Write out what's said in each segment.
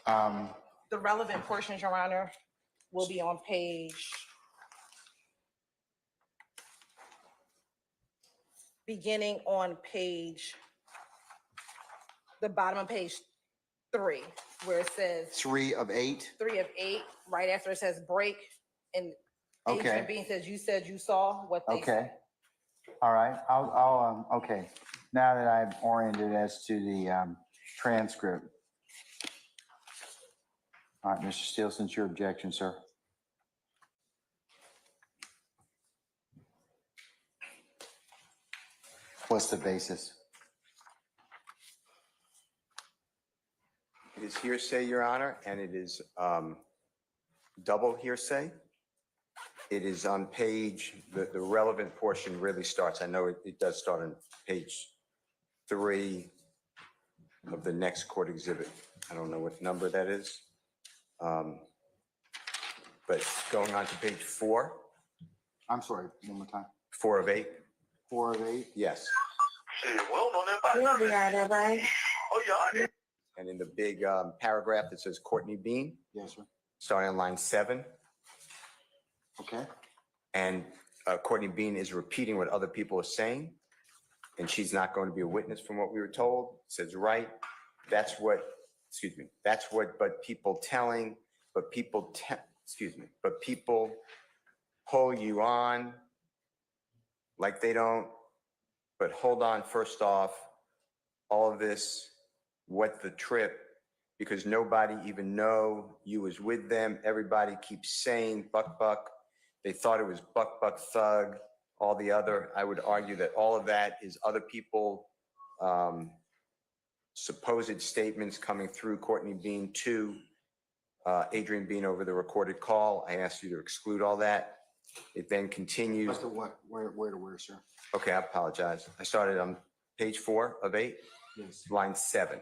The relevant portions, Your Honor, will be on page, beginning on page, the bottom of page 3, where it says 3 of 8. 3 of 8, right after it says break, and Okay. Agent Bean says you saw what they Okay. said. All right. Okay. Now that I'm oriented as to the transcript. All right, Mr. Steele, since your objection, sir. What's the basis? It is hearsay, Your Honor, and it is double hearsay. It is on page, the relevant portion really starts, I know it does start on page 3 of the next court exhibit. I don't know what number that is. But going on to page 4. I'm sorry, one more time. 4 of 8. 4 of 8? Yes. And in the big paragraph that says Courtney Bean. Yes, sir. Starting on line 7. Okay. And Courtney Bean is repeating what other people are saying, and she's not going to be a witness from what we were told. It says, right, that's what but people telling, but people pull you on like they don't, but hold on, first off, all of this, what the trip, because nobody even know you was with them. Everybody keeps saying buck, buck. They thought it was buck, buck, thug, all the other. I would argue that all of that is other people, supposed statements coming through Courtney Bean to Adrian Bean over the recorded call. I asked you to exclude all that. It then continues. What's the what? Where to where, sir? Okay, I apologize. I started on page 4 of 8, Yes. line 7.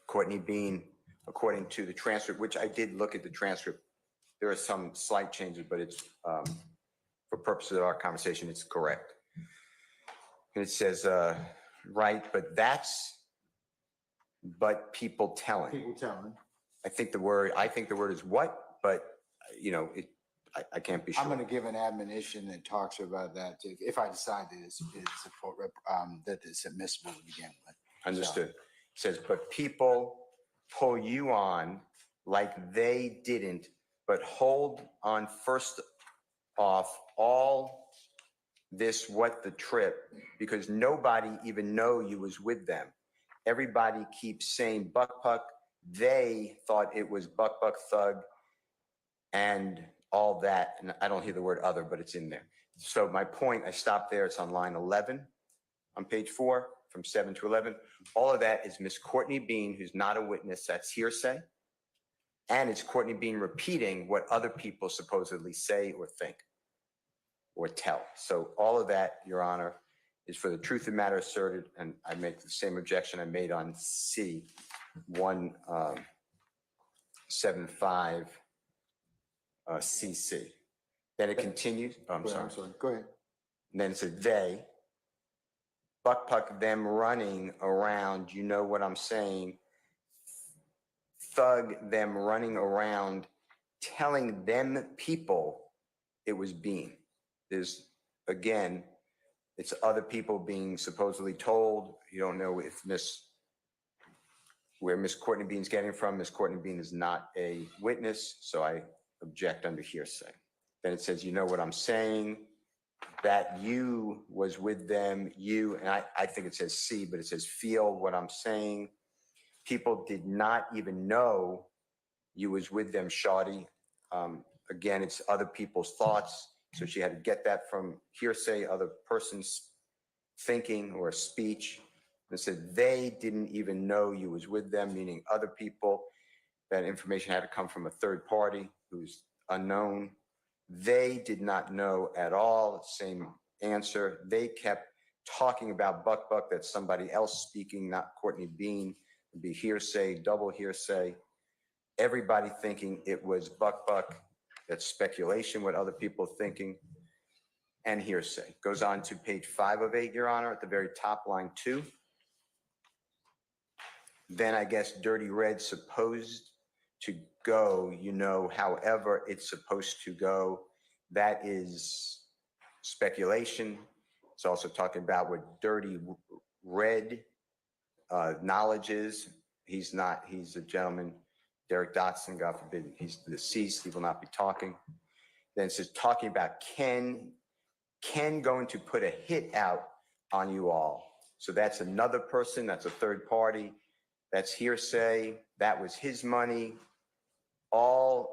Courtney Bean, according to the transcript, which I did look at the transcript, there are some slight changes, but it's, for purposes of our conversation, it's correct. And it says, right, but people telling. People telling. I think the word is what, but, you know, I can't be sure. I'm going to give an admonition that talks about that if I decide that it's admissible to begin with. Understood. It says, but people pull you on like they didn't, but hold on first off all this, what the trip, because nobody even know you was with them. Everybody keeps saying buck, buck. They thought it was buck, buck, thug, and all that. And I don't hear the word other, but it's in there. So my point, I stopped there. It's on line 11 on page 4, from 7 to 11. All of that is Miss Courtney Bean, who's not a witness. That's hearsay. And it's Courtney Bean repeating what other people supposedly say or think or tell. So all of that, Your Honor, is for the truth of the matter asserted. And I make the same objection I made on C, 175 CC. Then it continues. Oh, I'm sorry. Go ahead. And then it says they, buck, puck, them running around. You know what I'm saying? Thug, them running around, telling them people it was Bean. There's, again, it's other people being supposedly told. You don't know if where Miss Courtney Bean's getting from. Miss Courtney Bean is not a witness, so I object under hearsay. Then it says, you know what I'm saying? That you was with them, you, and I think it says C, but it says feel what I'm saying. People did not even know you was with them, shawty. Again, it's other people's thoughts. So she had to get that from hearsay, other person's thinking or speech. And said they didn't even know you was with them, meaning other people. That information had to come from a third party who's unknown. They did not know at all. Same answer. They kept talking about buck, buck. That's somebody else speaking, not Courtney Bean. It'd be hearsay, double hearsay. Everybody thinking it was buck, buck. That's speculation, what other people are thinking. And hearsay. Goes on to page 5 of 8, Your Honor, at the very top, line 2. then I guess Dirty Red's supposed to go, however it's supposed to go. That is speculation. It's also talking about what Dirty Red knowledge is. He's a gentleman, Derek Dotson, God forbid, he's deceased, he will not be talking. Then it says talking about Ken going to put a hit out on you all. So that's another person, that's a third party, that's hearsay, that was his money, all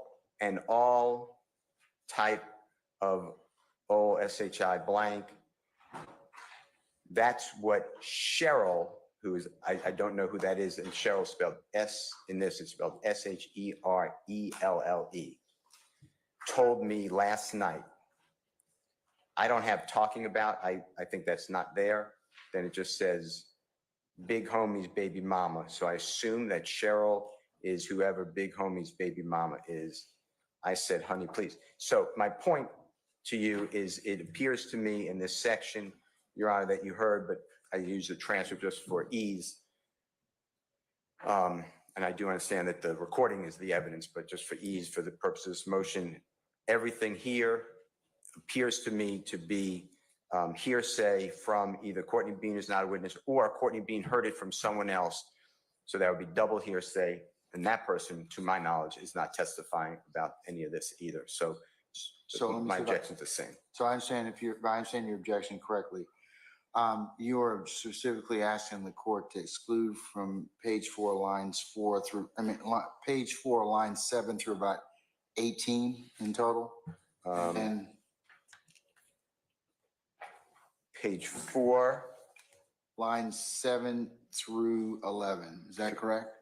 type of OSHI blank. That's what Cheryl, who is, I don't know who that is, and Cheryl spelled S, in this it's spelled SHERELLE, told me last night. I don't have talking about, I think that's not there. Then it just says Big Homie's baby mama. So I assume that Cheryl is whoever Big Homie's baby mama is. I said, honey, please. So my point to you is it appears to me in this section, Your Honor, that you heard, but I use the transcript just for ease. And I do understand that the recording is the evidence, but just for ease, for the purpose of this motion, everything here appears to me to be hearsay from either Courtney Bean is not a witness or Courtney Bean heard it from someone else. So that would be double hearsay. And that person, to my knowledge, is not testifying about any of this either. So my objection's the same. So I understand if I understand your objection correctly. You are specifically asking the court to exclude from page 4, lines 4 through, page 4, lines 7 through about 18 in total. And page 4. lines 7 through 11. Is that correct?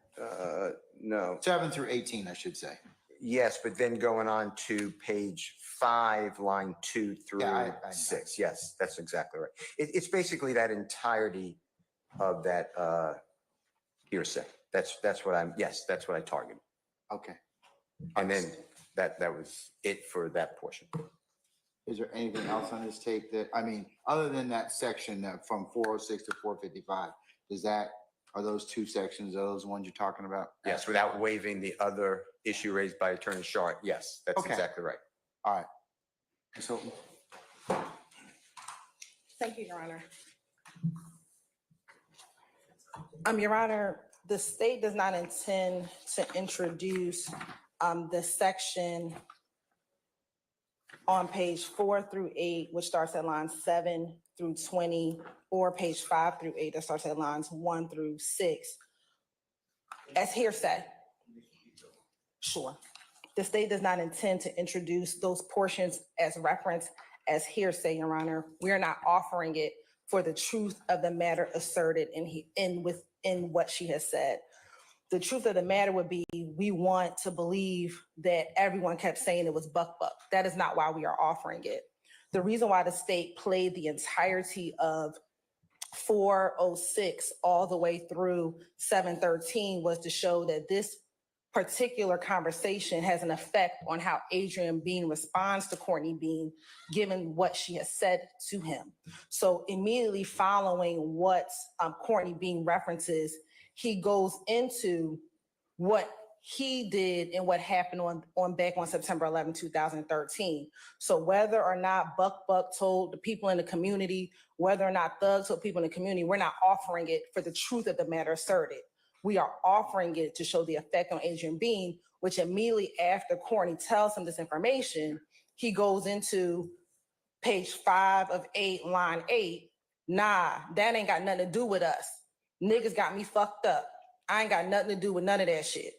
No. 7 through 18, I should say. Yes, but then going on to page 5, line 2 through I 6. Yes, that's exactly right. It's basically that entirety of that hearsay. That's what I targeted. Okay. And then that was it for that portion. Is there anything else on this tape that, other than that section from 406 to 455, are those two sections, are those the ones you're talking about? Yes, without waiving the other issue raised by Attorney Sharp. Yes, that's Okay. exactly right. All right. Ms. Hilton? Thank you, Your Honor. Your Honor, the state does not intend to introduce the section on page 4 through 8, which starts at lines 7 through 20, or page 5 through 8 that starts at lines 1 through 6 as hearsay. Sure. The state does not intend to introduce those portions as reference as hearsay, Your Honor. We are not offering it for the truth of the matter asserted within what she has said. The truth of the matter would be, we want to believe that everyone kept saying it was buck. That is not why we are offering it. The reason why the state played the entirety of 406 all the way through 713 was to show that this particular conversation has an effect on how Adrian Bean responds to Courtney Bean, given what she has said to him. So immediately following what Courtney Bean references, he goes into what he did and what happened back on September 11, 2013. So whether or not Buck told the people in the community, whether or not Thug told people in the community, we're not offering it for the truth of the matter asserted. We are offering it to show the effect on Adrian Bean, which immediately after Courtney tells him this information, he goes into page 5 of 8, line 8. Nah, that ain't got nothing to do with us. Niggas got me fucked up. I ain't got nothing to do with none of that shit.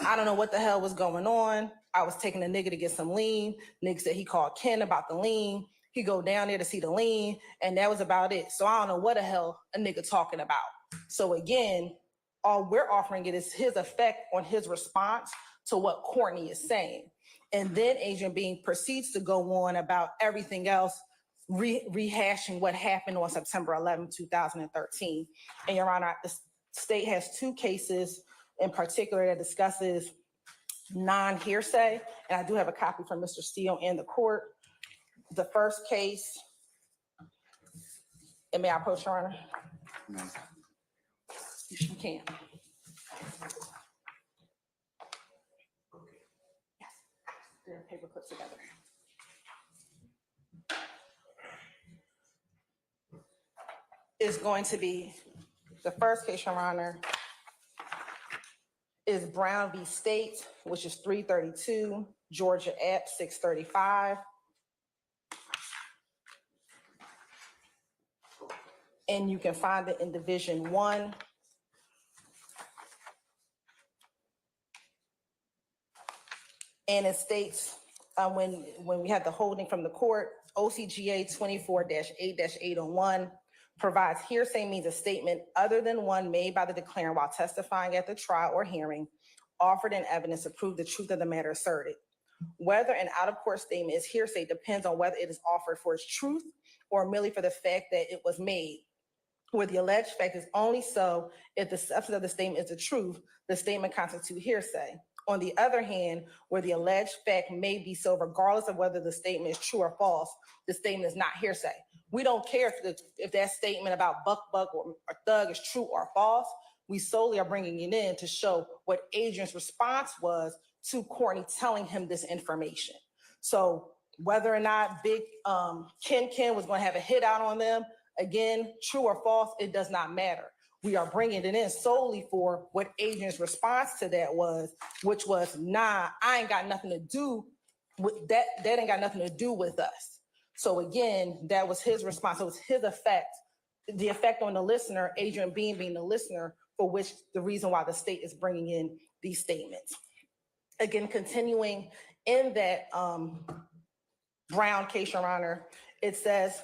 I don't know what the hell was going on. I was taking a nigga to get some lean. Nigga said he called Ken about the lean. He go down there to see the lean, and that was about it. So I don't know what the hell a nigga talking about. So again, all we're offering it is his effect on his response to what Courtney is saying. And then Adrian Bean proceeds to go on about everything else, rehashing what happened on September 11, 2013. And Your Honor, the state has 2 cases in particular that discusses non-hearsay. And I do have a copy from Mr. Steele in the court. The first case, and may I approach, Your Honor? No. You can. paper clips together. Is going to be, the first case, Your Honor, is Brown v. State, which is 332, Georgia App 635. And you can find it in Division 1. And it states, when we had the holding from the court, OCGA 24-8-801 provides hearsay means a statement other than one made by the declarant while testifying at the trial or hearing, offered in evidence to prove the truth of the matter asserted. Whether an out-of-court statement is hearsay depends on whether it is offered for its truth or merely for the fact that it was made. Where the alleged fact is only so if the substance of the statement is the truth, the statement constitutes hearsay. On the other hand, where the alleged fact may be so regardless of whether the statement is true or false, the statement is not hearsay. We don't care if that statement about buck or thug is true or false. We solely are bringing it in to show what Adrian's response was to Courtney telling him this information. So whether or not Big Ken was going to have a hit out on them, again, true or false, it does not matter. We are bringing it in solely for what Adrian's response to that was, which was, nah, I ain't got nothing to do with that. That ain't got nothing to do with us. So again, that was his response. So it was his effect, the effect on the listener, Adrian being the listener, for which the reason why the state is bringing in these statements. Again, continuing in that Brown case, Your Honor, it says,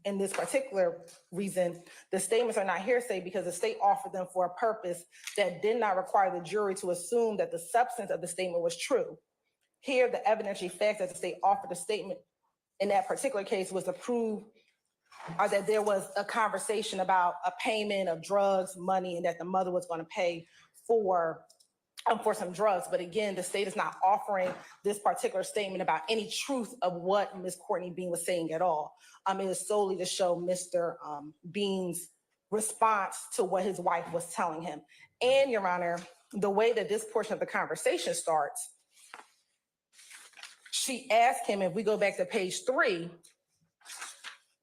in this particular reason, the statements are not hearsay because the state offered them for a purpose that did not require the jury to assume that the substance of the statement was true. Here, the evidentiary fact that the state offered the statement in that particular case was to prove that there was a conversation about a payment of drugs, money, and that the mother was going to pay for some drugs. But again, the state is not offering this particular statement about any truth of what Ms. Courtney Bean was saying at all. It is solely to show Mr. Bean's response to what his wife was telling him. And Your Honor, the way that this portion of the conversation starts, she asked him, if we go back to page 3,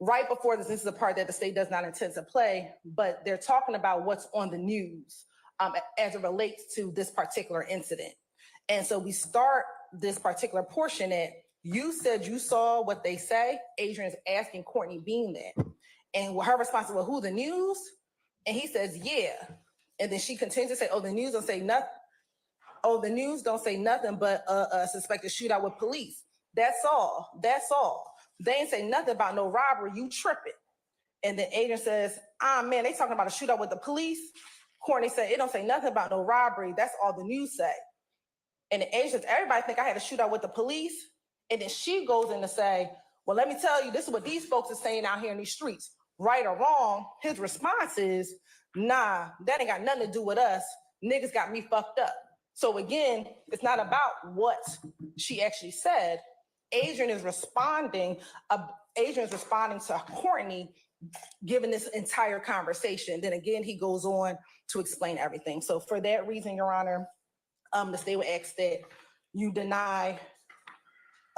right before this is the part that the state does not intend to play, but they're talking about what's on the news as it relates to this particular incident. And so we start this particular portion at, you said you saw what they say. Adrian's asking Courtney Bean that. And her response was, well, who, the news? And he says, yeah. And then she continues to say, oh, the news don't say nothing. Oh, the news don't say nothing but a suspected shootout with police. That's all. That's all. They ain't say nothing about no robbery. You tripping. And then Adrian says, man, they talking about a shootout with the police. Courtney said, it don't say nothing about no robbery. That's all the news say. And the Adrian says, everybody think I had a shootout with the police. And then she goes in to say, well, let me tell you, this is what these folks are saying out here in these streets. Right or wrong, his response is, nah, that ain't got nothing to do with us. Niggas got me fucked up. So again, it's not about what she actually said. Adrian is responding to Courtney, given this entire conversation. Then again, he goes on to explain everything. So for that reason, Your Honor, the state would ask that you deny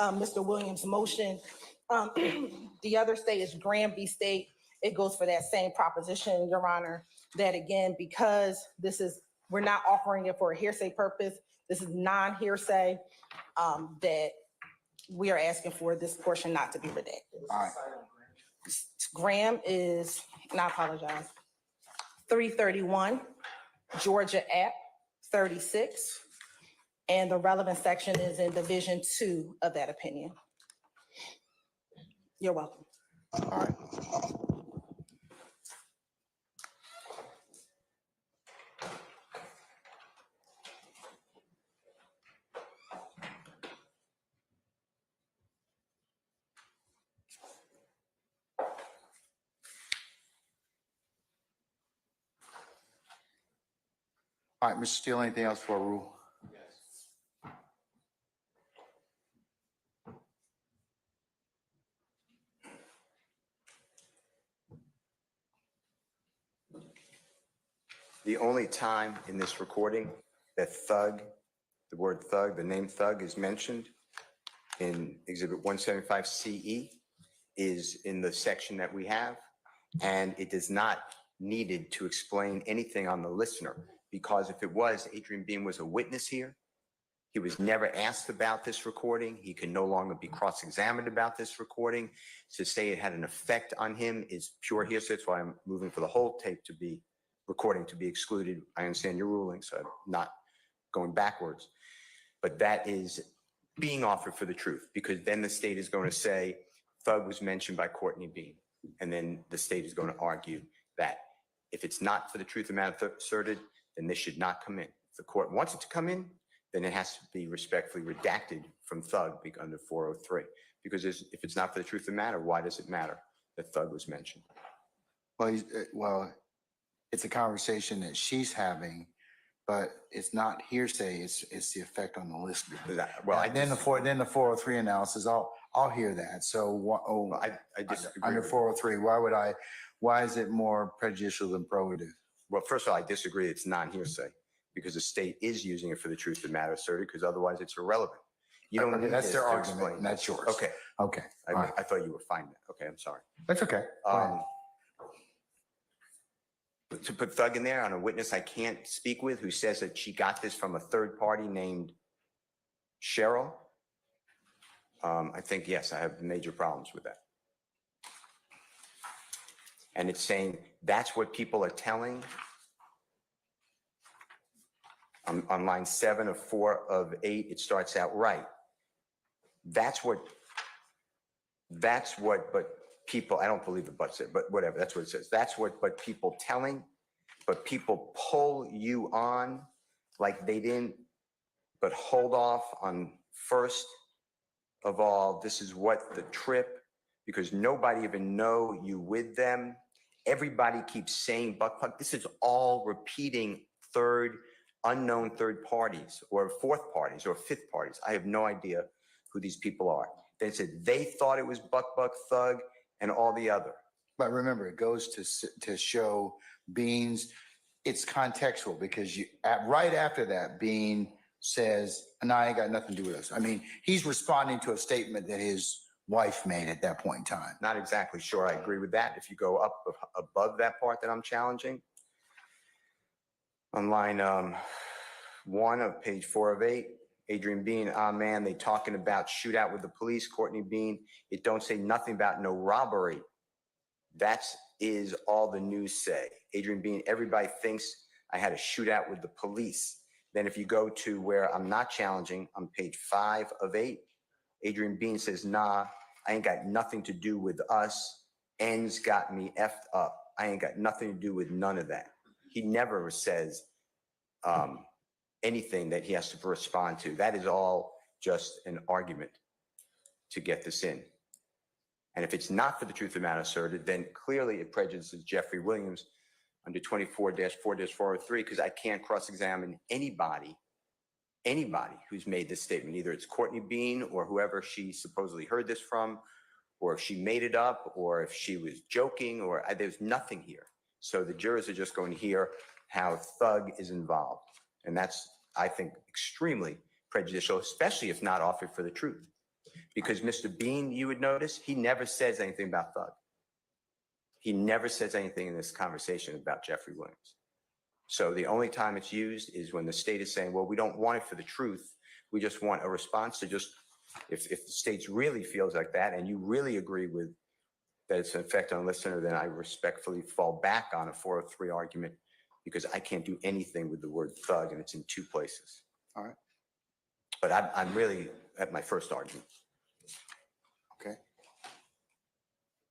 Mr. Williams' motion. The other state is Graham v. State. It goes for that same proposition, Your Honor, that again, because we're not offering it for a hearsay purpose, this is non-hearsay, that we are asking for this portion not to be redacted. All right. Graham is, and I apologize, 331, Georgia App 36, and the relevant section is in Division 2 of that opinion. You're welcome. All right. All right, Mr. Steele, anything else for a rule? Yes. The only time in this recording that thug, the word thug, the name thug is mentioned in Exhibit 175 CE is in the section that we have, and it is not needed to explain anything on the listener, because if it was, Adrian Bean was a witness here. He was never asked about this recording. He can no longer be cross-examined about this recording. To say it had an effect on him is pure hearsay. That's why I'm moving for the whole tape to be recording to be excluded. I understand your ruling, so I'm not going backwards. But that is being offered for the truth, because then the state is going to say Thug was mentioned by Courtney Bean. And then the state is going to argue that if it's not for the truth of the matter asserted, then this should not come in. If the court wants it to come in, then it has to be respectfully redacted from Thug under 403. Because if it's not for the truth of the matter, why does it matter that Thug was mentioned? Well, it's a conversation that she's having, but it's not hearsay. It's the effect on the listener. Then the 403 analysis, I'll hear that. So I disagree. Under 403, why is it more prejudicial than probative? Well, first of all, I disagree. It's non-hearsay because the state is using it for the truth of the matter asserted, because otherwise it's irrelevant. You don't need that's their to argument, explain. and that's yours. Okay. Okay. I thought you were fine. Okay, I'm sorry. That's okay. To put Thug in there on a witness I can't speak with, who says that she got this from a third party named Cheryl, I think, yes, I have major problems with that. And it's saying that's what people are telling. On line 7 of 4 of 8, it starts out right. That's what, but people, I don't believe the but said, but whatever, that's what it says. That's what, but people telling, but people pull you on like they didn't, but hold off on first of all, this is what the trip, because nobody even know you with them. Everybody keeps saying buck puck. This is all repeating unknown third parties or fourth parties or fifth parties. I have no idea who these people are. They said they thought it was buck, Thug, and all the other. But remember, it goes to show Bean's, it's contextual, because right after that, Bean says, "No, I ain't got nothing to do with us." I mean, he's responding to a statement that his wife made at that point in time. Not exactly sure I agree with that. If you go up above that part that I'm challenging, on line 1 of page 4 of 8, Adrian Bean, man, they talking about shootout with the police. Courtney Bean, it don't say nothing about no robbery. That is all the news say. Adrian Bean, everybody thinks I had a shootout with the police. Then if you go to where I'm not challenging, on page 5 of 8, Adrian Bean says, nah, I ain't got nothing to do with us. Ends got me effed up. I ain't got nothing to do with none of that. He never says anything that he has to respond to. That is all just an argument to get this in. And if it's not for the truth of the matter asserted, then clearly it prejudices Jeffrey Williams under 24-4-403, because I can't cross-examine anybody who's made this statement. Either it's Courtney Bean or whoever she supposedly heard this from, or if she made it up, or if she was joking, or there's nothing here. So the jurors are just going to hear how Thug is involved. And that's, I think, extremely prejudicial, especially if not offered for the truth. Because Mr. Bean, you would notice, he never says anything about Thug. He never says anything in this conversation about Jeffrey Williams. So the only time it's used is when the state is saying, well, we don't want it for the truth. We just want a response to just, if the state really feels like that and you really agree with that it's an effect on a listener, then I respectfully fall back on a 403 argument, because I can't do anything with the word Thug, and it's in 2 places. All right. But I'm really at my first argument. Okay.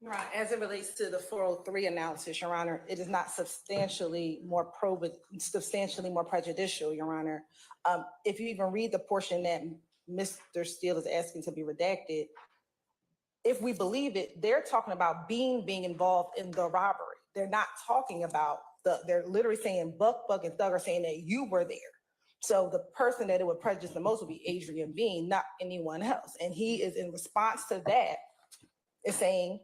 Right, as it relates to the 403 analysis, Your Honor, it is not substantially more prejudicial, Your Honor. If you even read the portion that Mr. Steele is asking to be redacted, if we believe it, they're talking about being involved in the robbery. They're not talking about they're literally saying Buck, and Thug are saying that you were there. So the person that it would prejudice the most would be Adrian Bean, not anyone else. And he is, in response to that, is saying,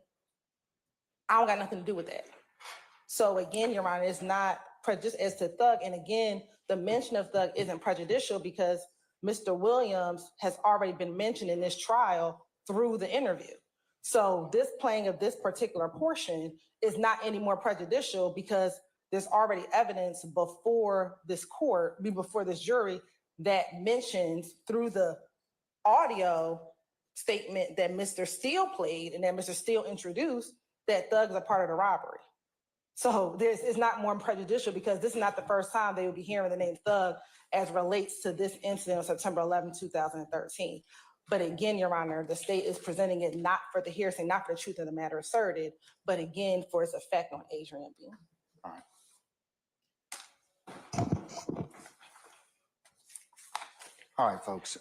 I don't got nothing to do with that. So again, Your Honor, it's not prejudiced as to Thug. And again, the mention of Thug isn't prejudicial, because Mr. Williams has already been mentioned in this trial through the interview. So this playing of this particular portion is not any more prejudicial because there's already evidence before this court, before this jury, that mentions through the audio statement that Mr. Steele played and that Mr. Steele introduced that thugs are part of the robbery. So this is not more prejudicial because this is not the first time they will be hearing the name thug as relates to this incident on September 11, 2013. But again, Your Honor, the state is presenting it not for the hearsay, not for the truth of the matter asserted, but again, for its effect on Adrian B. All right. All right, folks.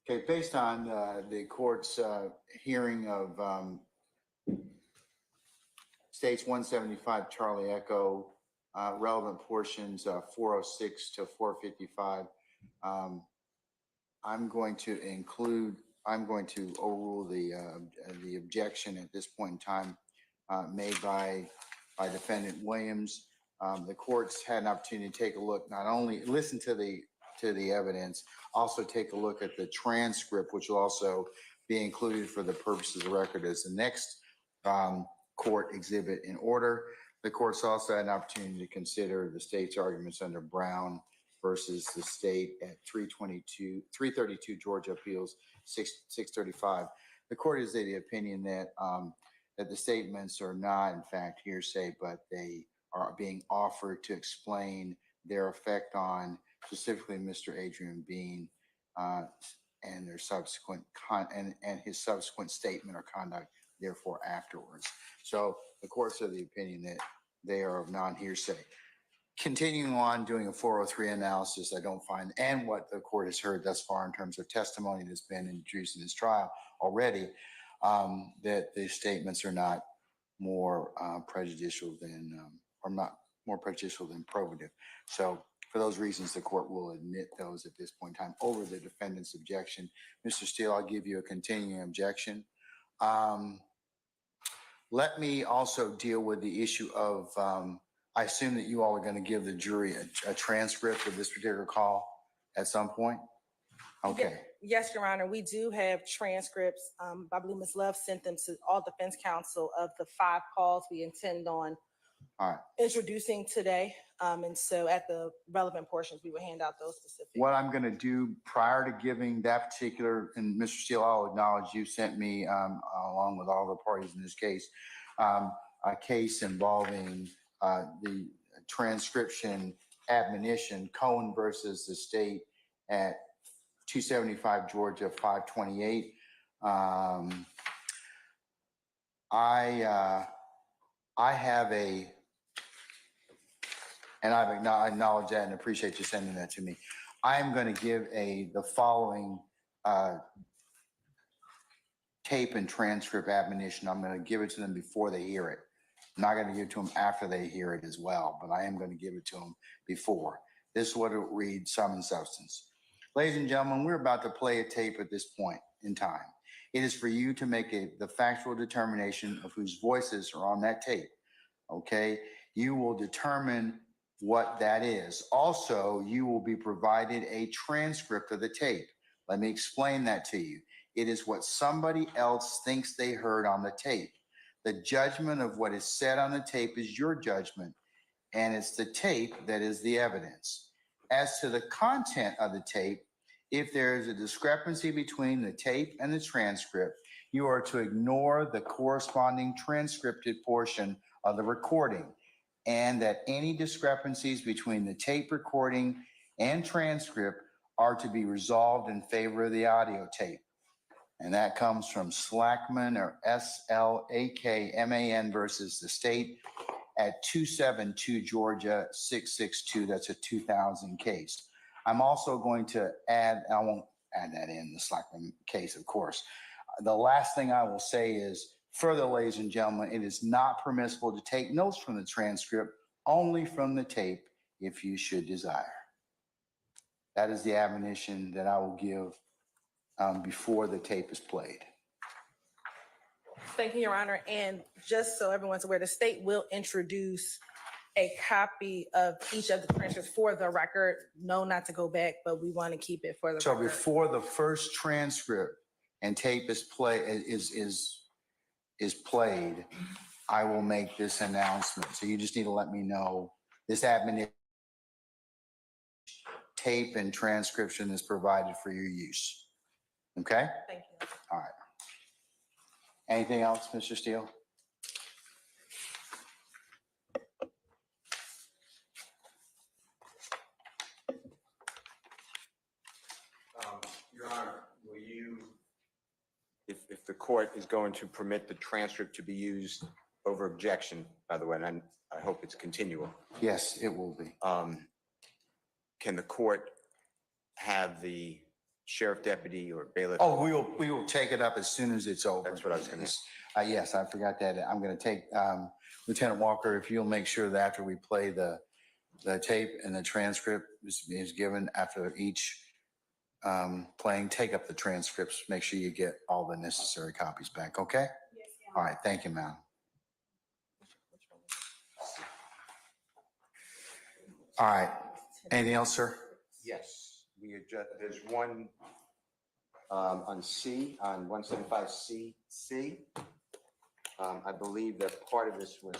Okay, based on the court's hearing of States 175 Charlie Echo, relevant portions 406 to 455, I'm going to overrule the objection at this point in time made by defendant Williams. The court's had an opportunity to take a look, not only listen to the evidence, also take a look at the transcript, which will also be included for the purposes of the record as the next court exhibit in order. The court's also had an opportunity to consider the state's arguments under Brown versus the state at 332 Georgia Appeals 635. The court is of the opinion that that the statements are not in fact hearsay, but they are being offered to explain their effect on specifically Mr. Adrian Bean and their subsequent and his subsequent statement or conduct therefore afterwards. So the court's of the opinion that they are of non-hearsay. Continuing on doing a 403 analysis, I don't find, and what the court has heard thus far in terms of testimony that's been introduced in this trial already, that the statements are not more prejudicial than, or not more prejudicial than probative. So for those reasons, the court will admit those at this point in time over the defendant's objection. Mr. Steele, I'll give you a continuing objection. Let me also deal with the issue of, I assume that you all are going to give the jury a transcript of this particular call at some point? Okay. Yes, Your Honor, we do have transcripts. I believe Ms. Love sent them to all defense counsel of the 5 calls we intend on introducing today. And so at the relevant portions, we will hand out those specific. What I'm going to do prior to giving that particular, and Mr. Steele, I'll acknowledge you sent me, along with all the parties in this case, a case involving the transcription admonition, Cohen versus the state at 275 Georgia 528. I have a, and I acknowledge that and appreciate you sending that to me. I am going to give the following tape and transcript admonition. I'm going to give it to them before they hear it. I'm not going to give it to them after they hear it as well, but I am going to give it to them before. This is what it reads, sum and substance. Ladies and gentlemen, we're about to play a tape at this point in time. It is for you to make the factual determination of whose voices are on that tape, okay? You will determine what that is. Also, you will be provided a transcript of the tape. Let me explain that to you. It is what somebody else thinks they heard on the tape. The judgment of what is said on the tape is your judgment, and it's the tape that is the evidence. As to the content of the tape, if there is a discrepancy between the tape and the transcript, you are to ignore the corresponding transcripted portion of the recording, and that any discrepancies between the tape recording and transcript are to be resolved in favor of the audio tape. And that comes from Slackman, or Slackman versus the state at 272 Georgia 662. That's a 2000 case. I'm also going to add, I won't add that in the Slackman case, of course. The last thing I will say is, further, ladies and gentlemen, it is not permissible to take notes from the transcript, only from the tape if you should desire. That is the admonition that I will give before the tape is played. Thank you, Your Honor. And just so everyone's aware, the state will introduce a copy of each of the transcripts for the record. No, not to go back, but we want to keep it for the So record. before the first transcript and tape is played, I will make this announcement. So you just need to let me know this admonition, tape and transcription is provided for your use. Okay? Thank you. All right. Anything else, Mr. Steele? Your Honor, will you, if the court is going to permit the transcript to be used over objection, by the way, and I hope it's continual. Yes, it will be. Can the court have the sheriff deputy or bailiff? Oh, we will take it up as soon as it's over. That's what I was gonna Yes, I forgot that. I'm going to take Lieutenant Walker, if you'll make sure that after we play the tape and the transcript is given after each playing, take up the transcripts, make sure you get all the necessary copies back, okay? Yes, All right, thank you, ma'am. All right, anything else, sir? Yes, we adjust, there's one on C, on 175C. I believe that part of this was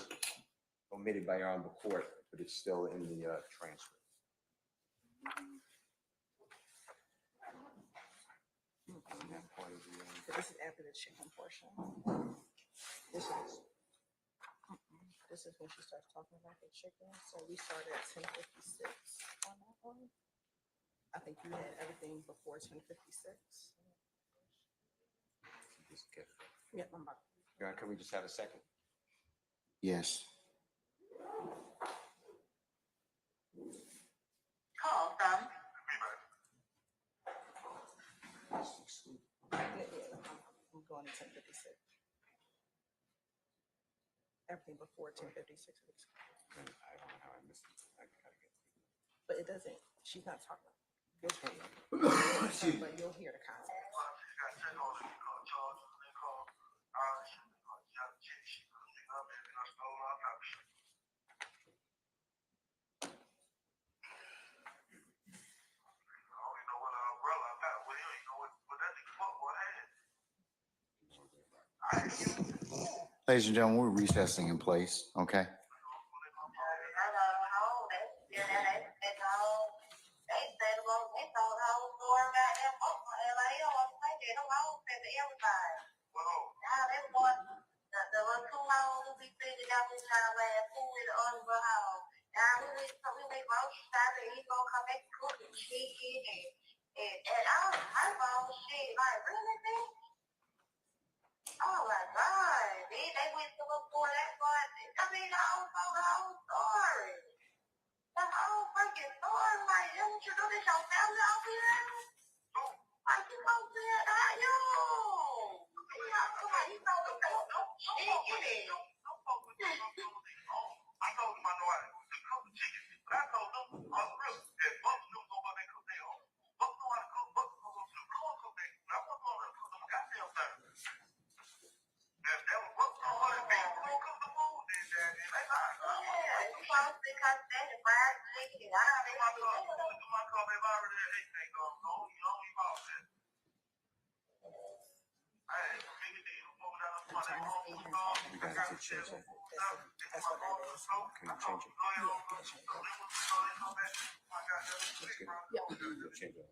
omitted by your honorable court, but it's still in the transcript. This is after the chicken portion. This is when she starts talking about the chicken. So we started at 10:56 on that one. I think you had everything before 10:56. Yeah, I'm about. Your Honor, can we just have a second? Yes. Call from I'm going to 10:56. Everything before 10:56. I don't know how I missed it. I gotta get. But it doesn't, she's not talking. But you'll hear the context. Ladies and gentlemen, we're recessing in place, okay? Oh my God, they went to look for that one. I mean, the whole story. The whole freaking story. Like, you what you do this your family over here? Like, you go see it, how you? He told me, she get it. I told him I know how to cook the chicken, but I told them on the real that Buck knew nobody cook their own. Buck knew how to cook, Buck knew how to cook their own. I wasn't going to cook them goddamn thing. That was Buck knew how to make them cook the food, and they lied. Yeah, you supposed to cut that and fried chicken. I don't know. My car, they've already had anything going on. You don't even about that. I ain't gonna make it there. I'm down on my We gotta change that. That's what that is. Can we change it? Yeah. We'll change it.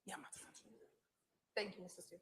Yeah, I'm about to send you. Thank you, Mr. Steele.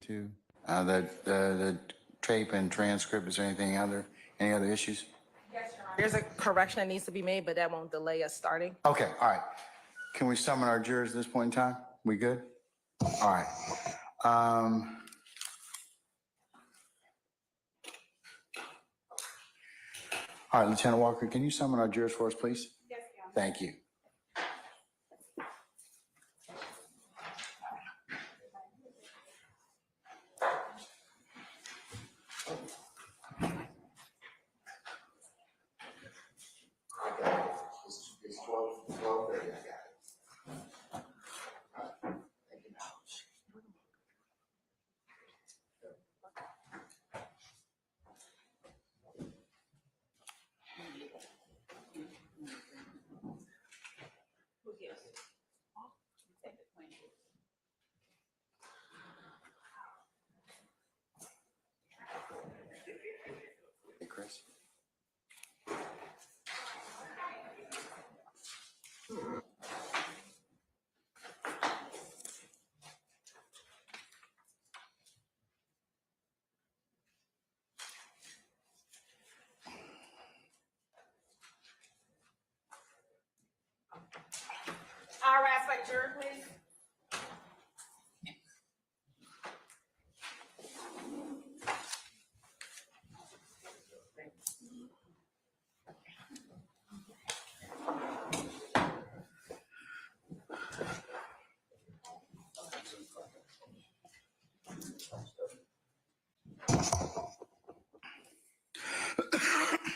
Two. The tape and transcript, is there anything other, any other issues? There's a correction that needs to be made, but that won't delay us starting. Okay, all right. Can we summon our jurors at this point in time? We good? All right. All right, Lieutenant Walker, can you summon our jurors for us, please? Yes, ma'am. Thank you. Hey, Chris. Our aspect juror, please.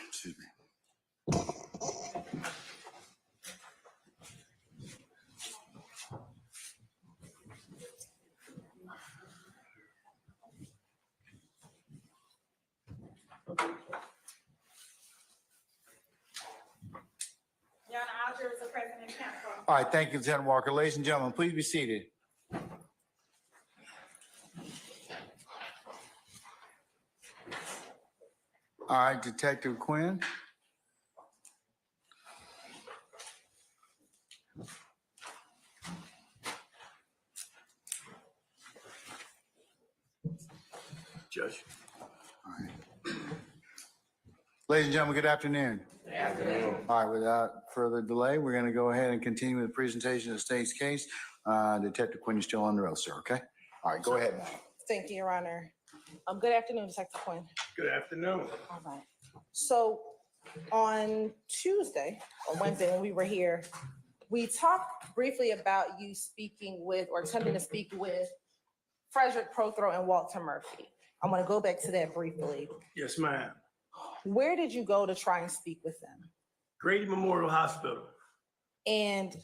Excuse me. Proctor is the president and counsel. All right, thank you, Lieutenant Walker. Ladies and gentlemen, please be seated. All right, Detective Quinn. Judge. All right. Ladies and gentlemen, good afternoon. Good afternoon. All right, without further delay, we're going to go ahead and continue with the presentation of the state's case. Detective Quinn, you're still on the road, sir, okay? All right, go ahead now. Thank you, Your Honor. Good afternoon, Detective Quinn. Good afternoon. All right. So on Tuesday or Wednesday, when we were here, we talked briefly about you speaking with or attempting to speak with Frederick Prothro and Walter Murphy. I want to go back to that briefly. Yes, ma'am. Where did you go to try and speak with them? Grady Memorial Hospital. And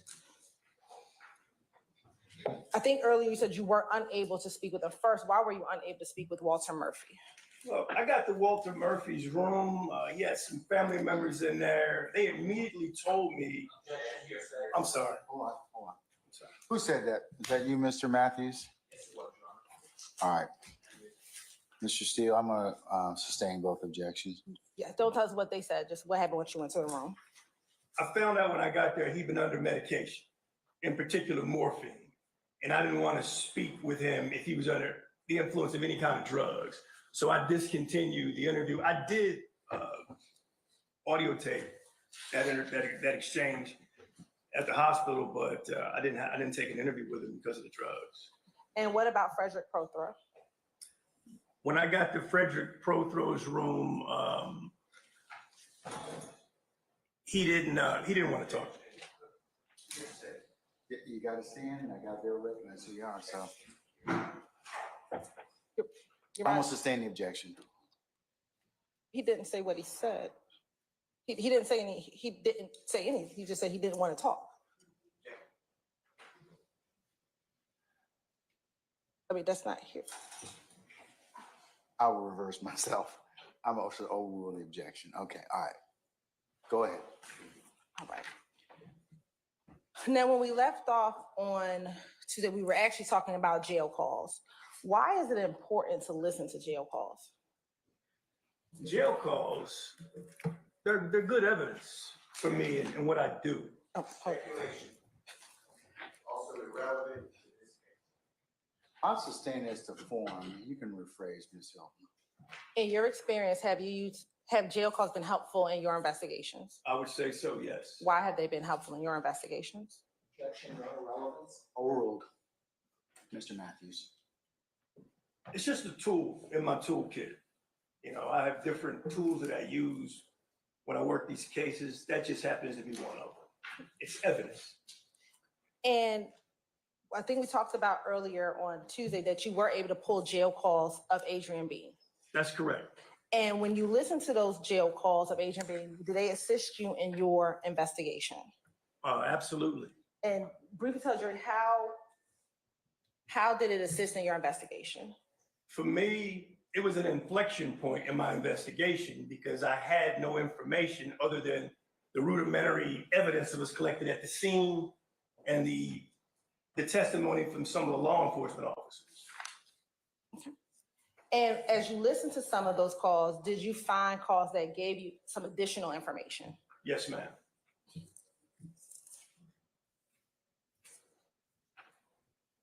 I think earlier you said you were unable to speak with them first. Why were you unable to speak with Walter Murphy? Well, I got to Walter Murphy's room. He had some family members in there. They immediately told me, I'm sorry. Hold on. Who said that? Is that you, Mr. Matthews? All right. Mr. Steele, I'm going to sustain both objections. Yeah, don't tell us what they said, just what happened when you went to the room. I found out when I got there, he'd been under medication, in particular morphine. And I didn't want to speak with him if he was under the influence of any kind of drugs. So I discontinued the interview. I did audio tape that exchange at the hospital, but I didn't take an interview with him because of the drugs. And what about Frederick Prothro? When I got to Frederick Prothro's room, he didn't want to talk to me. You got to stand, and I got to recognize who you are, so. You're I'm right. going to sustain the objection. He didn't say what he said. He didn't say any. He didn't say anything. He just said he didn't want to talk. I mean, that's not here. I will reverse myself. I'm also overruling the objection. Okay, all right. Go ahead. All right. Now, when we left off on Tuesday, we were actually talking about jail calls. Why is it important to listen to jail calls? Jail calls, they're good evidence for me and what I do. Oh, hold Also irrelevant. I'll sustain as to form. You can rephrase, Ms. Hilton. In your experience, have jail calls been helpful in your investigations? I would say so, yes. Why have they been helpful in your investigations? Overruled. Mr. Matthews. It's just a tool in my toolkit. You know, I have different tools that I use when I work these cases. That just happens to be one of them. It's evidence. And I think we talked about earlier on Tuesday that you were able to pull jail calls of Adrian Bean. That's correct. And when you listen to those jail calls of Adrian Bean, do they assist you in your investigation? Absolutely. And briefly tell us, how did it assist in your investigation? For me, it was an inflection point in my investigation because I had no information other than the rudimentary evidence that was collected at the scene and the testimony from some of the law enforcement officers. And as you listened to some of those calls, did you find calls that gave you some additional information? Yes, ma'am.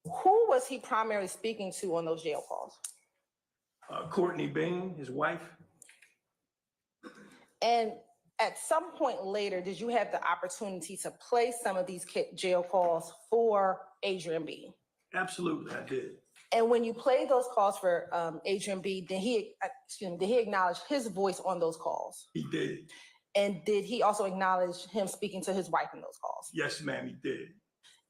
Who was he primarily speaking to on those jail calls? Courtney Bean, his wife. And at some point later, did you have the opportunity to play some of these jail calls for Adrian B? Absolutely, I did. And when you played those calls for Adrian B, did he acknowledge his voice on those calls? He did. And did he also acknowledge him speaking to his wife in those calls? Yes, ma'am, he did.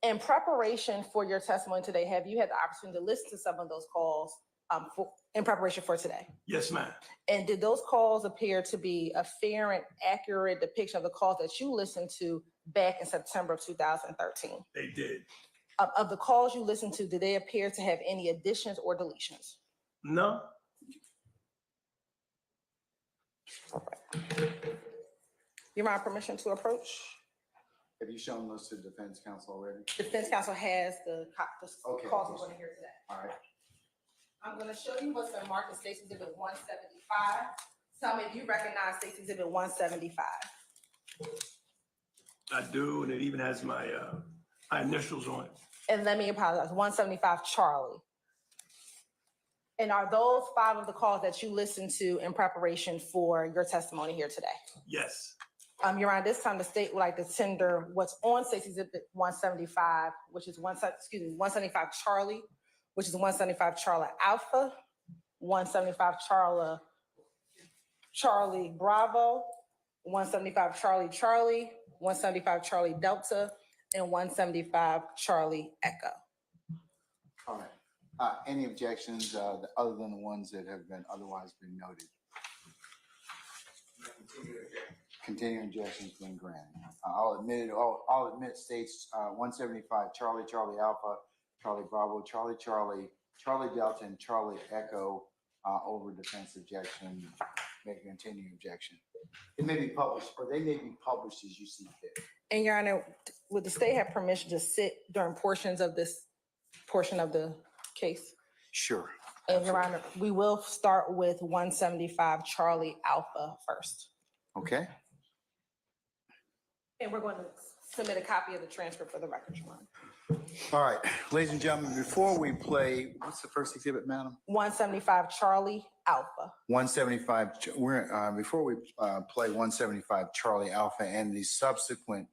In preparation for your testimony today, have you had the opportunity to listen to some of those calls in preparation for today? Yes, ma'am. And did those calls appear to be a fair and accurate depiction of the calls that you listened to back in September of 2013? They did. Of the calls you listened to, did they appear to have any additions or deletions? No. Your mind permission to approach Have you shown those to defense counsel already? Defense counsel has the Okay. calls we're going to hear today. All right. I'm going to show you what's been marked as State's Exhibit 175. Tell me if you recognize State's Exhibit 175. I do, and it even has my initials on it. And let me apologize, 175 Charlie. And are those 5 of the calls that you listened to in preparation for your testimony here today? Yes. Your Honor, this time the state would like to tender what's on State's Exhibit 175, which is 175 Charlie, which is 175 Charlie Alpha, 175 Charlie Bravo, 175 Charlie Charlie, 175 Charlie Delta, and 175 Charlie Echo. All right. Any objections other than the ones that have been otherwise been noted? Continuing objections been granted. I'll admit States 175 Charlie Charlie Alpha, Charlie Bravo, Charlie Charlie, Charlie Delta, and Charlie Echo over defense objection. Make a continuing objection. It may be published, or they may be published as you see fit. And Your Honor, would the state have permission to sit during portions of this portion of the case? Sure. And Your Honor, we will start with 175 Charlie Alpha first. Okay. And we're going to submit a copy of the transcript for the record, Your Honor. All right, ladies and gentlemen, before we play, what's the first exhibit, madam? 175 Charlie Alpha. 175, before we play 175 Charlie Alpha and the subsequent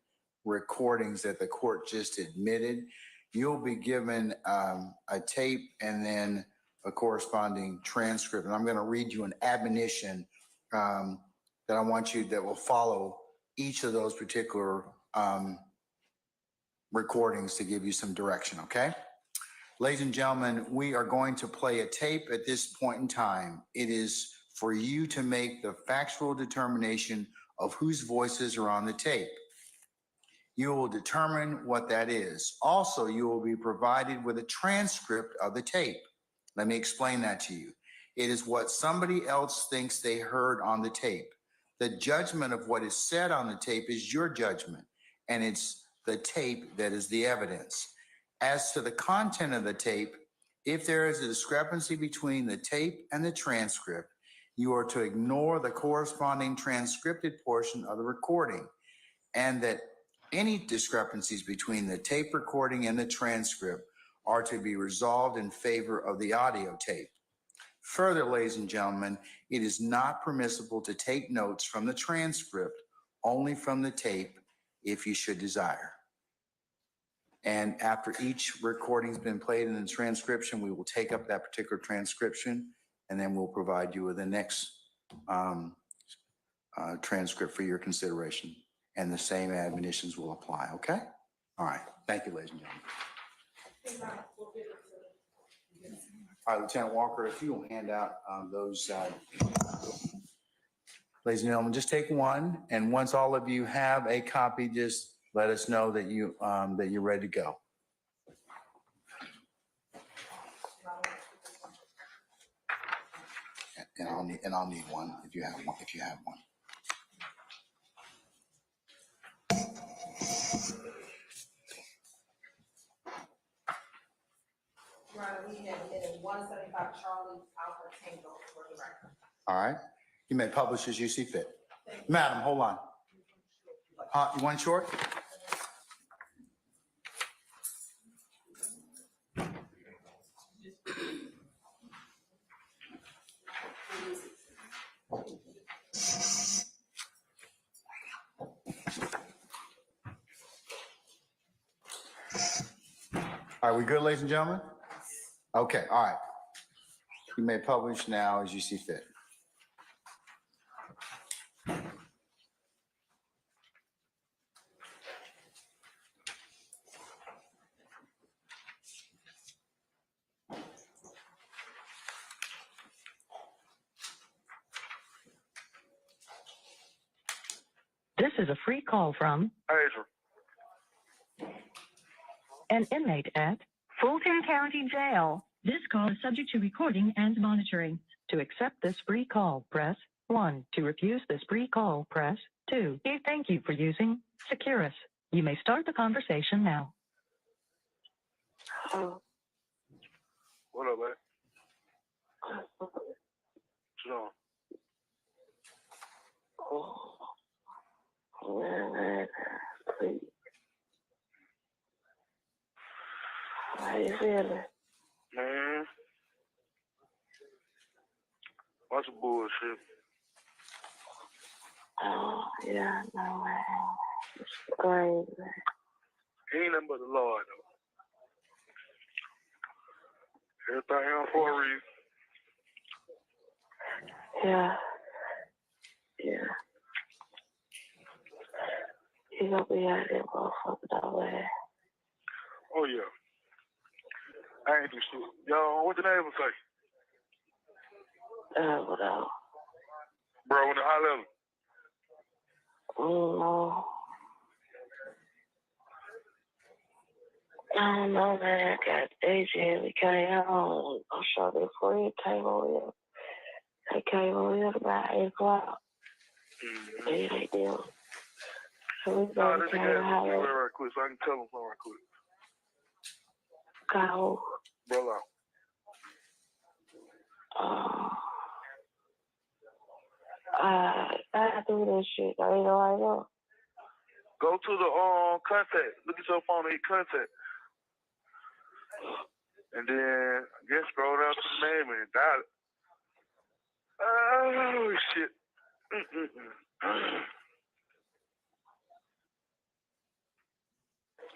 recordings that the court just admitted, you'll be given a tape and then a corresponding transcript. And I'm going to read you an admonition that I want you, that will follow each of those particular recordings to give you some direction, okay? Ladies and gentlemen, we are going to play a tape at this point in time. It is for you to make the factual determination of whose voices are on the tape. You will determine what that is. Also, you will be provided with a transcript of the tape. Let me explain that to you. It is what somebody else thinks they heard on the tape. The judgment of what is said on the tape is your judgment, and it's the tape that is the evidence. As to the content of the tape, if there is a discrepancy between the tape and the transcript, you are to ignore the corresponding transcripted portion of the recording, and that any discrepancies between the tape recording and the transcript are to be resolved in favor of the audio tape. Further, ladies and gentlemen, it is not permissible to take notes from the transcript, only from the tape if you should desire. And after each recording's been played in the transcription, we will take up that particular transcription, and then we'll provide you with the next transcript for your consideration. And the same admonitions will apply, okay? All right, thank you, ladies and gentlemen. All right, Lieutenant Walker, if you will hand out those, ladies and gentlemen, just take one, and once all of you have a copy, just let us know that you're ready to go. And I'll need one if you have one. We have admitted 175 Charlie Alpha Tango for the record. All right, you may publish as you see fit. Madam, hold on. You want short? Are we good, ladies and gentlemen? Okay, all right. You may publish now as you see fit. This is a free call from an inmate at Fulton County Jail. This call is subject to recording and monitoring. To accept this free call, press 1. To refuse this free call, press 2. Thank you for using Securus. You may start the conversation now. What up, man? What's on? How you feeling? Man. What's the bullshit? Oh, yeah, no, man. It's crazy. Ain't nothing but the Lord, though. Everything on for a reason. Yeah. Yeah. You gonna be out there, motherfucker, that way. Oh, yeah. I ain't do shit. Yo, what the neighbor say? Whatever. Bro, with the high level. No. I don't know, man. I got AJ. We came home. I'm sure they friend came over here. They came over here about 8 o'clock. Mm-hmm. They did. So we Nah, better this came nigga to has to holler. right quick so I can tell him something right quick. Go. Bro, out. I do this shit. I ain't know I know. Go to the contact. Look at your phone and hit contact. And then I guess scroll down to the name and dial it. Oh shit.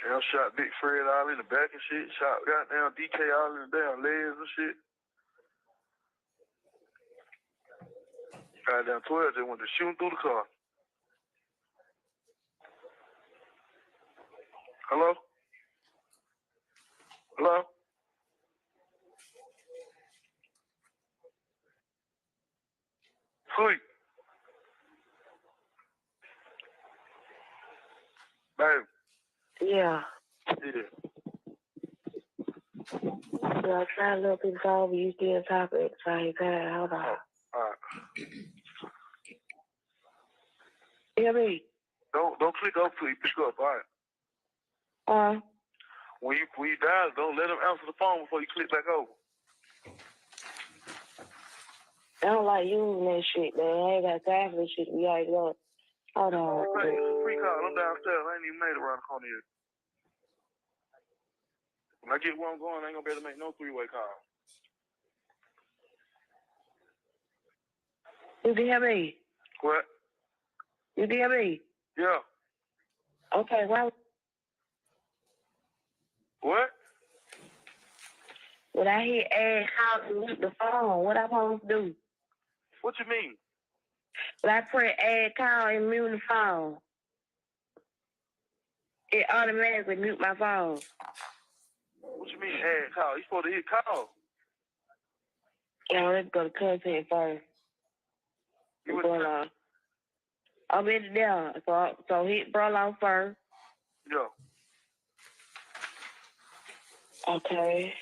Hell shot Big Fred all in the back and shit. Shot goddamn DK all in the damn legs and shit. Goddamn 12 just went to shooting through the car. Hello? Hello? Sweet. Baby. Yeah. Yeah. Yeah, I'm trying to look in phone, but you still talking at the same time. Hold on. Alright. Hear me? Don't click up till you pick up, alright? When you dial, don't let them answer the phone before you click back over. I don't like using that shit, man. I ain't got time for this shit. We already know. Hold on. Hey, it's a free call. I'm downstairs. I ain't even made it around the corner yet. When I get where I'm going, I ain't gonna be able to make no three-way call. You can hear me? What? You can hear me? Yeah. Okay, well. What? When I hear add how to mute the phone, what I'm supposed to do? What you mean? When I press add call and mute the phone, it automatically mute my phone. What you mean add call? You supposed to hit call. Yeah, let's go to content first. You What's going on? I'm in there. So hit Brolo first. Yeah. Okay.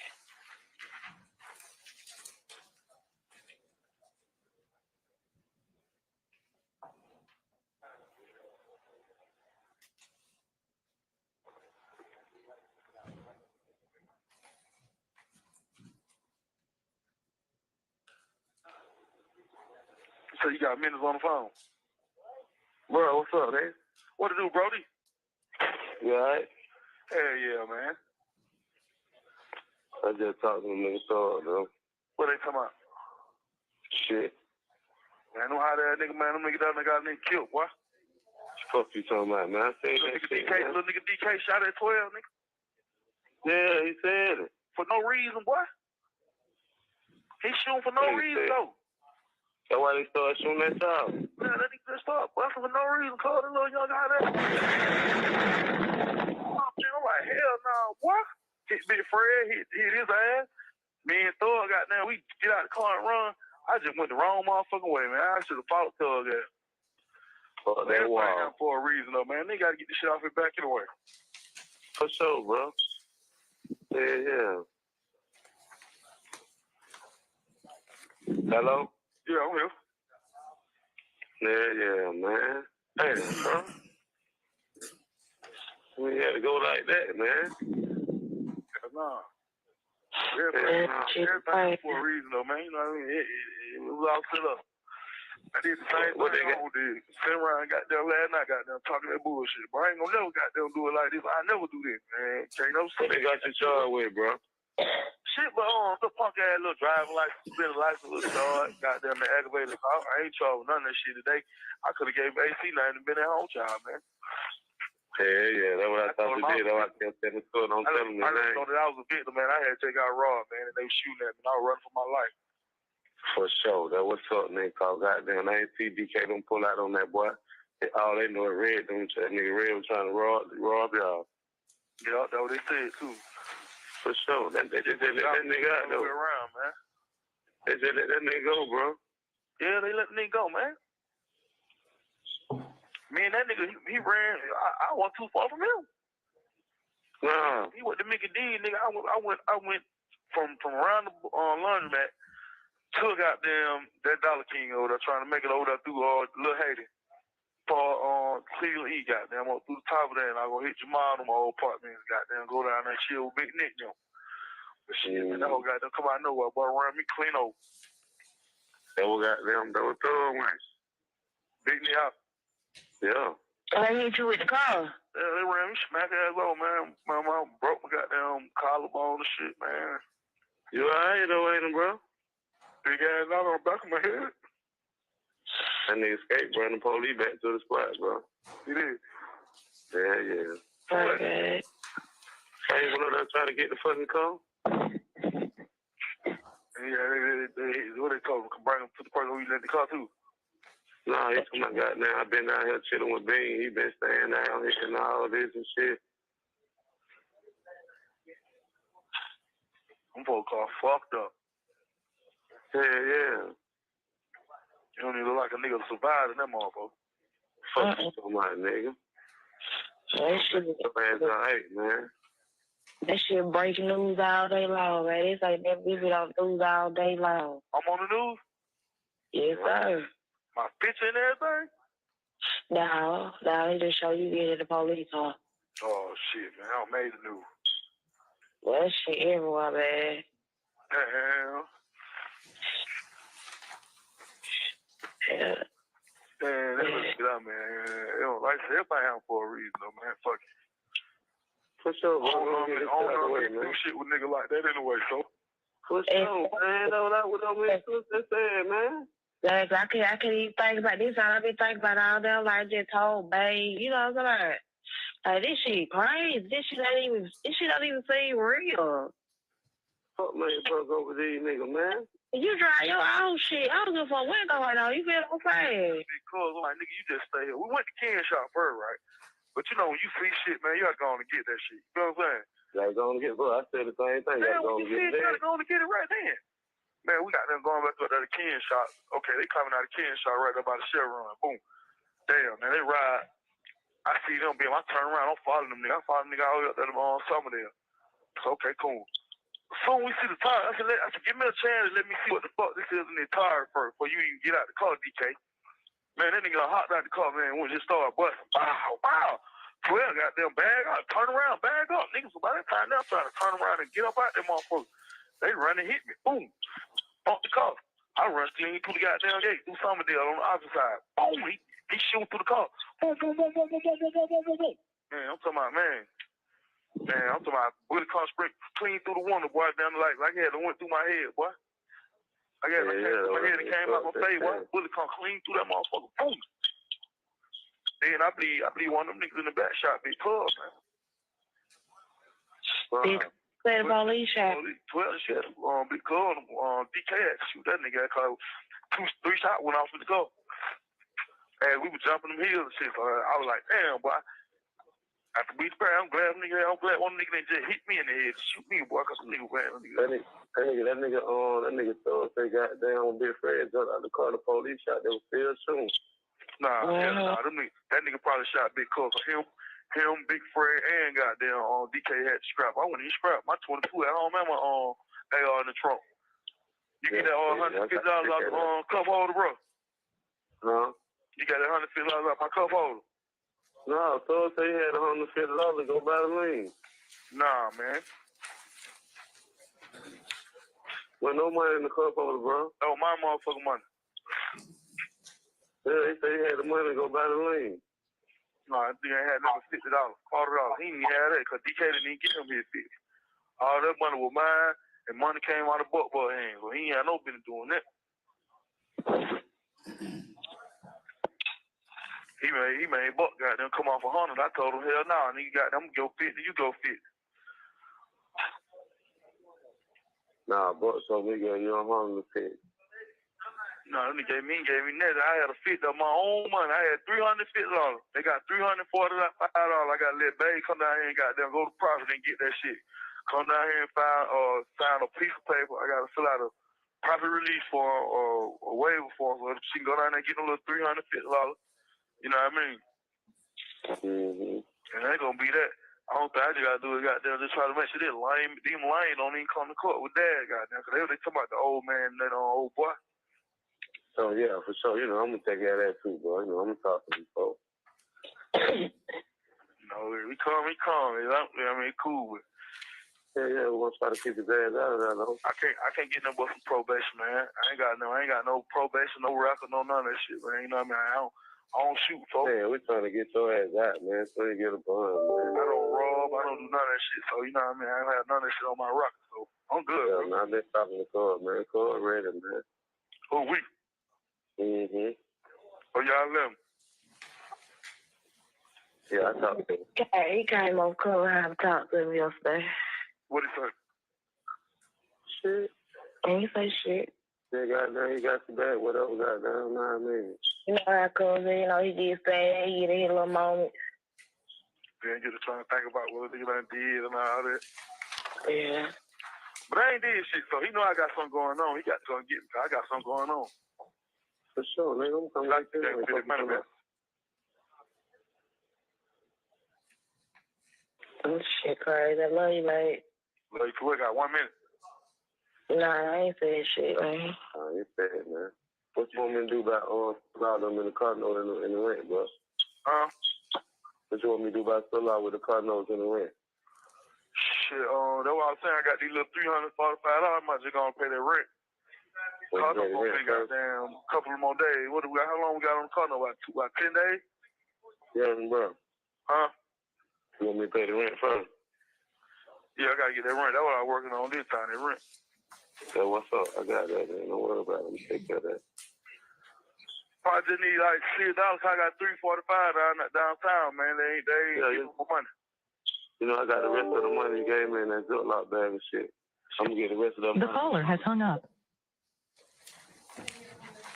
So you got minutes on the phone. Bro, what's up, man? What to do, Brody? You alright? Hell yeah, man. I just talked to a nigga thought, though. What they talking about? Shit. Man, I know how that nigga, man. Them nigga down there got a nigga killed, boy. Fuck you talking about, man? I said Little that nigga shit, DK, man. little nigga DK shot at 12, nigga. Yeah, he said it. For no reason, boy. He shooting for no Yeah, he reason, said. though. That's why they started shooting that child. Man, that nigga just up, boy, for no reason. Call the little young guy there. I'm like, hell no, boy. Hit Big Fred, hit his ass. Me and Thor got down. We get out the car and run. I just went the wrong motherfucking way, man. I should have fought Thug there. Fuck that wall. For a reason, though, man. They got to get this shit off his back anyway. For sure, bro. Yeah. Hello? Yeah, I'm here. Yeah, man. Hey, bro. We had to go like that, man. No. Everything for a reason, though, man. You know what I mean? It was all set up. I did the same What thing they I did. Sit around, goddamn, last night, goddamn, talking that bullshit. But I ain't gonna never goddamn do it like this. I never do this, man. Can't no What they got you charged with, bro? shit, but the punk ass little driving license, suspended license, little charge, goddamn, the aggravated assault. I ain't charged with none of that shit today. I could have gave AC nothing and been at home child, man. Yeah, that's what I thought you did. That's why I kept telling the don't tell them I that just know that I was a victim, man. I had to take out Raw, man, and they was shooting at me, and I was running for my life. For sure. That what's up, nigga. Cause goddamn, I ain't see DK them pull out on that boy. All they know is Red. That nigga Red was trying to rob y'all. Yeah, that's what they said, too. For sure. They just let that nigga out, though. Around, man. They just let that nigga go, bro. Yeah, they let the nigga go, man. Me and that nigga, he ran. I wasn't too far from him. Nah. He went to Mickey D, nigga. I went from around the laundromat to goddamn that Dollar King over there, trying to make it over there through Little Haiti. For Cleveland E, goddamn, up through the top of there, and I go hit Jamal in my old apartments, goddamn, go down there and chill with Big Nick, them. But shit, man, that whole goddamn come out of nowhere, boy, around me clean over. That was goddamn, that was thorough, man. Big Nick out. Yeah. I hit you with the car. Yeah, they ran me smack ass over, man. My mom broke my goddamn collarbone and shit, man. You alright though, ain't it, bro? Big ass knot on the back of my head. That nigga skate brought the police back to the spot, bro. He did. Yeah. Okay. Hey, what are they trying to get the fucking car? Yeah, what they told him, come bring him to the person who you let the car to. Nah, he's my goddamn. I've been down here chilling with Bean. He been staying down here and all this and shit. Them folks car fucked up. Yeah. You don't even look like a nigga to survive in that motherfucker. Fuck you so much, nigga. That shit, Alright, man. that shit breaking news all day long, man. It's like that visit on news all day long. I'm on the news? Yes, sir. My picture and everything? No, they just show you getting in the police car. Oh, shit, man. I made the news. Well, that shit everywhere, man. Damn. Yeah. Man, that's what get out, man. You know, like I said, everybody happen for a reason, though, man. Fuck it. For sure, I don't know man. if do shit with niggas like that anyway, so. For sure, man. That was that's sad, man. Like, I can't even think about this. All I be thinking about all them, like, just told, babe, you know what I'm saying? Like, this shit crazy. This shit don't even seem real. Fuck man, fuck over these niggas, man. You drive your own shit. I don't give a fuck what's going on. You feel what I'm saying? Because, like, nigga, you just stay here. We went to Ken Shop first, right? But you know, when you see shit, man, you gotta go on and get that shit. You know what I'm saying? Gotta go on and get, bro. I said the same thing. Man, Gotta go when on you and see get it, you that. gotta go on and get it right then. Man, we got them going back to the Ken Shop. Okay, they coming out of Ken Shop right there by the Chevron. Boom. Damn, man, they ride. I see them, beam. I turn around, I'm following them nigga. I follow them nigga all the way up there on Summerdale. So, okay, cool. Soon we see the tire. I said, give me a chance and let me see what the fuck this is in the tire first before you even get out the car, DK. Man, that nigga hopped out the car, man, when just started busting. Wow. 12 goddamn bag up, turn around, bag up. Niggas by that time now trying to turn around and get up out there, motherfucker. They run and hit me. Boom. Bump the car. I run clean through the goddamn gate, through Summerdale on the opposite side. Boom. He shooting through the car. Boom, boom, boom, boom, boom, boom, boom, boom, boom, boom, boom. Man, I'm talking about, man, I'm talking about bullet car sprint clean through the window, boy, down the light. Like it had went through my head, boy. I got my head and came out my face, boy. Bullet car clean through that motherfucker. Boom. Then I believe one of them niggas in the back shot Big Club, man. Big police shot. 12 shit. Big Club, DK had to shoot that nigga. Cause 2-3 shots went off with the car. And we were jumping them hills and shit. So I was like, damn, boy. After beat the prayer, I'm glad one nigga didn't just hit me in the head, shoot me, boy, cause some nigga ran. That nigga thought they got down with Big Fred, jumped out the car, the police shot, they were still shooting. Nah, that nigga probably shot Big Cuz. Him, Big Fred, and goddamn DK had the scrap. I wouldn't even scrap my 22 at home and my AR in the trunk. You get that $150 off the cup holder, bro. Huh? You got that $150 off my cup holder. No, so say he had $150 to go buy the lean. Nah, man. Well, no money in the cup holder, bro. Oh, my motherfucking money. Yeah, they say he had the money to go buy the lean. No, I think I had another $50, $40. He didn't have that because DK didn't even get him his 50. All that money was mine, and money came out of Buck hands. So he ain't had no business doing that. He made Buck got them come off 100. I told him, hell no, nigga got them go 50, you go 50. Nah, Buck told me you don't harm the pit. No, he gave me nothing. I had a 50 of my own money. I had $350. They got $340, $5. I got to let Babe come down here and got them go to Prosecutors and get that shit. Come down here and sign a piece of paper. I got to fill out a property release form or a waiver form so she can go down there and get a little $350. You know what I mean? Mm-hmm. And it ain't gonna be that. I don't think I just gotta do is goddamn just try to make sure them lame don't even come to court with dad, goddamn. Cause they talking about the old man and that old boy. So, yeah, for sure. You know, I'm going to take care of that, too, bro. You know, I'm going to talk to these folks. You know, we calm. You know, I mean, cool with. Yeah, we want to try to keep his ass out of there, though. I can't get nothing but some probation, man. I ain't got no probation, no record, no none of that shit, man. You know what I mean? I don't shoot, folks. Yeah, we're trying to get your ass out, man, so you get a bond, man. I don't rob. I don't do none of that shit. So, you know what I mean? I don't have none of that shit on my record, so I'm good, Yeah, bro. man, I've been talking to Court, man. Court ready, man. Who we? Mm-hmm. Oh, y'all let him. Yeah, I talked to him. Yeah, he came over Clubhouse and talked to me yesterday. What he say? Shit. And he say shit. Yeah, goddamn, he got you back, whatever, goddamn, know what I mean? You know how comes in, you know, he just saying, he get his little moment. Then get to trying to think about what he done did and all that. Yeah. But I ain't did shit, so he know I got something going on. He got to come get me, 'cause I got something going on. For sure, nigga. I'm coming back there. Oh, shit, crazy. I love you, mate. Love you, quick. Got 1 minute. Nah, I ain't saying shit, man. Oh, you said, man. What you want me to do about them in the car note in the rent, bro? Huh? What you want me to do about fill out with the car notes in the rent? Shit, that's what I was saying. I got these little $345. I might just gonna pay that rent. Car note gonna be goddamn a couple of more days. What do we got? How long we got on the car note? About 10 days? Yeah, bro. Huh? You want me to pay the rent first? Yeah, I gotta get that rent. That's what I'm working on this time, that rent. So what's up? I got that, man. Don't worry about it. Let me take care of that. I just need like $6. I got $345 downtown, man. They ain't giving me money. You know, I got the rest of the money you gave me in that Ziploc bag and shit. I'm gonna get the rest of the money. The caller has hung up.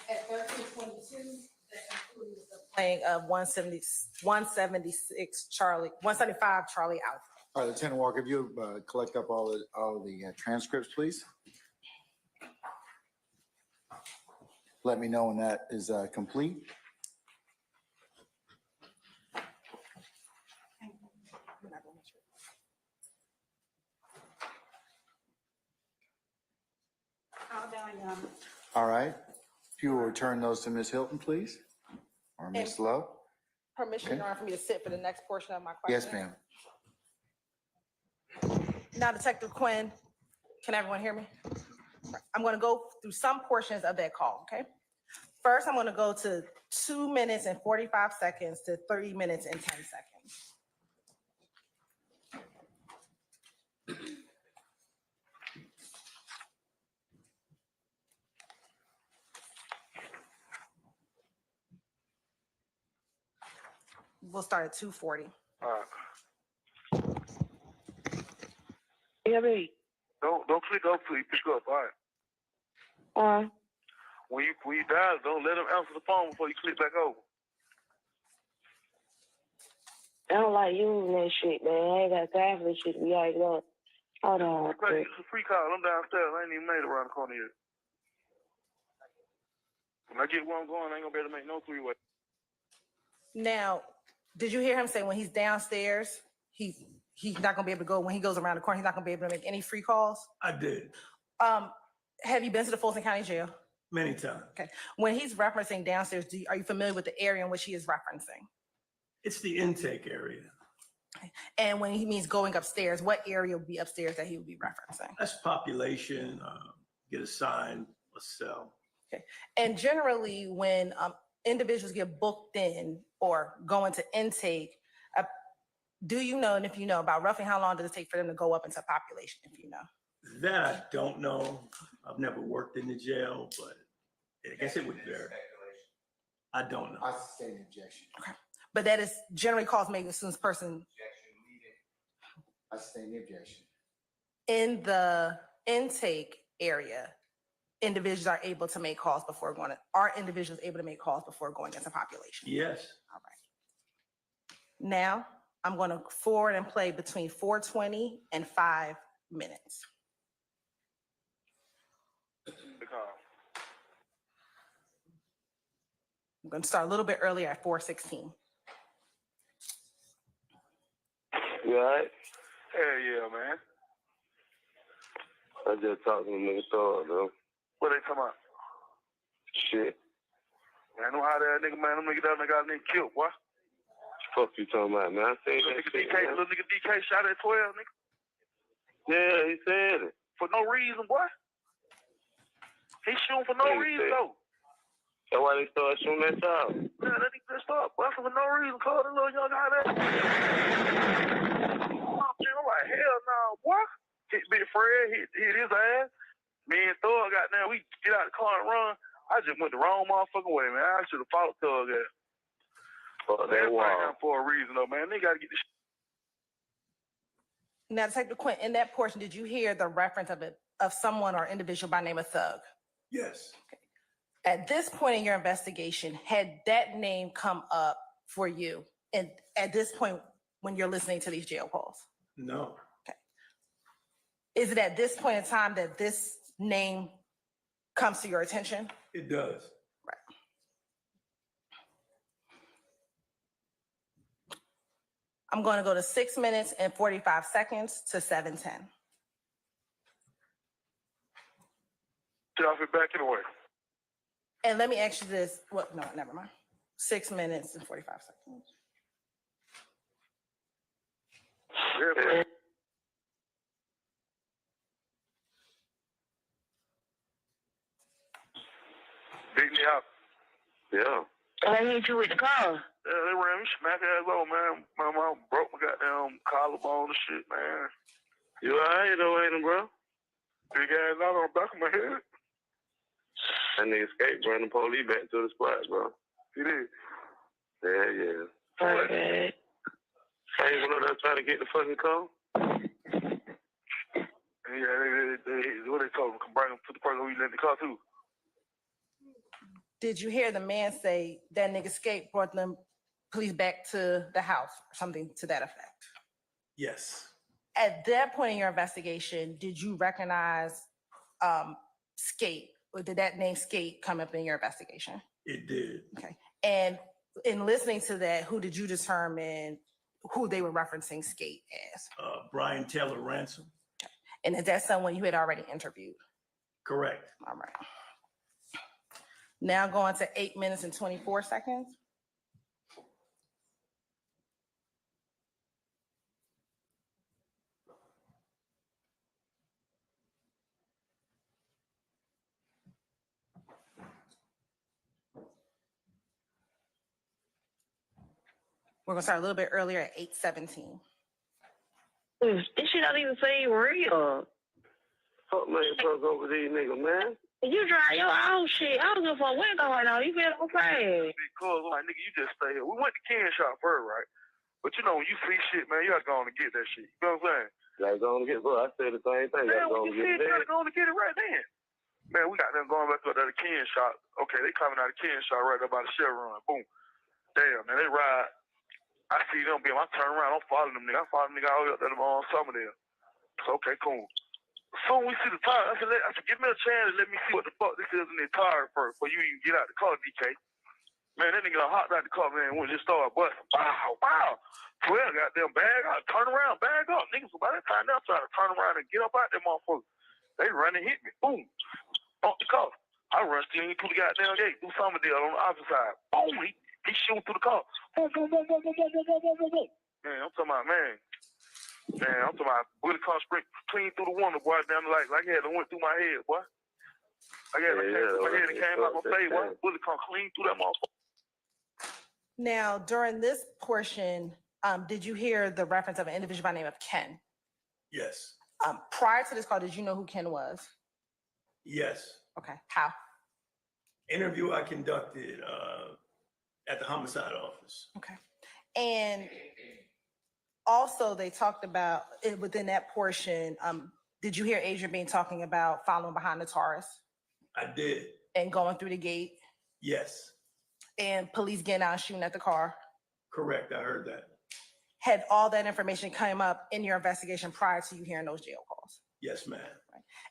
At 1322, that includes the playing of 175 Charlie Alpha. All right, Lieutenant Walker, if you collect up all the transcripts, please. Let me know when that is complete. All right. If you will return those to Ms. Hilton, please, or Ms. Lowe. Permission Okay. in order for me to sit for the next portion of my question? Yes, ma'am. Now, Detective Quinn, can everyone hear me? I'm going to go through some portions of that call, okay? First, I'm going to go to 2 minutes and 45 seconds to 3 minutes and 10 seconds. We'll start at 2:40. All right. Yeah, me. Don't click up till you pick up, all right? When you dial, don't let them answer the phone before you click back over. I don't like using that shit, man. I ain't got time for this shit to be like that. Hold on. It's a free call. I'm downstairs. I ain't even made it around the corner yet. When I get where I'm going, I ain't gonna be able to make no three-way. Now, did you hear him say when he's downstairs, he's not gonna be able to go, when he goes around the corner, he's not gonna be able to make any free calls? I did Have you been to the Fulton County Jail? many times. Okay. When he's referencing downstairs, are you familiar with the area in which he is referencing? It's the intake area. And when he means going upstairs, what area would be upstairs that he would be referencing? That's population, get assigned a cell. And generally, when individuals get booked in or go into intake, do you know, and if you know, about roughly how long does it take for them to go up into population, if you know? That I don't know. I've never worked in the jail, but I guess it would vary. I don't know. I sustain the objection. But that is generally caused maybe as soon as person I sustain the objection. in the intake area, individuals are able to make calls before going to, are individuals able to make calls before going into population? Yes. All right. Now, I'm going to forward and play between 4:20 and 5 minutes. I'm going to start a little bit earlier at 4:16. You all right? Hell yeah, man. I just talked to the nigga thought, though. What they talking about? Shit. Man, I know how that nigga, man. Them nigga that nigga got nigga killed, boy. Fuck you talking about, man? I said Little that nigga shit, DK, man. little nigga DK shot at 12, nigga. Yeah, he said it. For no reason, boy. He shooting for no Yeah, he reason, said. though. That's why they started shooting that child. Yeah, that nigga just up, boy, for no reason. Call the little young guy that. I'm like, hell no, boy. Hit Big Fred, hit his ass. Me and Thug got down. We get out the car and run. I just went the wrong motherfucking way, man. I should have fought Thug at. Fuck that Everybody wall. down for a reason, though, man. They got to get this. Now, Detective Quinn, in that portion, did you hear the reference of someone or individual by name of Thug? Yes. At this point in your investigation, had that name come up for you? And at this point, when you're listening to these jail calls, No. is it at this point in time that this name comes to your attention? It does. I'm going to go to 6 minutes and 45 seconds to 7:10. Get off your back anyway. And let me ask you this. Well, no, never mind. 6 minutes and 45 seconds. Yeah. Beat me up. Yeah. They hit you with the car. Yeah, they ran me smack ass over, man. My mom broke my goddamn collarbone and shit, man. You all right, though, ain't it, bro? Big ass knot on the back of my head. That nigga escaped, bring the police back to the spot, bro. He did. Yeah, yeah. Okay. I ain't gonna trying to get the fucking call. Yeah, what they told him, come bring him to the person who he let the car to. Did you hear the man say that nigga escaped, brought them police back to the house or something to that effect? Yes. At that point in your investigation, did you recognize Skate? Or did that name Skate come up in your investigation? It did. Okay. And in listening to that, who did you determine who they were referencing Skate as? Brian Taylor Ransom. And is that someone you had already interviewed? Correct. All right. Now going to 8 minutes and 24 seconds. We're gonna start a little bit earlier at 8:17. This shit don't even seem real. Fuck man, fuck over these niggas, man. You drive your own shit. I don't give a fuck what's going on. You feel what I'm saying? Because, like, nigga, you just stay here. We went to Ken shop first, right? But you know, when you see shit, man, you gotta go on and get that shit. You know what I'm saying? Gotta go on and get, bro, I said the same thing. Man, Gotta go when on you and see get it, you that. gotta go on and get it right then. Man, we got them going back to the Ken shop. Okay, they coming out of Ken shop right there by the Chevron. Boom. Damn, man, they ride. I see them, I turn around, I'm following them nigga. I follow them nigga all the way up there on Summerdale. So, okay, cool. Soon we see the tire, I said, give me a chance and let me see what the fuck this is in the tire first before you even get out the car, DK. Man, that nigga hopped out the car, man, when it just started busting. Wow, wow. 12 goddamn bag out, turn around, bag up. Niggas, by that time, they're trying to turn around and get up out there, motherfucker. They run and hit me. Boom. Bump the car. I run still into the goddamn gate, do Summerdale on the opposite side. Boom. He shooting through the car. Boom, boom, boom, boom, boom, boom, boom, boom, boom, boom, boom. Man, I'm talking about, man, I'm talking about bullet come straight clean through the window, boy, down like it had went through my head, boy. Like it came through my head and came out my face, boy. Bullet come clean through that motherfucker. Now, during this portion, did you hear the reference of an individual by the name of Ken? Yes. Prior to this call, did you know who Ken was? Yes. Okay, how? Interview I conducted at the homicide office. Okay. And also they talked about it within that portion. Did you hear Adrian Bean talking about following behind the Taurus I did. and going through the gate Yes. and police getting out and shooting at the car? Correct. I heard that. Had all that information come up in your investigation prior to you hearing those jail calls? Yes, ma'am.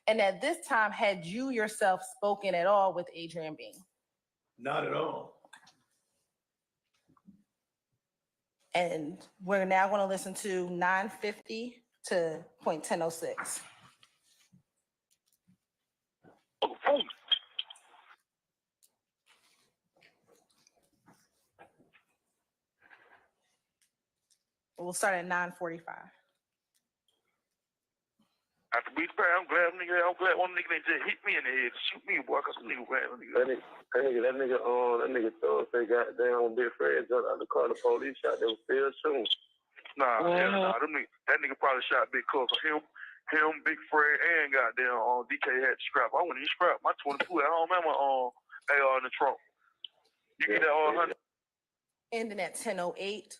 And at this time, had you yourself spoken at all with Adrian Bean? Not at all. And we're now going to listen to 950 to .1006. We'll start at 9:45. After beat the I'm glad one nigga ain't just hit me in the head to shoot me, boy, cause some nigga ran. That nigga thought they got down Big Fred jumped out the car, the police shot them still soon. Nah, that nigga probably shot Big Cook. Him, Big Fred, and goddamn DK had to scrap. I wouldn't even scrap my 22 at home and my AR in the trunk. You get that all 100. Ending at 10:08.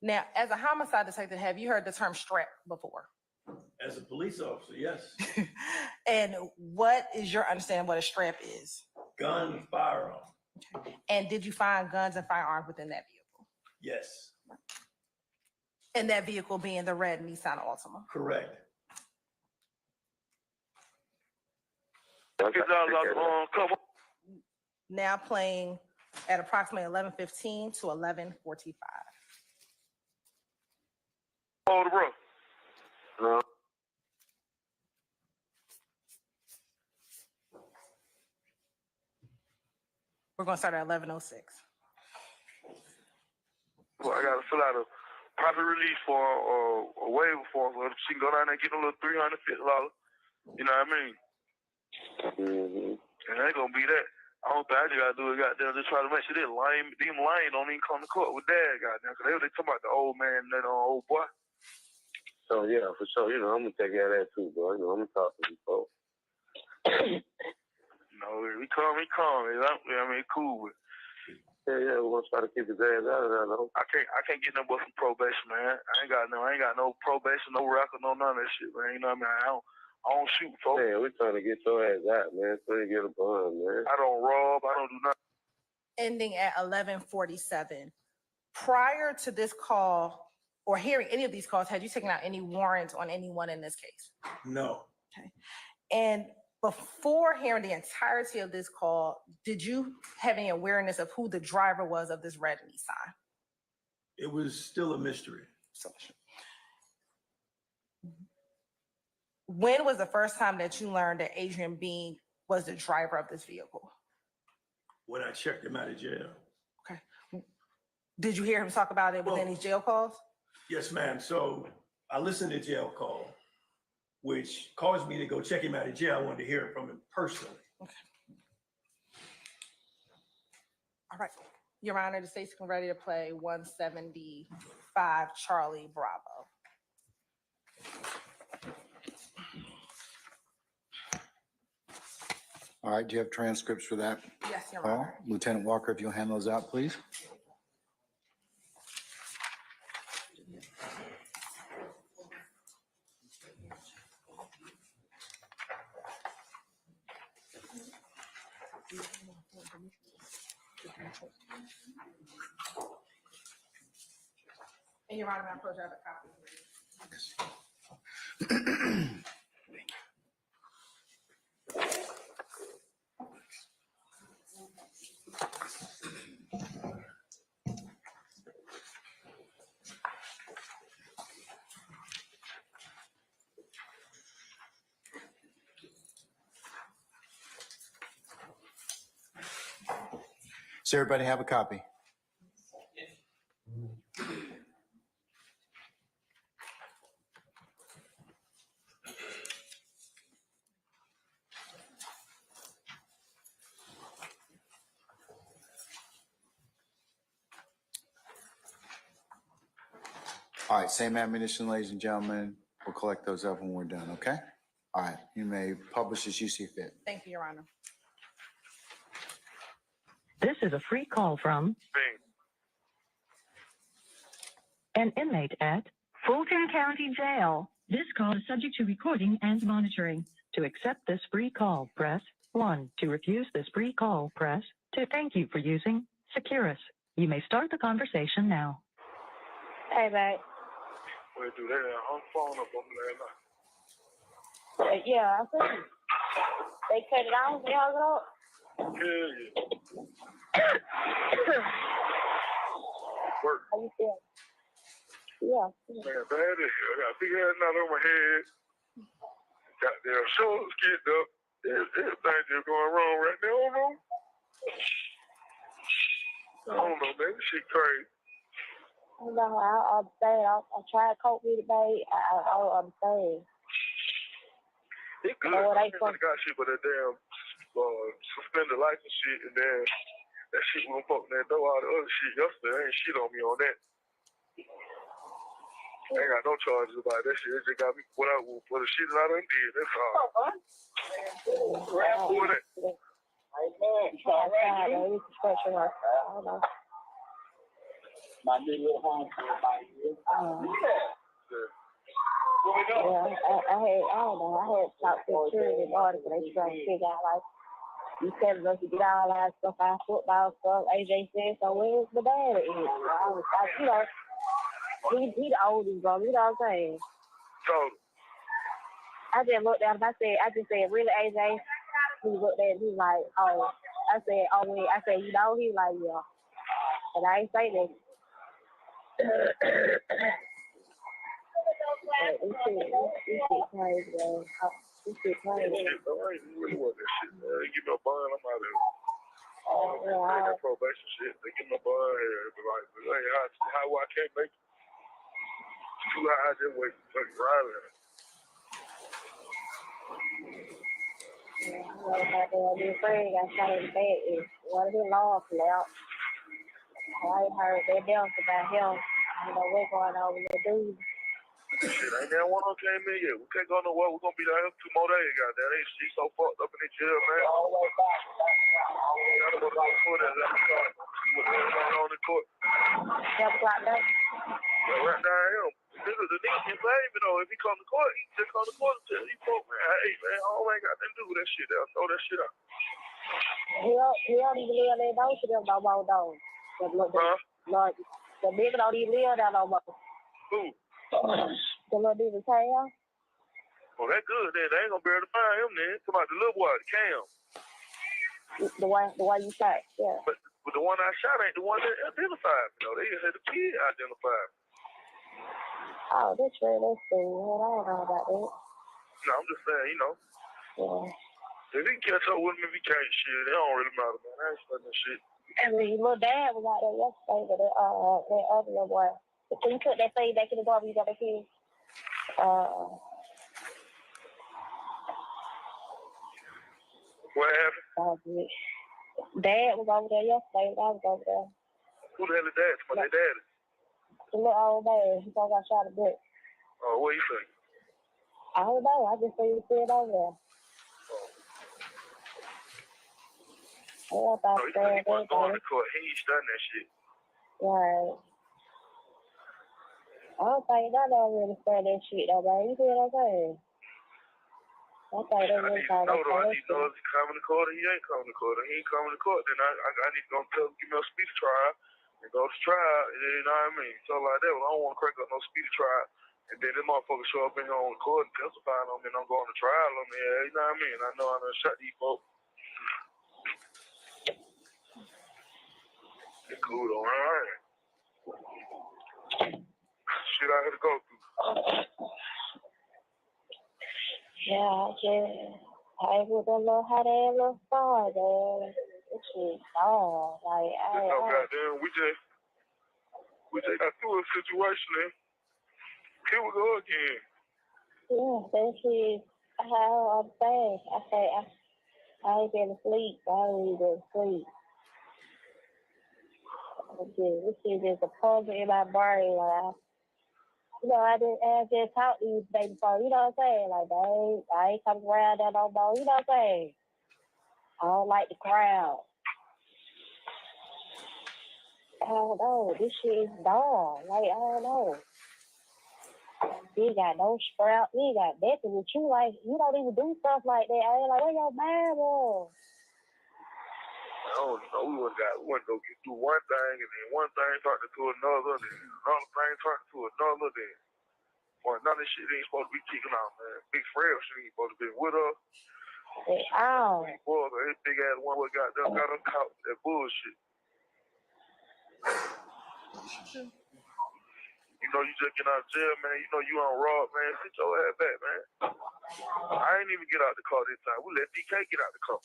Now, as a homicide detective, have you heard the term strap before? As a police officer, yes. And what is your understanding what a strap is? Gun, firearm. Okay. And did you find guns and firearms within that vehicle? Yes. And that vehicle being the red Nissan Altima? Correct. Now playing at approximately 11:15 to 11:45. Oh, the bro. We're going to start at 11:06. Well, I got to fill out a property release form or a waiver form. So she can go down there and get a little $350. You know what I mean? Mm-hmm. And that ain't going to be that. I don't think I just got to do it, goddamn, just try to make sure them lame don't even come to court with dad, goddamn. Because they talking about the old man and that old boy. So, yeah, for sure. You know, I'm going to take care of that too, bro. You know, I'm going to talk to these folks. You know, he calm. You know, I mean, cool with. Yeah, we're gonna try to keep his ass out of there, though. I can't get nothing but some probation, man. I ain't got no probation, no record, no none of that shit, man. You know what I mean? I don't shoot, folks. Yeah, we're trying to get your ass out, man. So you get a bond, man. I don't rob. I don't do nothing. Ending at 11:47. Prior to this call or hearing any of these calls, had you taken out any warrants on anyone in this case? No. Okay. And before hearing the entirety of this call, did you have any awareness of who the driver was of this red Nissan? It was still a mystery. When was the first time that you learned that Adrian Bean was the driver of this vehicle? When I checked him out of jail. Okay. Did you hear him talk about it within these jail calls? Yes, ma'am. So I listened to jail call, which caused me to go check him out of jail. I wanted to hear it from him personally. Okay. All right. Your Honor, the state's ready to play 175 Charlie Bravo. All right, do you have transcripts for that? Yes, Your Honor. Lieutenant Walker, if you'll hand those out, please. And Your Honor, I'm supposed to have a copy. Does everybody have a copy? All right, same admonition, ladies and gentlemen. We'll collect those up when we're done, okay? All right, you may publish as you see fit. Thank you, Your Honor. This is a free call from an inmate at Fulton County Jail. This call is subject to recording and monitoring. To accept this free call, press 1. To refuse this free call, press 2. Thank you for using Securus. You may start the conversation now. Hey, babe. Wait, do that on phone up on the last night. Yeah, I think they cut it off. They hung it up. Hell yeah. Work. How you feel? Yeah. Man, bad as hell. I got a big ass knot on my head. Got their shoulders kicked up. Everything just going wrong right now. I don't know, man. This shit crazy. I know. I understand. I tried to cope with it, babe. I don't understand. It's good. Oh, I got shit but that damn suspended license shit, and then that shit went fucking that door. All the other shit yesterday, ain't shit on me on that. I ain't got no charges about that shit. It just got me put out for the shit that I done did. That's all. Who is that? My new little home for about a year. Yeah, I had talked to the security guard, but they trying to figure out, like, you telling us to get all that stuff out, football stuff. AJ said, so where's the dad at? I was like, you know, he the oldest, bro. You know what I'm saying? So, I just looked at him. I just said, really, AJ? He looked at me, he's like, oh. I said, oh, wait. I said, you know? He was like, yeah. And I ain't say that. This shit crazy, man. This shit crazy. I ain't really want that shit, man. They give me a bond, I'm out of here. Yeah, That probation shit, they give me a bond here. Like, hey, how I can't make it? Too high, I just wait to fucking ride it. I know about that. This friend got shot in the back. One of his laws left. I ain't heard that else about him. You know what's going on with the dude. Shit, ain't that one on came in yet. We can't go nowhere. We're gonna be down here 2 more days, goddamn. Ain't she so fucked up in the jail, man? Gotta go to the court and let me start. What's going on in court? 7 o'clock now. Yeah, right now I am. The nigga can blame me though. If he come to court, he just come to court and tell these folks, man, hey man, I ain't got nothing to do with that shit. They'll throw that shit out. He don't even live there though to them no more though. The nigga don't even live there no more. Who? The little nigga Cam. Well, that good then. They ain't gonna be able to find him then. Come out the little boy, the Cam. The one you shot, yeah. But the one I shot ain't the one that identified me though. They just had the kid identified me. Oh, that's true. That's true. Man, I don't know about that. No, I'm just saying, you know. Yeah. If he catch up with me, if he can't shit, it don't really matter, man. I ain't studying shit. I mean, little dad was out there yesterday, but that other little boy. Can you put that thing back in the garbage? You got that kid? What happened? Dad was over there yesterday. I was over there. Who the hell is that? My daddy. The little old man. He thought I shot a brick. Oh, what you think? I don't know. I just see you sit over there. No, he said he wasn't going to court. He ain't studying that shit. Right. I don't think none of them really study that shit, though, man. You see what I'm saying? I think they really I need to know if he's coming to court or he ain't coming to court. If he ain't coming to court, then I need to go tell him, give me a speedy trial, and go to trial, you know what I mean? So like that, I don't want to crack up no speedy trial, and then this motherfucker show up in here on the court and testifying on me, and I'm going to trial on me, you know what I mean? I know I done shot these folks. It's cool though, alright. Shit I had to go through. Yeah, I would have loved how that little star there. This shit, oh, like, goddamn, we just got through a situation and here we go again. Yeah, that shit, how I'm saying. I ain't been asleep. I ain't been asleep. This shit just a puzzle in my brain, like, You know, I just talked to you today before, you know what I'm saying? Like, I ain't coming around there no more, you know what I'm saying? I don't like the crowd. I don't know. This shit is dumb. Like, I don't know. You ain't got no sprout. You ain't got nothing with you. Like, you don't even do stuff like that. I ain't like, where your man was? I don't know. We wouldn't go get through one thing, and then one thing turned into another, then another thing turned into another, then boy, none of this shit ain't supposed to be kicking out, man. Big Fred shit ain't supposed to be with us. Oh. Boy, that big ass one what got us caught with that bullshit. You know, you just get out of jail, man. You know you on rob, man. Sit your ass back, man. I ain't even get out the car this time. We let DK get out the car.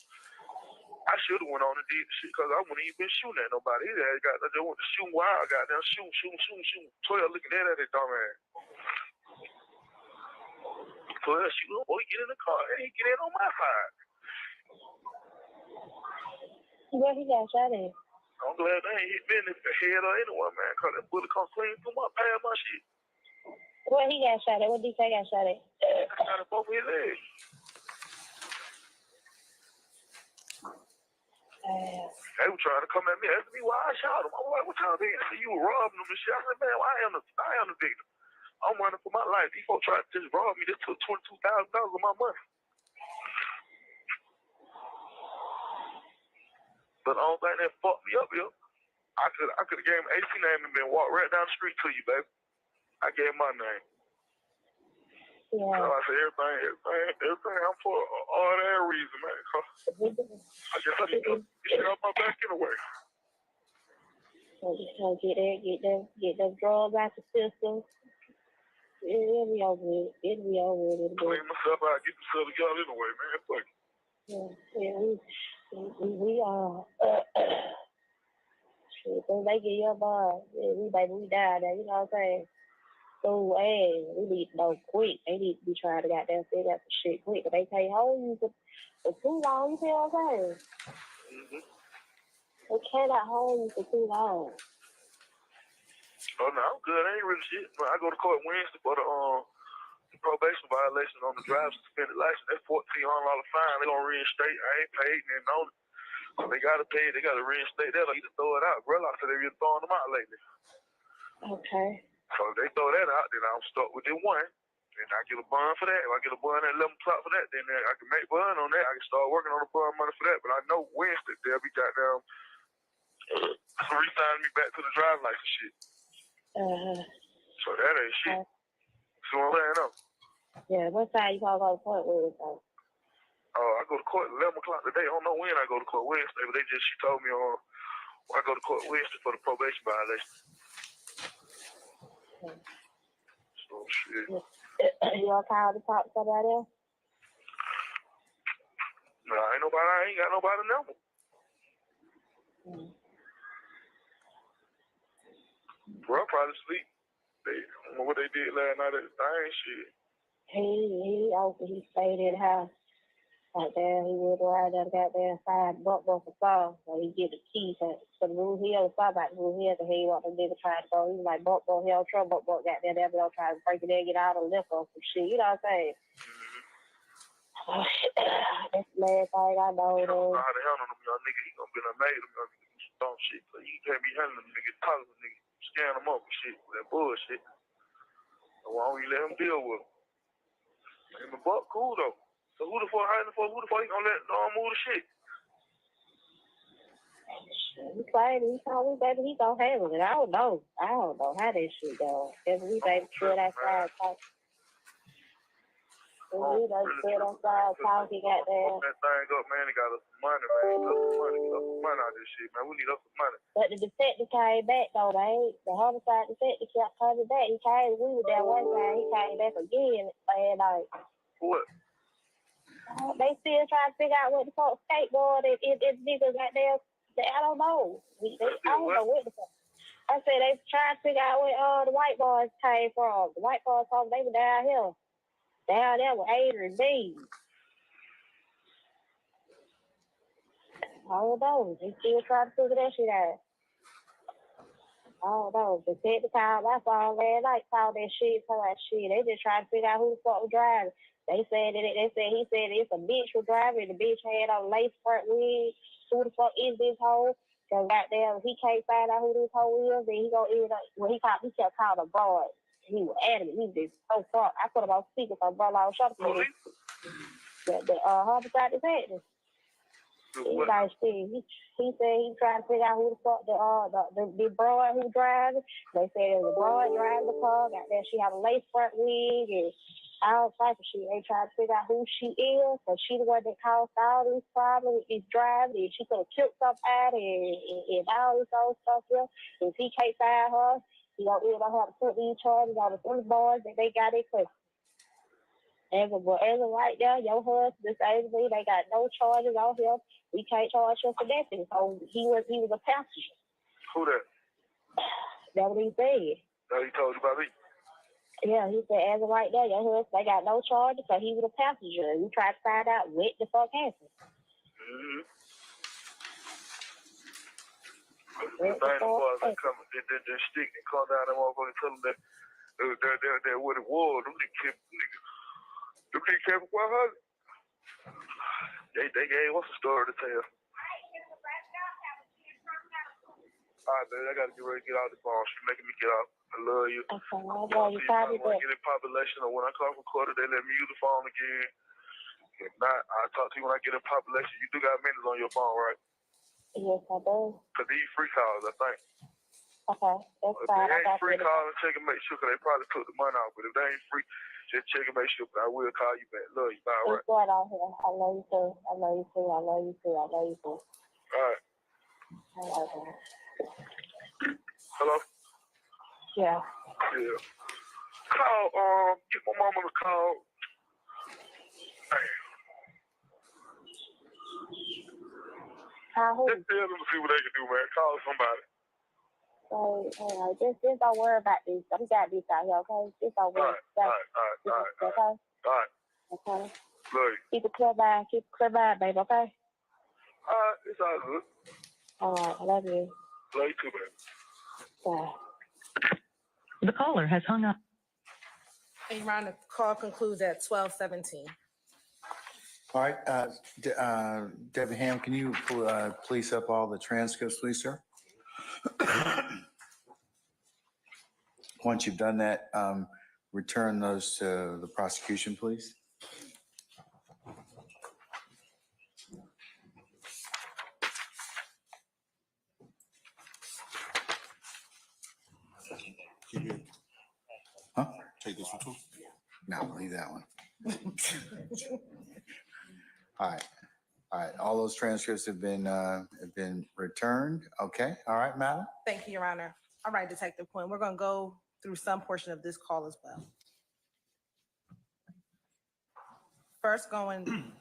I should have went on and did the shit because I wouldn't even been shooting at nobody. He just went to shoot wild, goddamn shoot. 12 looking at that dumb ass. 12 shoot, oh boy, get in the car. Hey, get in on my side. Where he got shot at? I'm glad they ain't hit me in the head or anyone, man, because that bullet come clean through my past my shit. Where he got shot at? Where DK got shot at? I got it both his legs. They were trying to come at me, asking me why I shot him. I was like, what y'all doing? You were robbing them and shit. I said, man, I am the victim. I'm running for my life. These folks tried to just rob me. This took $22,000 of my money. But the only thing that fucked me up here, I could have gave him AC name and been walked right down the street to you, baby. I gave him my name. Yeah. So I said, everything I'm for all that reason, man. I guess I need to get shit off my back anyway. So just trying to get them drugs out the system. It'll be over with. Clean myself out, get myself together anyway, man. Fuck it. Yeah, we are. Shit, so they get your bar. Yeah, we die there, you know what I'm saying? So, hey, we need to know quick. They need to be trying to goddamn figure out some shit quick. But they can't hold you for too long, you feel what I'm saying? Mm-hmm. They cannot hold you for too long. Oh, no, I'm good. I ain't really shit. I go to court Wednesday for the probation violation on the driver's suspended license. That's $1,400 fine. They gonna reinstate. I ain't paid and on it. So they gotta pay it. They gotta reinstate that or either throw it out. Bro, I said they've been throwing them out lately. Okay. So if they throw that out, then I'm stuck with the one. And I get a bond for that. If I get a bond at 11 o'clock for that, then I can make bond on that. I can start working on the bond money for that. But I know Wednesday they'll be goddamn re-signing me back to the driving license shit. So that ain't shit. See what I'm saying, though? Yeah, what time you call to court with? I go to court at 11 o'clock today. I don't know when I go to court Wednesday, but she told me I go to court Wednesday for the probation violation. So shit. You all call to talk to somebody else? No, I ain't got nobody number. Bro, probably sleep. They don't know what they did last night at the thing, shit. He stayed in the house. Like there, he would ride that goddamn side buck for song. So he get the keys to the Blue Hill, stop at Blue Hill, because he want the nigga trying to go. He was like, buck, hell, trouble, buck, got there, they'll try to break it in, get out of liquor or some shit. You know what I'm saying? That's the last thing I know. He don't know how to handle them, young nigga. He gonna be done made them, young nigga, do some dumb shit. So you can't be handling them niggas, talking to them niggas, scaring them up and shit, with that bullshit. So why don't you let him deal with them? And the buck cool though. So who the fuck he gonna let move the shit? He claimed he told me, baby, he gonna handle it. I don't know how that shit go. If we baby stood outside talking. If we baby stood outside talking, got there. That thing up, man. They got us some money, man. Get us some money out of this shit, man. We need us some money. But the detective came back though, the homicide detective kept coming back. He came, we were there one time, he came back again and like What? they still trying to figure out what the fuck skateboard if niggas got there. I don't know. I don't know what the fuck. I said they trying to figure out where the white boys came from. The white boys told them they were down here. Down there with Adrian B. I don't know. They still trying to figure that shit out. Oh, no, the detective called my phone last night, called that shit, told that shit. They just trying to figure out who the fuck was driving. He said it's a bitch was driving. The bitch had on lace front wig. Who the fuck is this hoe? Cause goddamn, he can't find out who this hoe is, then he gonna end up. Well, he kept calling a broad. He was adamant. He was just so fuck. I put him on speaker so brother I was shut up. The homicide detective. He like shit. He said he trying to figure out who the fuck the broad who drives. They said it was a broad driving the car. Goddamn, she had a lace front wig and all type of shit. They trying to figure out who she is, so she the one that caused all these problems with this driving. And she could have killed somebody and all this old stuff here. If he can't find her, he gonna end up having to put these charges on the three boys that they got in custody. As of right now, your husband disabled me. They got no charges on him. We can't charge him for nothing. So he was a passenger. Who that? That's what he said. No, he told you about me. Yeah, he said as of right now, your husband, they got no charges, so he was a passenger. We tried to find out what the fuck happened. Mm-hmm. The thing was, they come, they stick and come down and motherfucker and tell them that what it was. Them niggas kept 100. They gave us a story to tell. All right, baby, I gotta get ready to get out the phone. She's making me get out. I love you. Okay, I love you. Probably when I get in population or when I come from quarter, they let me use the phone again. If not, I'll talk to you when I get in population. You do got minutes on your phone, right? Yes, I do. Because these free calls, I think. Okay, that's If fine. they ain't free, call and check and make sure, because they probably took the money out. But if they ain't free, just check and make sure. But I will call you back. Love you. Bye, all right? What's going on here? I love you too. I love you too. I love you too. I love you too. All right. I love you. Hello? Yeah. Yeah. Call, get my mama to call. Damn. Who? Just tell them to see what they can do, man. Call somebody. Hey, just don't worry about this. We got this out here, okay? Just don't worry. All right. Okay? All right. Okay. Love you. Keep it clear mind. Keep it clear mind, baby, okay? All right. It's all good. All right. I love you. Love you too, baby. Bye. The caller has hung up. And Your Honor, the call concludes at 12:17. All right, Devin Ham, can you please up all the transcripts, please, sir? Once you've done that, return those to the prosecution, please. Huh? Take this one too? No, leave that one. All right. All right. All those transcripts have been returned. Okay. All right, madam. Thank you, Your Honor. All right, Detective Quinn, we're going to go through some portion of this call as well. First going,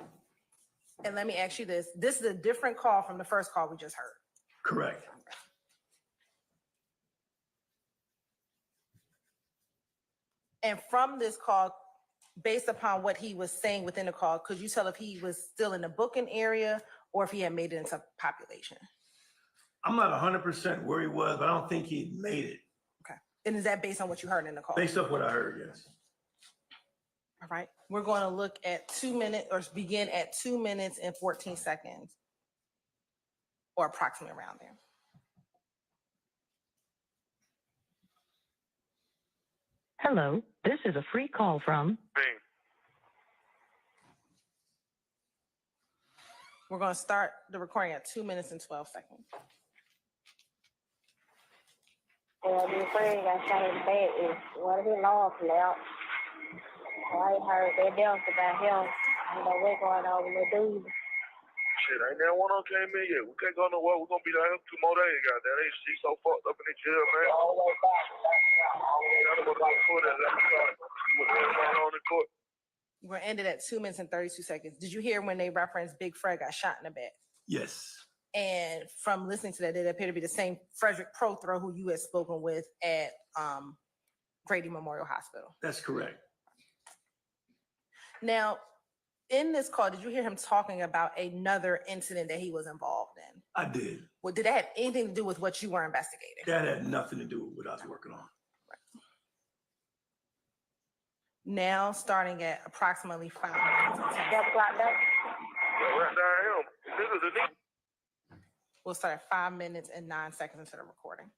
and let me ask you this. This is a different call from the first call we just heard. Correct. And from this call, based upon what he was saying within the call, could you tell if he was still in the booking area or if he had made it into population? I'm not 100% where he was, but I don't think he made it. Okay. And is that based on what you heard in the call? Based off what I heard, yes. All right. We're going to look at 2 minutes or begin at 2 minutes and 14 seconds or approximately around there. Hello, this is a free call from. Bing. We're going to start the recording at 2 minutes and 12 seconds. Well, the friend got shot in the back is one of his laws left. I ain't heard that else about him. I don't know what's going on with the dude. Shit, ain't that one on came in yet. We can't go nowhere. We're going to be down here 2 more days, goddamn. She's so fucked up in the jail, man. We're ended at 2 minutes and 32 seconds. Did you hear when they referenced Big Fred got shot in the back? Yes. And from listening to that, it appeared to be the same Frederick Prothro who you had spoken with at Grady Memorial Hospital. That's correct. Now, in this call, did you hear him talking about another incident that he was involved in? I did. Well, did that have anything to do with what you were investigating? That had nothing to do with what I was working on. Now, starting at approximately 5 minutes. and 10 That's like that. Right down him. Nigga, the nigga. We'll start at 5 minutes and 9 seconds into the recording.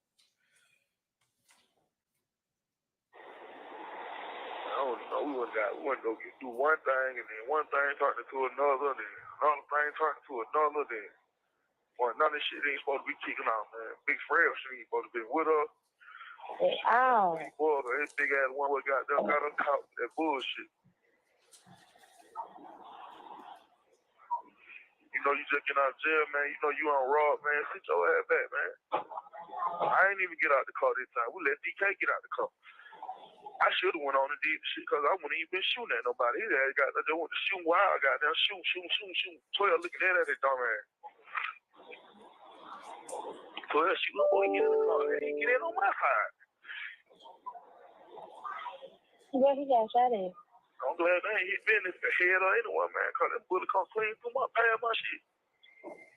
I don't know. We went to go do one thing, and then one thing turned into another, then another thing turned into another. Then, boy, none of this shit ain't supposed to be kicking out, man. Big Fred shit ain't supposed to be with us. Oh. Boy, his big ass one what got us caught with that bullshit. You know, you just get out of jail, man. You know you on rob, man. Sit your ass back, man. I ain't even get out the car this time. We let DK get out the car. I should have went on and did the shit because I wouldn't even been shooting at nobody. His ass got they want to shoot wild, got down shoot. 12 looking at that dumb ass. 12 shoot, little boy, get in the car. They didn't get in on my side. Where he got shot at? I'm glad they ain't hit me in the head or anyone, man, because that bullet come clean through my past my shit.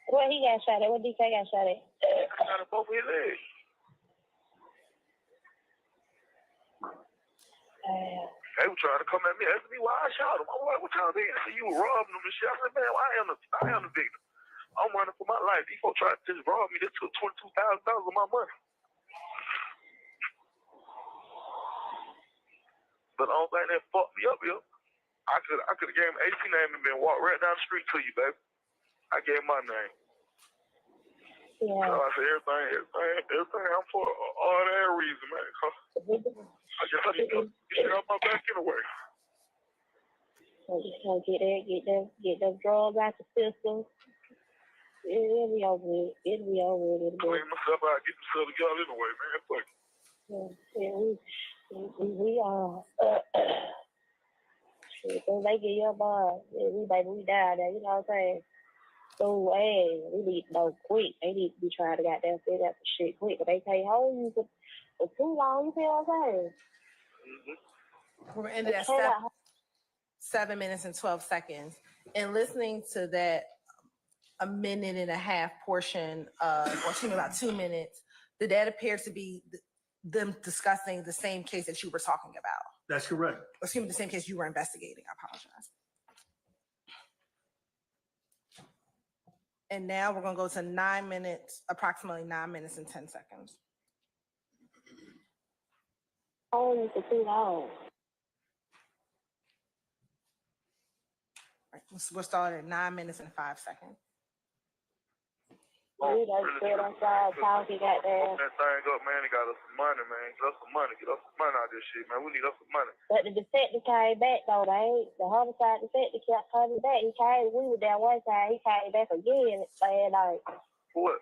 Where he got shot at? Where DK got shot at? I got it both his legs. They were trying to come at me, asking me why I shot him. I'm like, what y'all doing? So you were robbing them and shit. I said, man, well, I am the victim. I'm running for my life. These folks tried to just rob me. They took $22,000 of my money. But the only thing that fucked me up here, I could have gave him AC name and been walked right down the street to you, baby. I gave him my name. Yeah. So I said, everything I'm for all that reason, man. I guess I need to get out my back anyway. So just trying to get them drugs out the system. It'll be over with. It'll be over with. Clean myself out, get myself together anyway, man. Fuck it. Yeah, we are. Shit, so they get your boss. Yeah, we down there. You know what I'm saying? So, hey, we need to know quick. They need to be trying to goddamn figure out the shit quick, but they can't hold you for too long. You feel what I'm saying? We're going to end it at 7 minutes and 12 seconds. And listening to that a minute and a half portion of, or excuse me, about 2 minutes, did that appear to be them discussing the same case that you were talking about? That's correct. Or excuse me, the same case you were investigating. I apologize. And now we're going to go to 9 minutes, approximately 9 minutes and 10 seconds. Oh, you for too long. Right, we'll start at 9 minutes and 5 seconds. We done stood outside talking, goddamn. That thing up, man. They got us some money, man. Get us some money. Get us some money out of this shit, man. We need us some money. But the detective came back, though, the homicide detective kept coming back. He came, we were there one time, he came back again, saying, like, For what?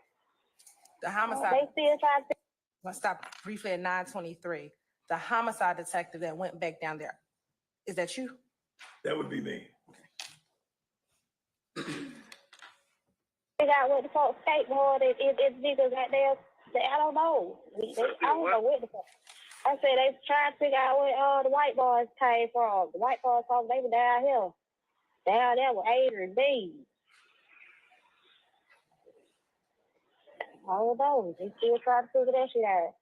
The homicide. they still trying to. Let's stop briefly at 9:23. The homicide detective that went back down there. Is that you? That would be me. Figure out what the fuck skateboard is niggas out there. I don't know. I don't know what the fuck. I said they trying to figure out where the white boys came from. The white boys told they were down here. Down there with Adrian B. I don't know. They still trying to figure that shit out.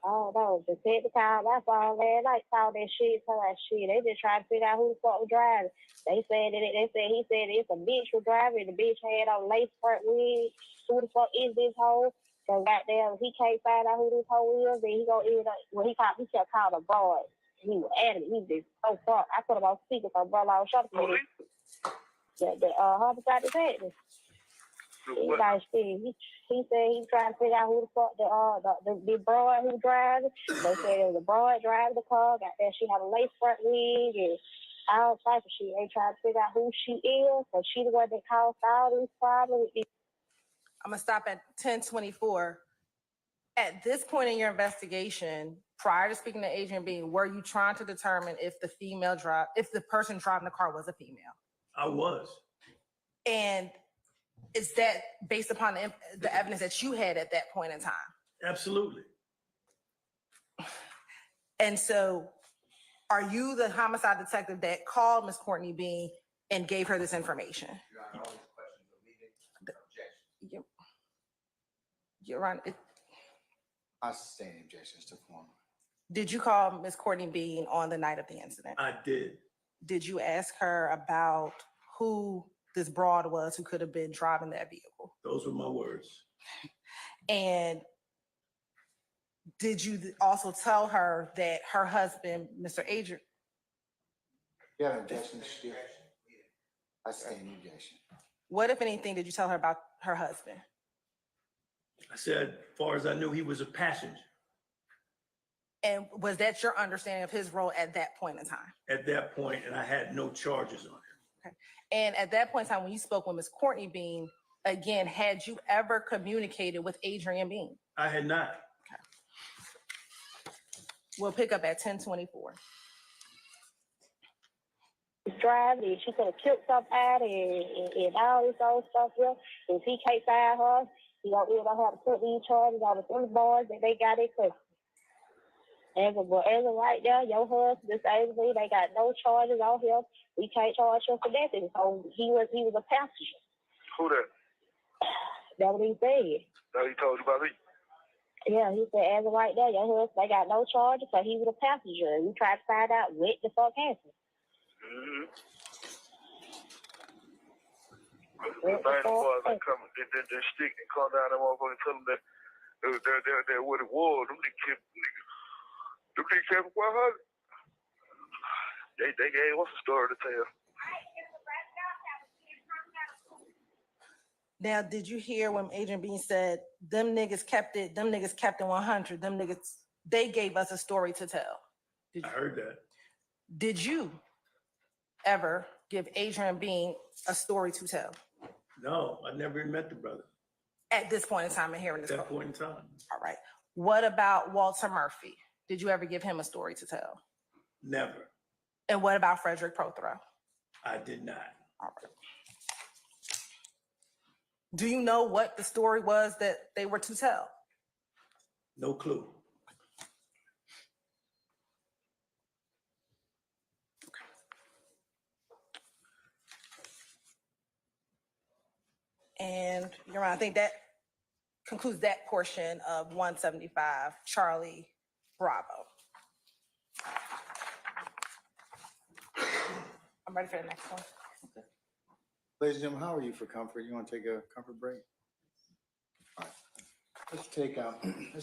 I don't know. The detective called my phone last night, saw that shit, saw that shit. They just trying to figure out who the fuck was driving. He said it's a bitch was driving. The bitch had on lace front wig. Who the fuck is this hoe? So goddamn, he can't find out who this hoe is. Then he gonna end up when he kept calling a broad. He was adamant. He was so fuck. I put him on speaker so brother I was shut up. The homicide detective. He like shit. He said he trying to figure out who the fuck the broad who drives. They said it was a broad driving the car. Got that she had a lace front wig and all type of shit. They trying to figure out who she is. So she the one that caused all these problems. I'm gonna stop at 10:24. At this point in your investigation, prior to speaking to Adrian B, were you trying to determine if the person driving the car was a female? I was. And is that based upon the evidence that you had at that point in time? Absolutely. And so Are you the homicide detective that called Miss Courtney Bean and gave her this information? You- You're on. I sustain the objections to form. Did you call Miss Courtney Bean on the night of the incident? I did. Did you ask her about who this broad was who could have been driving that vehicle? Those were my words. And did you also tell her that her husband, Mr. Adrian, You have an objection, Steve? I sustain the objection. what, if anything, did you tell her about her husband? I said, as far as I knew, he was a passenger And was that your understanding of his role at that point in time? at that point, and I had no charges on him. And at that point in time, when you spoke with Miss Courtney Bean, again, had you ever communicated with Adrian Bean? I had not. We'll pick up at 10:24. Driving, she could have killed somebody and all this old stuff here. If he can't find her, he don't have to put these charges on the three boys that they got in custody. As of right now, your husband, this Avery, they got no charges on him. We can't charge him for nothing. So he was a passenger. Who that? That's what he said. That he told you about me? Yeah, he said, as of right now, your husband, they got no charges, so he was a passenger. We tried to find out what the fuck happened. Mm-hmm. The thing was, they come, they stick and come down that motherfucker and tell them that what it was. Them niggas kept it 100. They gave us a story to tell. Now, did you hear when Adrian Bean said, them niggas kept it 100, them niggas, they gave us a story to tell? I heard that. Did you ever give Adrian Bean a story to tell No, I never even met the brother at this point in time and hearing at this? that point in time. All right. What about Walter Murphy? Did you ever give him a story to tell? Never. And what about Frederick Prothero? I did not. All right. Do you know what the story was that they were to tell? No clue. And Your Honor, I think that concludes that portion of 175 Charlie Bravo. I'm ready for the next one. Ladies and gentlemen, how are you for comfort? You want to take a comfort break? All right. Let's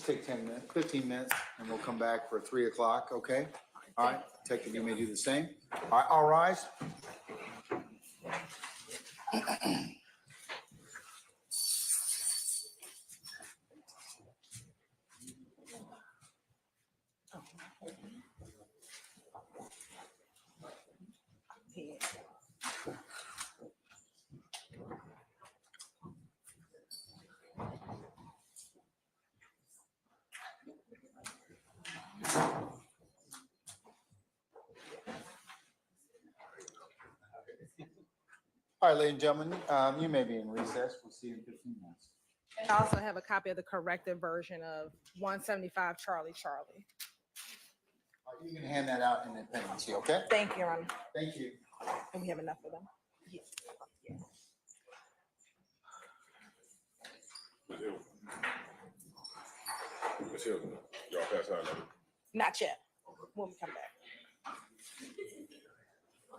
take 10 minutes, 15 minutes, and we'll come back for 3 o'clock, okay? All right, Detective, you may do the same. All right, all rise. All right, ladies and gentlemen, you may be in recess. We'll see you in 15 minutes. And I also have a copy of the corrected version of 175 Charlie. All right, you can hand that out in the pendency, okay? Thank you, Your Honor. Thank you. And we have enough of them. Yes. Yes. Ms. Hilton, y'all pass out now. Not yet. When we come back.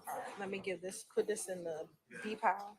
All right, let me put this in the B pile.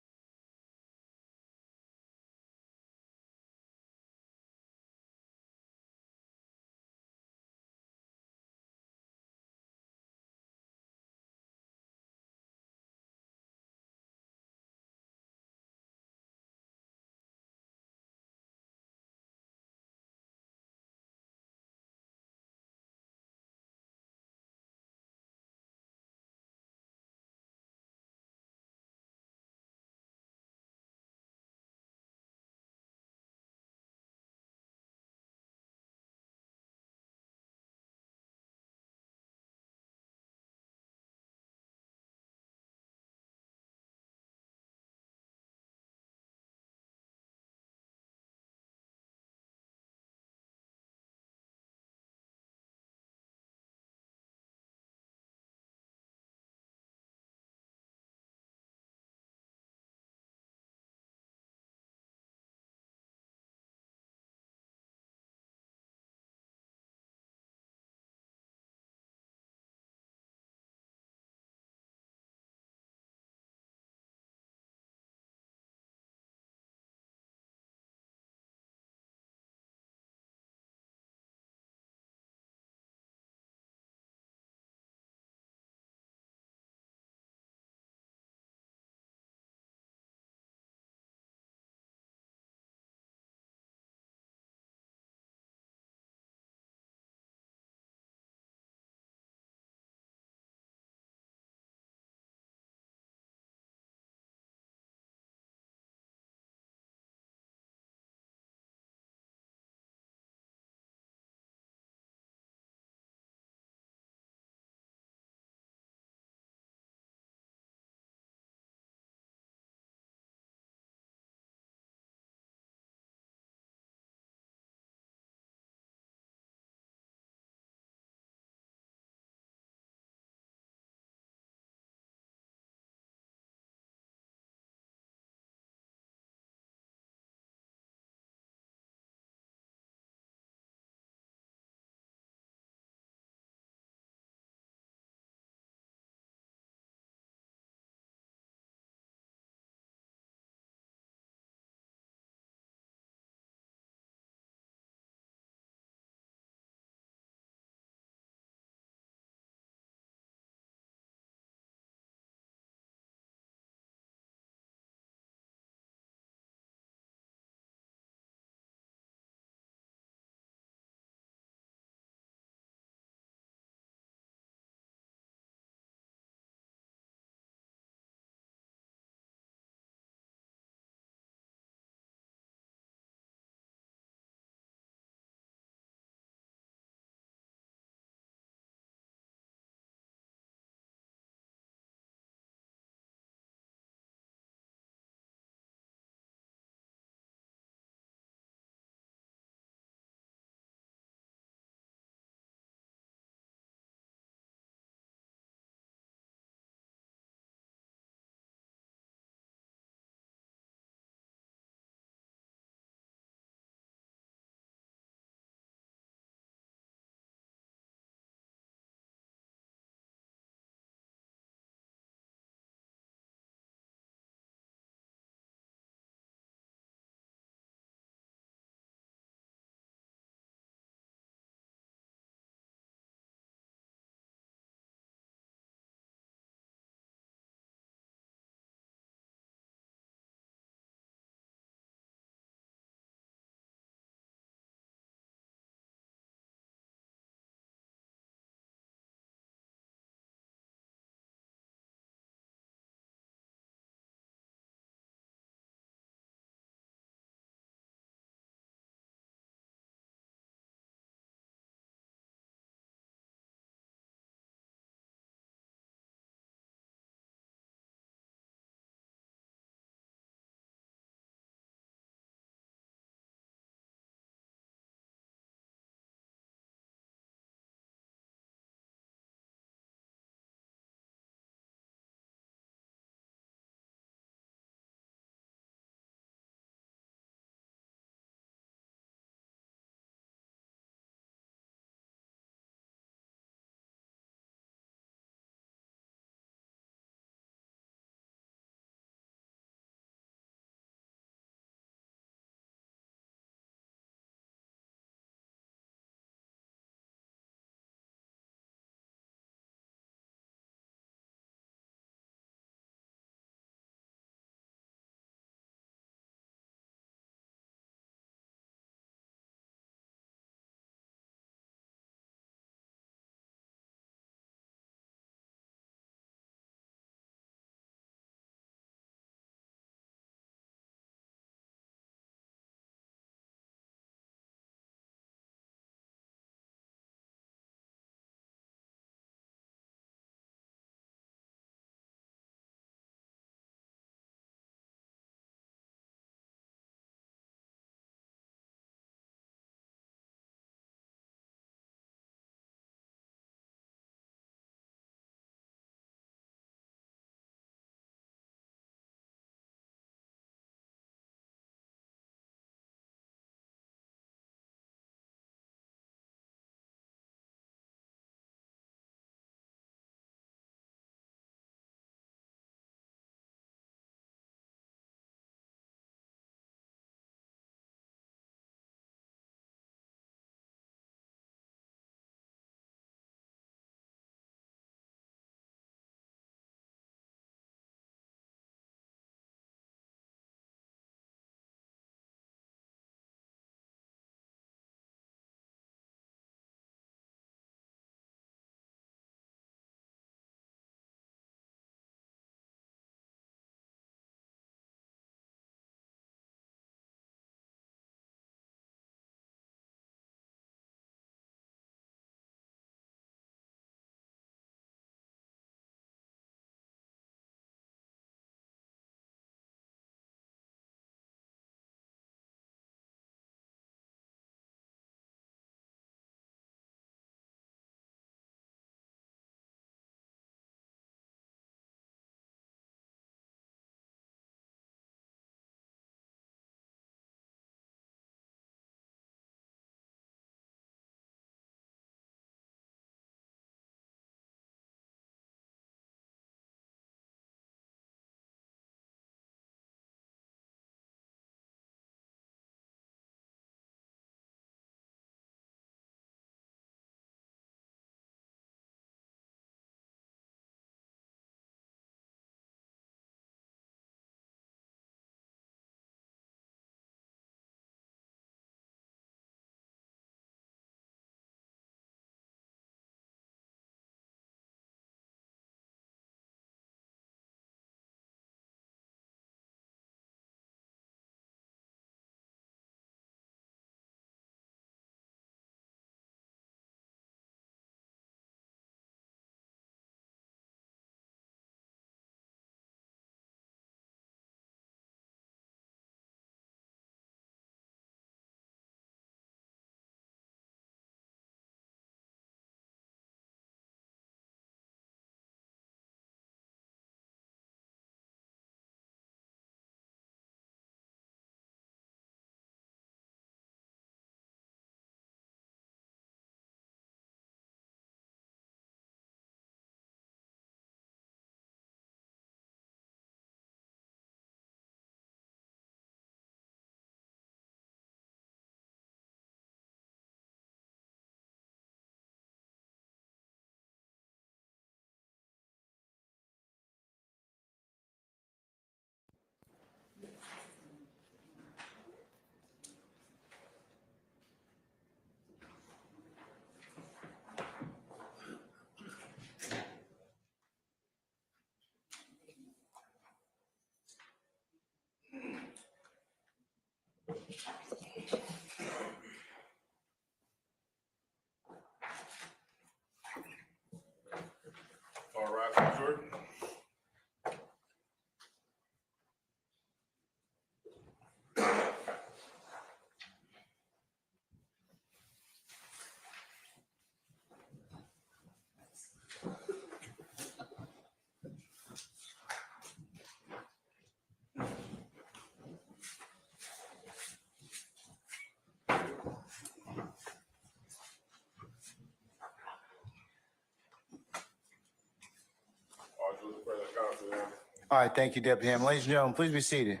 All right, thank you, Deputy Hammond. Ladies and gentlemen, please be seated.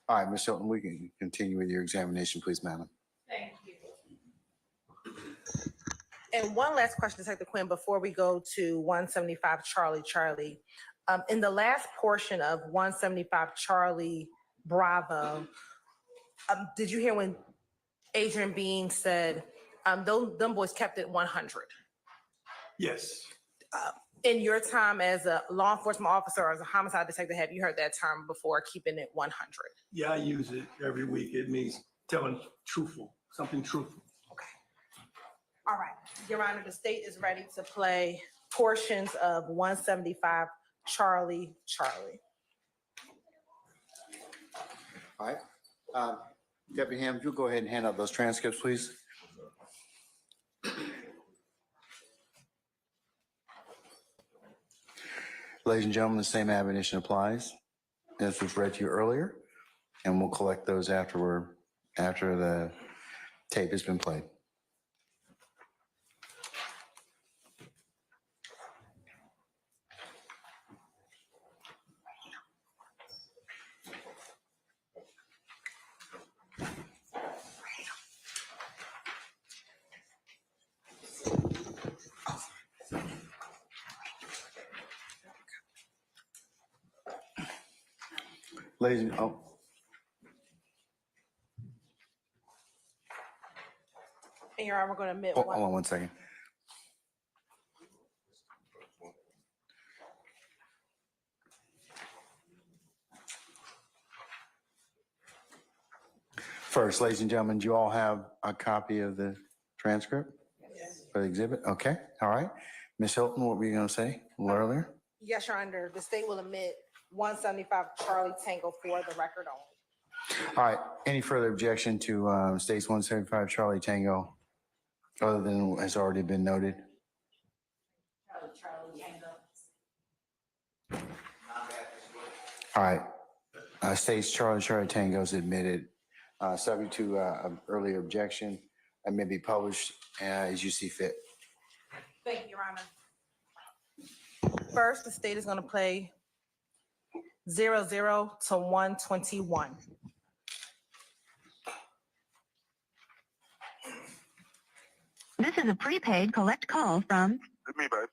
All right, Ms. Hilton, we can continue with your examination, please, madam. Thank you. And one last question, Detective Quinn, before we go to 175 Charlie. In the last portion of 175 Charlie Bravo, did you hear when Adrian Bean said, them boys kept it 100? Yes. In your time as a law enforcement officer or as a homicide detective, have you heard that term before, keeping it 100? Yeah, I use it every week. It means telling truthful, something truthful. Okay. All right. Your Honor, the state is ready to play portions of 175 Charlie. All right. Deputy Hammond, you'll go ahead and hand out those transcripts, please. Ladies and gentlemen, the same admonition applies as was read to you earlier, and we'll collect those after the tape has been played. Ladies and And Your Honor, we're going to admit hold on 1 second. First, ladies and gentlemen, do you all have a copy of the transcript for the exhibit? Okay, all right. Ms. Hilton, what were you going to say a little earlier? Yes, Your Honor, the state will admit 175 Charlie Tango for the record only. All right, any further objection to states 175 Charlie Tango other than what has already been noted? All right, states Charlie Tango is admitted, subject to earlier objection and may be published as you see fit. Thank you, Your Honor. First, the state is going to play 00 to 121. This is a prepaid collect call from It's me, babe.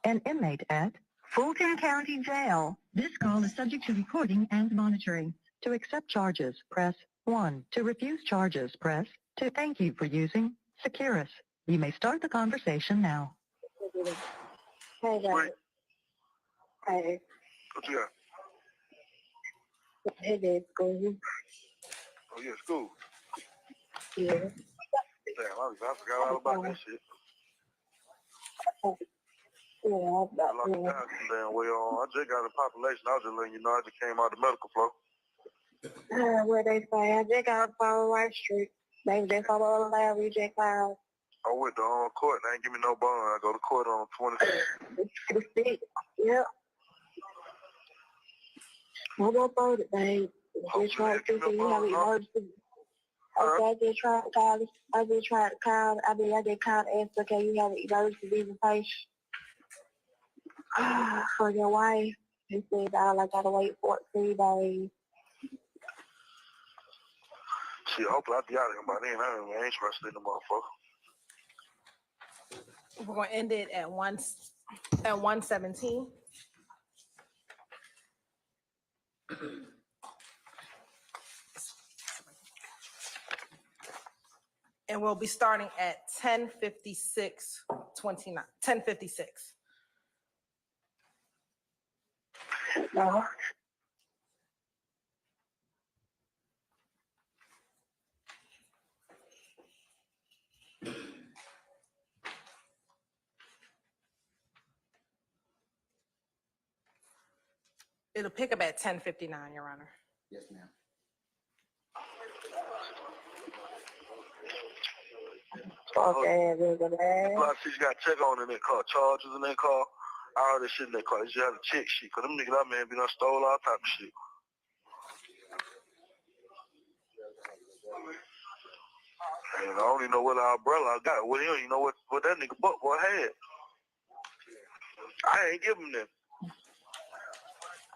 an inmate at Fulton County Jail. This call is subject to recording and monitoring. To accept charges, press 1. To refuse charges, press 2. Thank you for using Securus. You may start the conversation now. Hey, guys. Wait. Hey, What you got? hey, Dave, school. Oh, yeah, school. Yeah. Damn, I forgot all about that shit. Yeah, I locked it down damn well. I just got a population. I was just letting you know I just came out of the medical floor. What they say, I just got follow White Street. They just follow the lab, we just filed. I went to court. They ain't give me no bond. I go to court on 26th. Yep. I'm gonna vote it, babe. Just try to see if you have emergency. Okay, I just tried to call. I just called and asked, okay, you have an emergency visitation for your wife. He said, I gotta wait 14 days. Shit, hopefully I'll be out of here by then. I ain't trusting in the motherfucker. We're going to end it at 117. And we'll be starting at 10:56:29. 10:56. No. It'll pick up at 10:59, Your Honor. Yes, ma'am. Okay, Plus, you got to check on in that car. Charges in that car. All that shit in that car. You just have to check shit. Because them niggas out, man, be done stole all type of shit. And I don't even know what our brother I got. Well, he don't even know what that nigga buck boy had. I ain't give him them.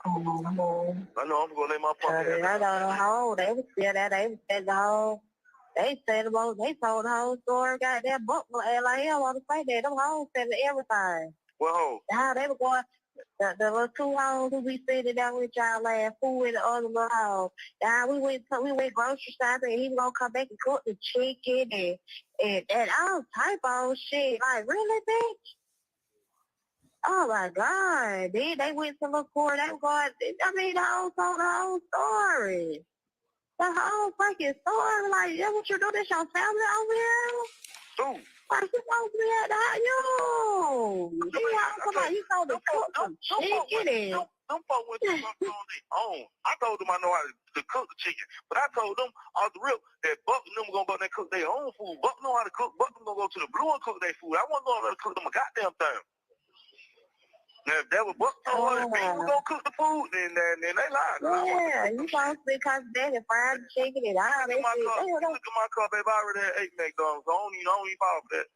I know I'm gonna lay my punk ass. I don't know. They was still there. They said the whole. They said about. They told the whole story. Got that book. Like, I want to say that. Them hoes said everything. What hoe? How they were going. The little two hoes who we sitting down with y'all last fool with the other little hoes. Now we went grocery shopping and he was gonna come back and cook the chicken and all type of shit. Like, really, bitch? Oh my God. Then they went to look for it. They were going, I mean, the whole told the whole story. The whole fucking story. Like, that's what you do? This your family over here? Who? Like, you supposed to be at the house. You talking about you told the cook some chicken. Them folk went to fuck on their own. I told them I know how to cook the chicken. But I told them off the rip that Buck and them gonna go there and cook their own food. Buck know how to cook. Buck them gonna go to the Blue and cook their food. I wasn't gonna let them cook them a goddamn thing. Now if that was Buck told her that people gonna cook the food, then they lied. Yeah, you supposed to be cooking and fried chicken and all that shit. Look at my cup, baby. I already had 8 McDonald's. I don't even fall for that.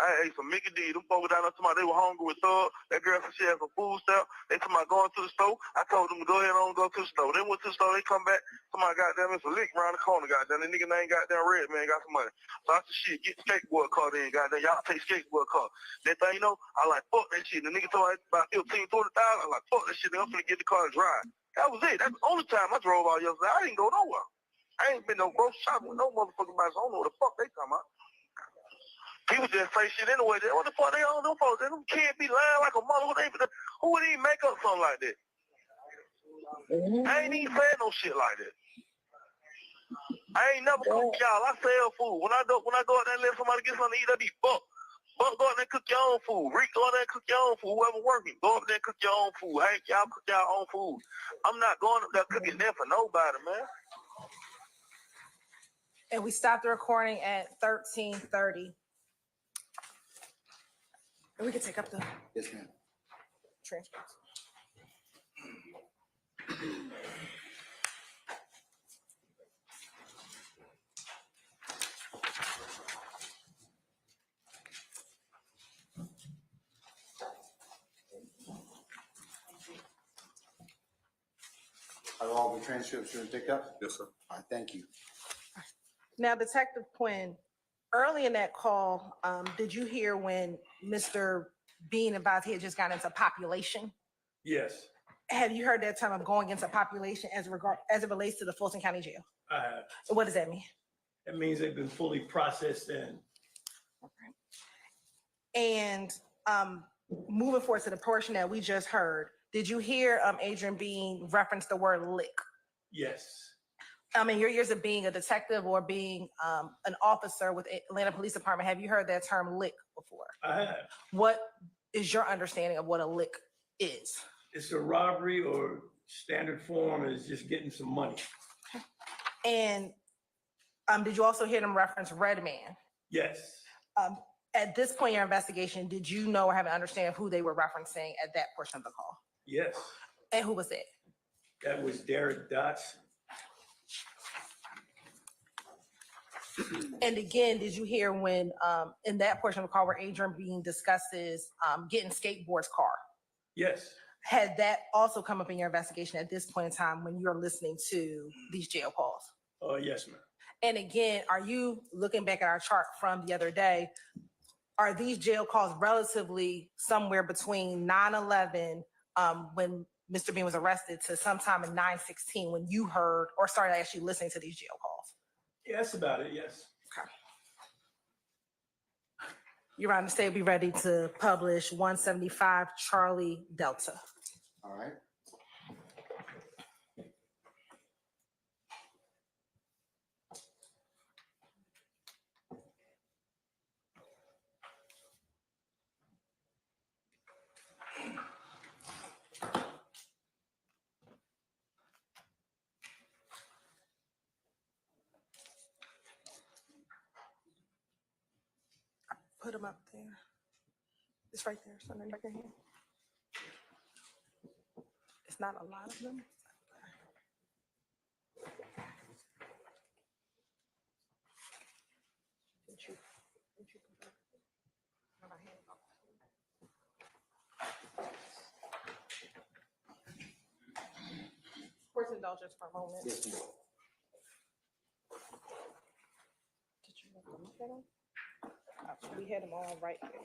I ate some Mickey D. Them folks down there talking about they were hungry with Thug. That girl said she had some food stuff. They talking about going to the store. I told them to go ahead and go to the store. They went to the store. They come back. Somebody goddamn, it's a lick around the corner. Goddamn, the nigga name goddamn Red Man got some money. So I said, shit, get the skateboard car then. Goddamn, y'all take skateboard car. That thing, you know, I like, fuck that shit. The nigga told me about 15, 20,000. I like, fuck that shit. I'm finna get the car and drive. That was it. That's the only time I drove out yesterday. I didn't go nowhere. I ain't been no grocery shopping with no motherfucking body. So I don't know what the fuck they talking about. People just say shit anyway. What the fuck they on them folks? Them can't be lying like a mother. Who would even make up something like that? I ain't even saying no shit like that. I ain't never cook y'all. I sell food. When I go out there and let somebody get something to eat, I be Buck. Buck, go out there and cook your own food. Rick, go out there and cook your own food. Whoever working, go up there and cook your own food. Hank, y'all cook y'all own food. I'm not going up there cooking there for nobody, man. And we stopped the recording at 13:30. And we can take up the Yes, ma'am. transcripts. Are all the transcripts been picked up? Yes, sir. All right, thank you. Now, Detective Quinn, early in that call, did you hear when Mr. Bean advised he had just gotten into population? Yes, Have you heard that term of going into population as it relates to the Fulton County Jail? I have. What does that mean? That means they've been fully processed and And moving forward to the portion that we just heard, did you hear Adrian Bean reference the word lick? yes. In your years of being a detective or being an officer with Atlanta Police Department, have you heard that term lick before? I have. What is your understanding of what a lick is? It's a robbery, or standard form is just getting some money. And did you also hear them reference Red Man? Yes. At this point in your investigation, did you know or have an understanding of who they were referencing at that portion of the call? Yes. And who was that? That was Derek Dotson. And again, did you hear when in that portion of the call where Adrian Bean discusses getting skateboard's car? Yes. Had that also come up in your investigation at this point in time when you're listening to these jail calls? Yes, ma'am. And again, are you looking back at our chart from the other day? Are these jail calls relatively somewhere between 9/11 when Mr. Bean was arrested to sometime in 9/16 when you heard or started actually listening to these jail calls? Yeah, that's about it. Yes. Okay. Your Honor, state be ready to publish 175 Charlie Delta. All right. Put them up there. It's right there, so underneath your hand. It's not a lot of them. Court's indulgence for a moment. Yes, ma'am. Did you look at them? We had them all right here.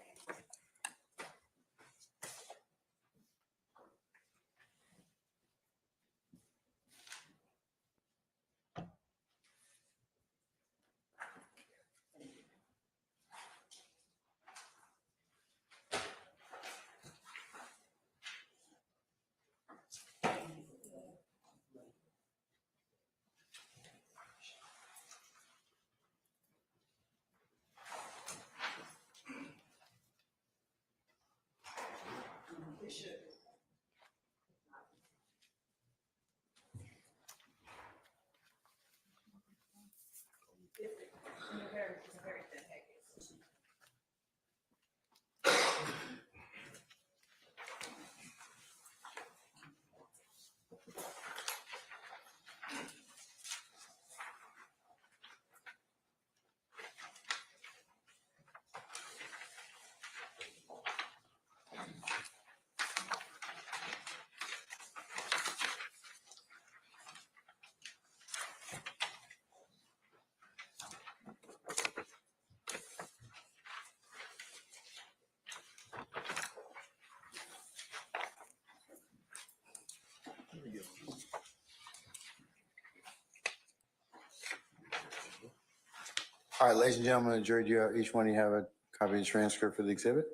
All right, ladies and gentlemen, of the jury, do you have, each one of you have a copy of the transcript for the exhibit?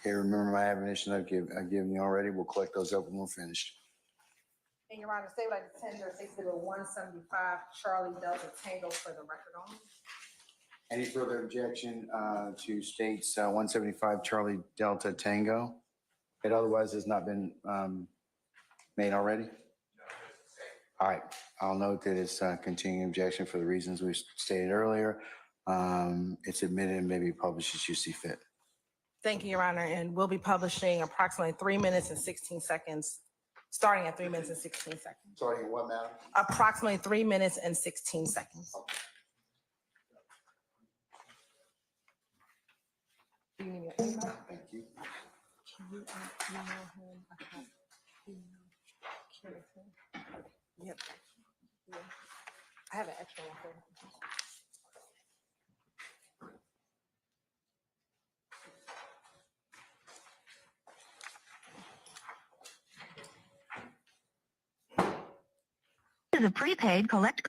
Here, remember my admonition I've given you already. We'll collect those up when we're finished. And Your Honor, say like the tender, say exhibit 175, Charlie Delta Tango for the record only. Any further objection to states 175 Charlie Delta Tango? It otherwise has not been made already? All right, I'll note that it's continuing objection for the reasons we stated earlier. It's admitted and may be published as you see fit. Thank you, Your Honor, and we'll be publishing approximately 3 minutes and 16 seconds, starting at 3 minutes and 16 seconds. Starting at what, madam? Approximately 3 minutes and 16 seconds. Do you need your email? Thank you. Can you email him? I have email Carrington. Yep. Yeah. I have an extra one for him. The prepaid collect.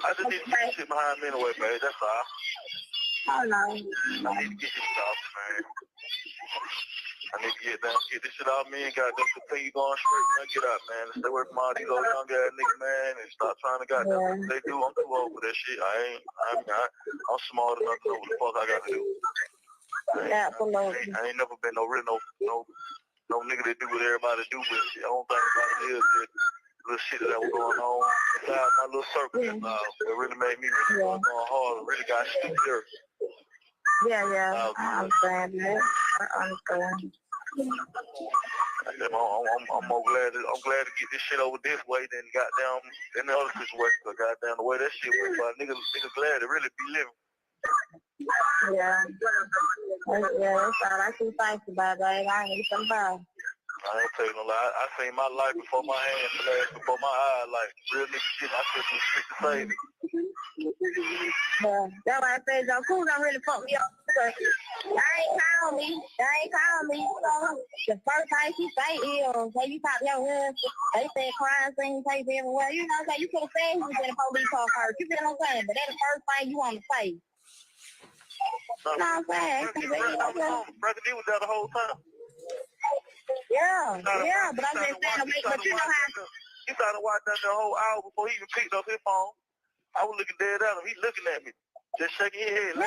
I just need to get this shit behind me anyway, babe. That's all. Oh, no. I need to get this shit off, man. I need to get this shit off me and goddamn continue going straight when I get out, man. Stay away from all these old young ass niggas, man, and stop trying to goddamn they do. I'm too old for that shit. I'm smart enough to know what the fuck I got to do. Absolutely. I ain't never been no nigga that do what everybody do, but shit, I don't think about it is that little shit that was going on inside my little circle. It really made me really going hard and really got stupid. Yeah. I understand that. I understand. I'm glad to get this shit over this way than goddamn in the other situation. Cause goddamn the way that shit went, but niggas glad to really be living. Yeah, that's all I can think about, babe. I ain't somebody. I ain't telling no lie. I seen my life before my hands flashed before my eyes, like real nigga shit. I said some shit to save it. Yeah, that's why I said Joe Cool don't really fuck me up. They ain't call me. So the first time she say is, hey, you talk to your husband. They said crime scene tapes everywhere. You know what I'm saying? You could have said he was in a police car first. You feel what I'm saying? But that's the first thing you want to say. You know what I'm saying? Brother D was there the whole time. Yeah, but I'm just saying, but you know how. He started watching that the whole hour before he even picked up his phone. I was looking dead at him. He looking at me, just shaking his head.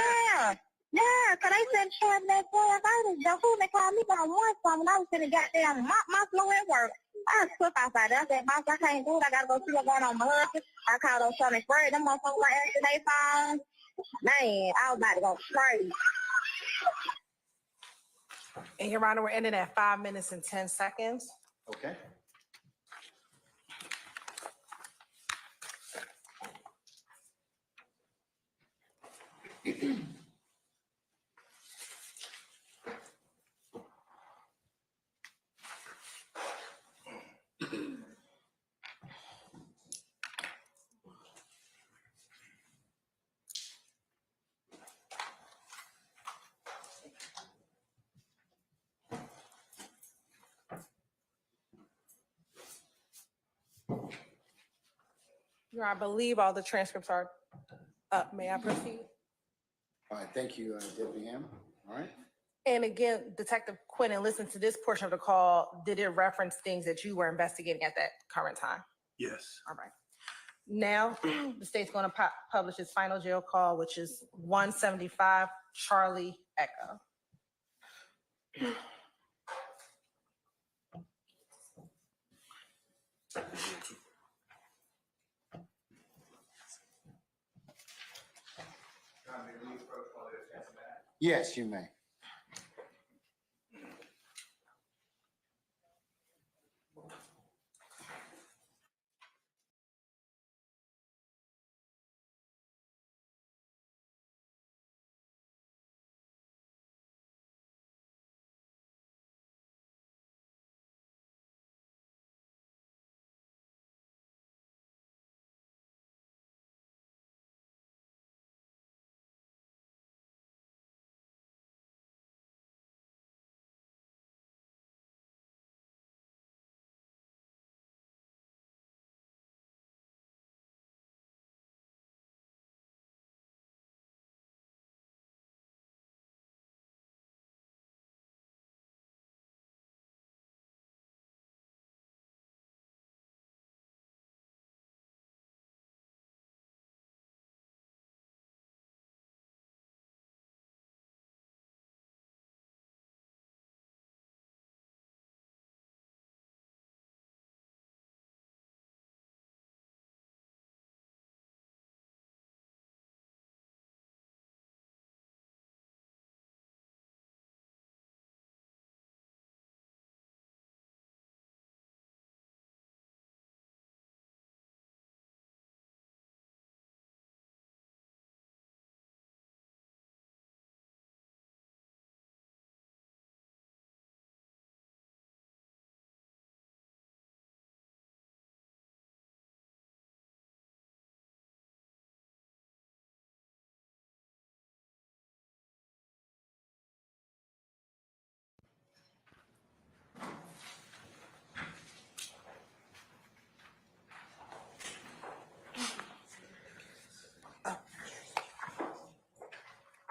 Yeah, because they said showing that boy. The fool they called me on one phone when I was sitting goddamn my floor at work. I was put outside there. I said, Boss, I can't do it. I got to go see what's going on with my husband. I called on Sonny Fred. Them motherfuckers like answering their phone. Man, I was about to go crazy. And Your Honor, we're ending at 5 minutes and 10 seconds. Okay. Your Honor, I believe all the transcripts are up. May I proceed? All right, thank you, Deputy Ham. All right. And again, Detective Quinn, listen to this portion of the call. Did it reference things that you were investigating at that current time? Yes. All right. Now, the state's going to publish its final jail call, which is 175 Charlie Echo. Yes, you may.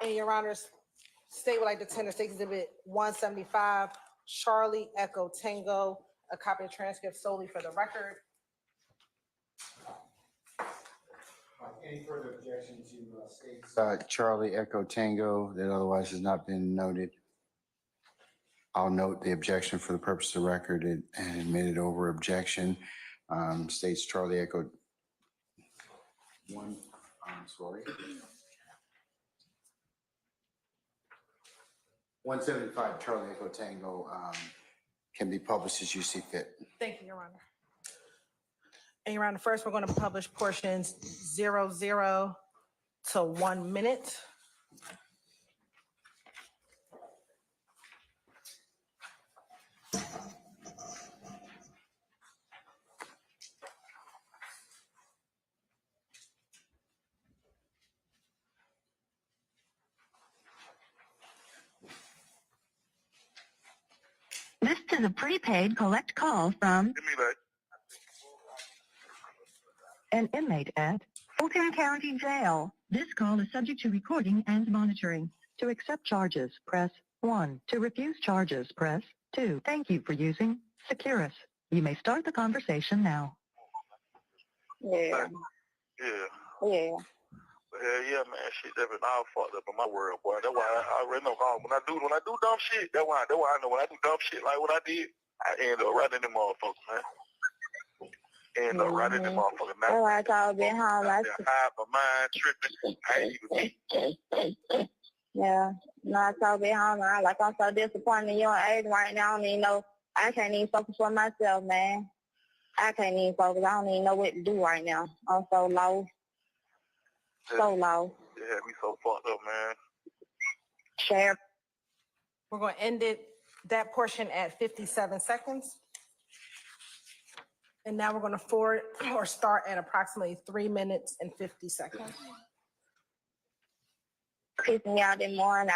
And Your Honor's state would like to tender State Exhibit 175 Charlie Echo Tango, a copy of transcript solely for the record. Any further objection to states? Charlie Echo Tango that otherwise has not been noted. I'll note the objection for the purpose of the record and admit it over objection. States Charlie Echo one, I'm sorry. 175 Charlie Echo Tango can be published as you see fit. Thank you, Your Honor. And Your Honor, first, we're going to publish portions 00 to 1 minute. This is a prepaid collect call from Give me that. an inmate at Fulton County Jail. This call is subject to recording and monitoring. To accept charges, press 1. To refuse charges, press 2. Thank you for using Securus. You may start the conversation now. Yeah. Yeah. Yeah. Hell yeah, man. Shit, that been all fucked up in my world, boy. That's why I already know when I do dumb shit, that's why I know when I do dumb shit like what I did, I end up right in them motherfuckers, man. End up right in the motherfucker. That's why I called being home. High, my mind tripping. I ain't even Yeah. No, I told being home. I'm so disappointed in your age right now. I don't even know. I can't even focus for myself, man. I can't even focus. I don't even know what to do right now. I'm so low. So low. It had me so fucked up, man. Share. We're going to end that portion at 57 seconds. And now we're going to forward or start at approximately 3 minutes and 50 seconds. Pissing me out this morning.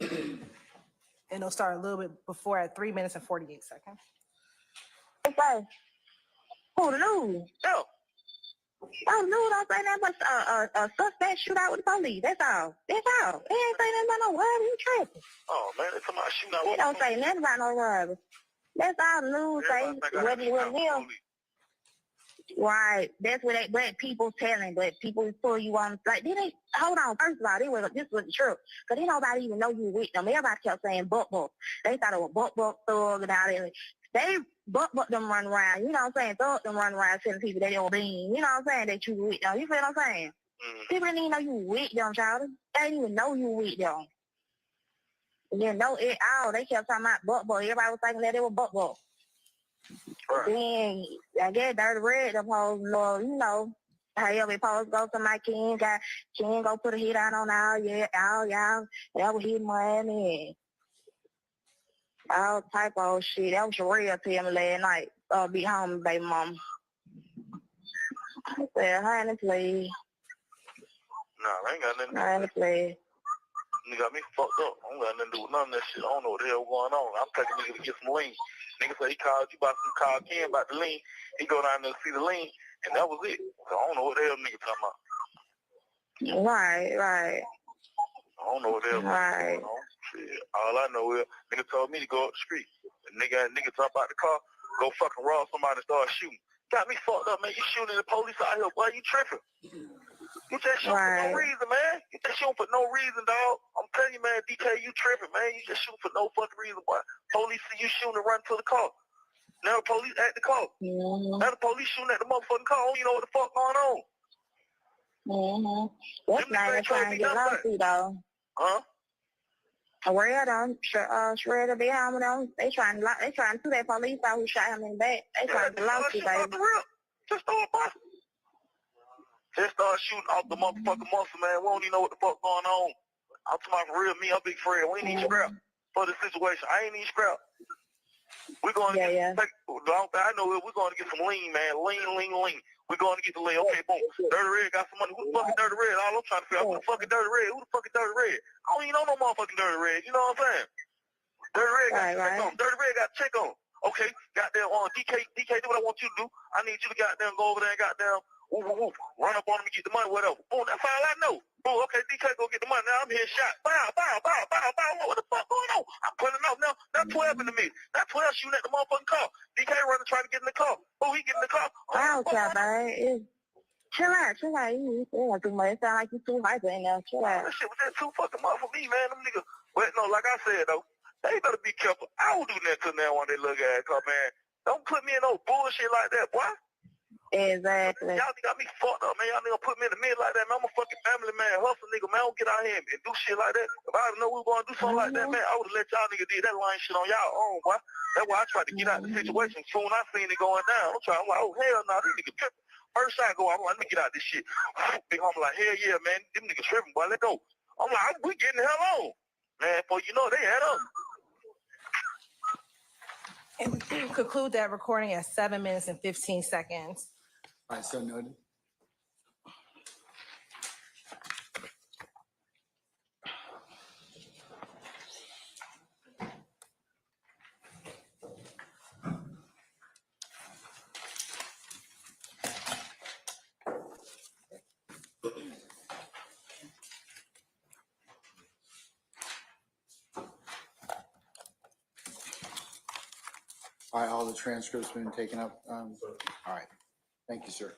And it'll start a little bit before at 3 minutes and 48 seconds. Okay. Who the news? No. Oh, no, don't say nothing but a suspect shootout with the police. That's all. That's all. They ain't say nothing about no robbery. You tripping. Oh, man, it's somebody shooting out. They don't say nothing about no robbery. That's all the news say. What will. Right. That's what but people telling, but people pull you on. Like, they didn't, hold on. First of all, this was true. Because they nobody even know you with them. Everybody kept saying buck. They thought it was buck thug and all that. They buck them run around. You know what I'm saying? Thug them run around telling people that they were being, you know what I'm saying, that you with them. You feel what I'm saying? People didn't even know you with them, child. They didn't even know you with them. You didn't know it all. They kept talking about buck. Everybody was thinking that they were buck. Right. Then I guess Dirty Red supposed to, you know, however it supposed to go to my king go put a hit out on all y'all. That was his money. All type of shit. That was real to him last night. Be home, baby mama. I said, honey, please. Nah, I ain't got nothing to do Honey, with that. please. Nigga got me fucked up. I don't got nothing to do with none of that shit. I don't know what the hell going on. I'm taking nigga to get some lean. Nigga said he called you about some call Ken about the lean. He go down there to see the lean, and that was it. So I don't know what the hell nigga talking about. Right. I don't know what the hell Right. going on. Shit. All I know is nigga told me to go up the street. The nigga talk about the car, go fucking rob somebody and start shooting. Got me fucked up, man. You shooting the police out here, boy. You tripping. You just shooting for no reason, man. You just shooting for no reason, dog. I'm telling you, man, DK, you tripping, man. You just shooting for no fucking reason, boy. Police see you shooting and run to the car. Now the police at the car. Now the police shooting at the motherfucking car. You know what the fuck going on. That's not even trying to get lawsuit, though. Huh? Well, don't Shredder be home with them. They trying to do that police out who shot him in the back. They trying to get lawsuit, baby. Just start shooting off the motherfucking muscle, man. We don't even know what the fuck going on. I'm talking about for real, me, I'm big friend. We ain't need scrap for the situation. I ain't need scrap. We're going to I know we're going to get some lean, man. Lean. We're going to get the lean. Okay, boom. Dirty Red got some money. Who the fucking Dirty Red? All I'm trying to figure out who the fucking Dirty Red. Who the fucking Dirty Red? I don't even know no motherfucking Dirty Red. You know what I'm saying? Dirty Red got to check on. Dirty Red got to check on. Okay, goddamn, DK, do what I want you to do. I need you to goddamn go over there and goddamn run up on him and get the money, whatever. Boom, that's all I know. Boom, okay, DK go get the money. Now I'm here shot. Bow. What the fuck going on? I'm pulling off now. Now 12 in the mid. Now 12 shooting at the motherfucking car. DK running trying to get in the car. Oh, he get in the car. I don't care, babe. Chill out. You too much. It sound like you too hyper in there. Chill out. That shit was just too fucking much for me, man. Them niggas. But no, like I said though, they better be careful. I will do that to them when they look at it, cause man, don't put me in no bullshit like that, boy. Exactly. Y'all got me fucked up, man. Y'all nigga put me in the mid like that, man. I'm a fucking family man, hustle nigga, man. I don't get out here and do shit like that. If I didn't know we were gonna do something like that, man, I would have let y'all nigga do that line shit on y'all own, boy. That's why I tried to get out of the situation. Soon I seen it going down. I'm like, oh hell no, these niggas tripping. First shot go, I'm like, let me get out of this shit. Big homie like, hell yeah, man. Them niggas tripping, boy. Let go. I'm like, we getting the hell on. Man, for you know, they had us. And conclude that recording at 7 minutes and 15 seconds. All right, so noted. All right, all the transcripts been taken up. All right, thank you, sir.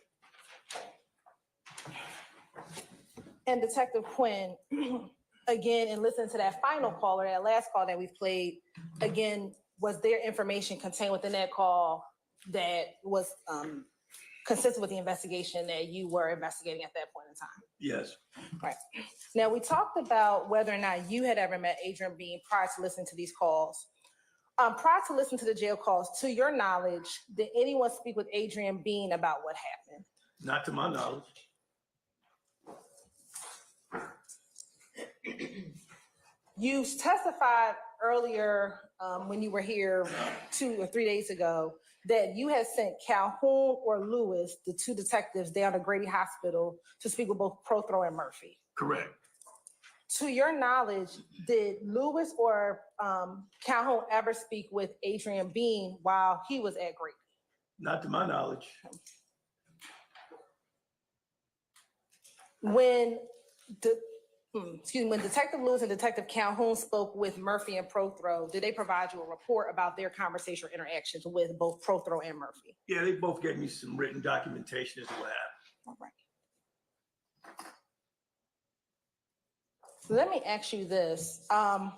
And Detective Quinn, again, and listen to that final call or that last call that we played, again, was there information contained within that call that was consistent with the investigation that you were investigating at that point in time? Yes, Right. Now, we talked about whether or not you had ever met Adrian Bean prior to listening to these calls. Prior to listening to the jail calls, to your knowledge, did anyone speak with Adrian Bean about what happened? not to my knowledge. You testified earlier when you were here 2 or 3 days ago that you had sent Calhoun or Lewis, the two detectives, down to Grady Hospital to speak with both Prothro and Murphy. Correct. To your knowledge, did Lewis or Calhoun ever speak with Adrian Bean while he was at Grady? Not to my knowledge. When when Detective Lewis and Detective Calhoun spoke with Murphy and Prothro, did they provide you a report about their conversation or interactions with both Prothro and Murphy? Yeah, they both gave me some written documentation as to what happened. All right. Let me ask you this. I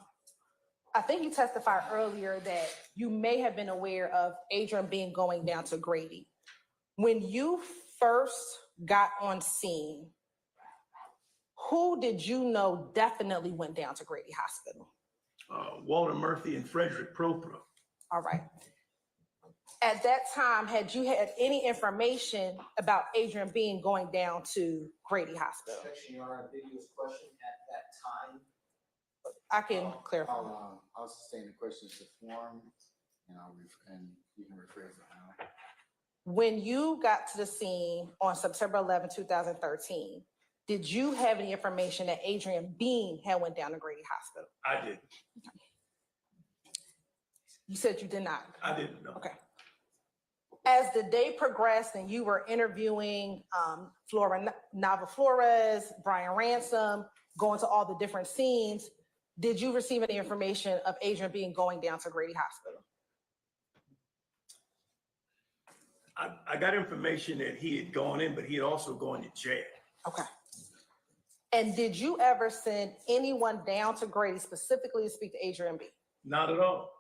think you testified earlier that you may have been aware of Adrian Bean going down to Grady. When you first got on scene, who did you know definitely went down to Grady Hospital? Walter Murphy and Frederick Prothro. All right. At that time, had you had any information about Adrian Bean going down to Grady Hospital? Objection, Your Honor, ambiguous question at that time. I can clarify. I'll sustain the question to form, and you can rephrase it now. When you got to the scene on September 11, 2013, did you have any information that Adrian Bean had went down to Grady Hospital? I did. You said you did not. I didn't know. Okay. As the day progressed and you were interviewing Flora Nava Flores, Brian Ransom, going to all the different scenes, did you receive any information of Adrian Bean going down to Grady Hospital? I got information that he had gone in, but he had also gone to jail. Okay. And did you ever send anyone down to Grady specifically to speak to Adrian Bean? Not at all.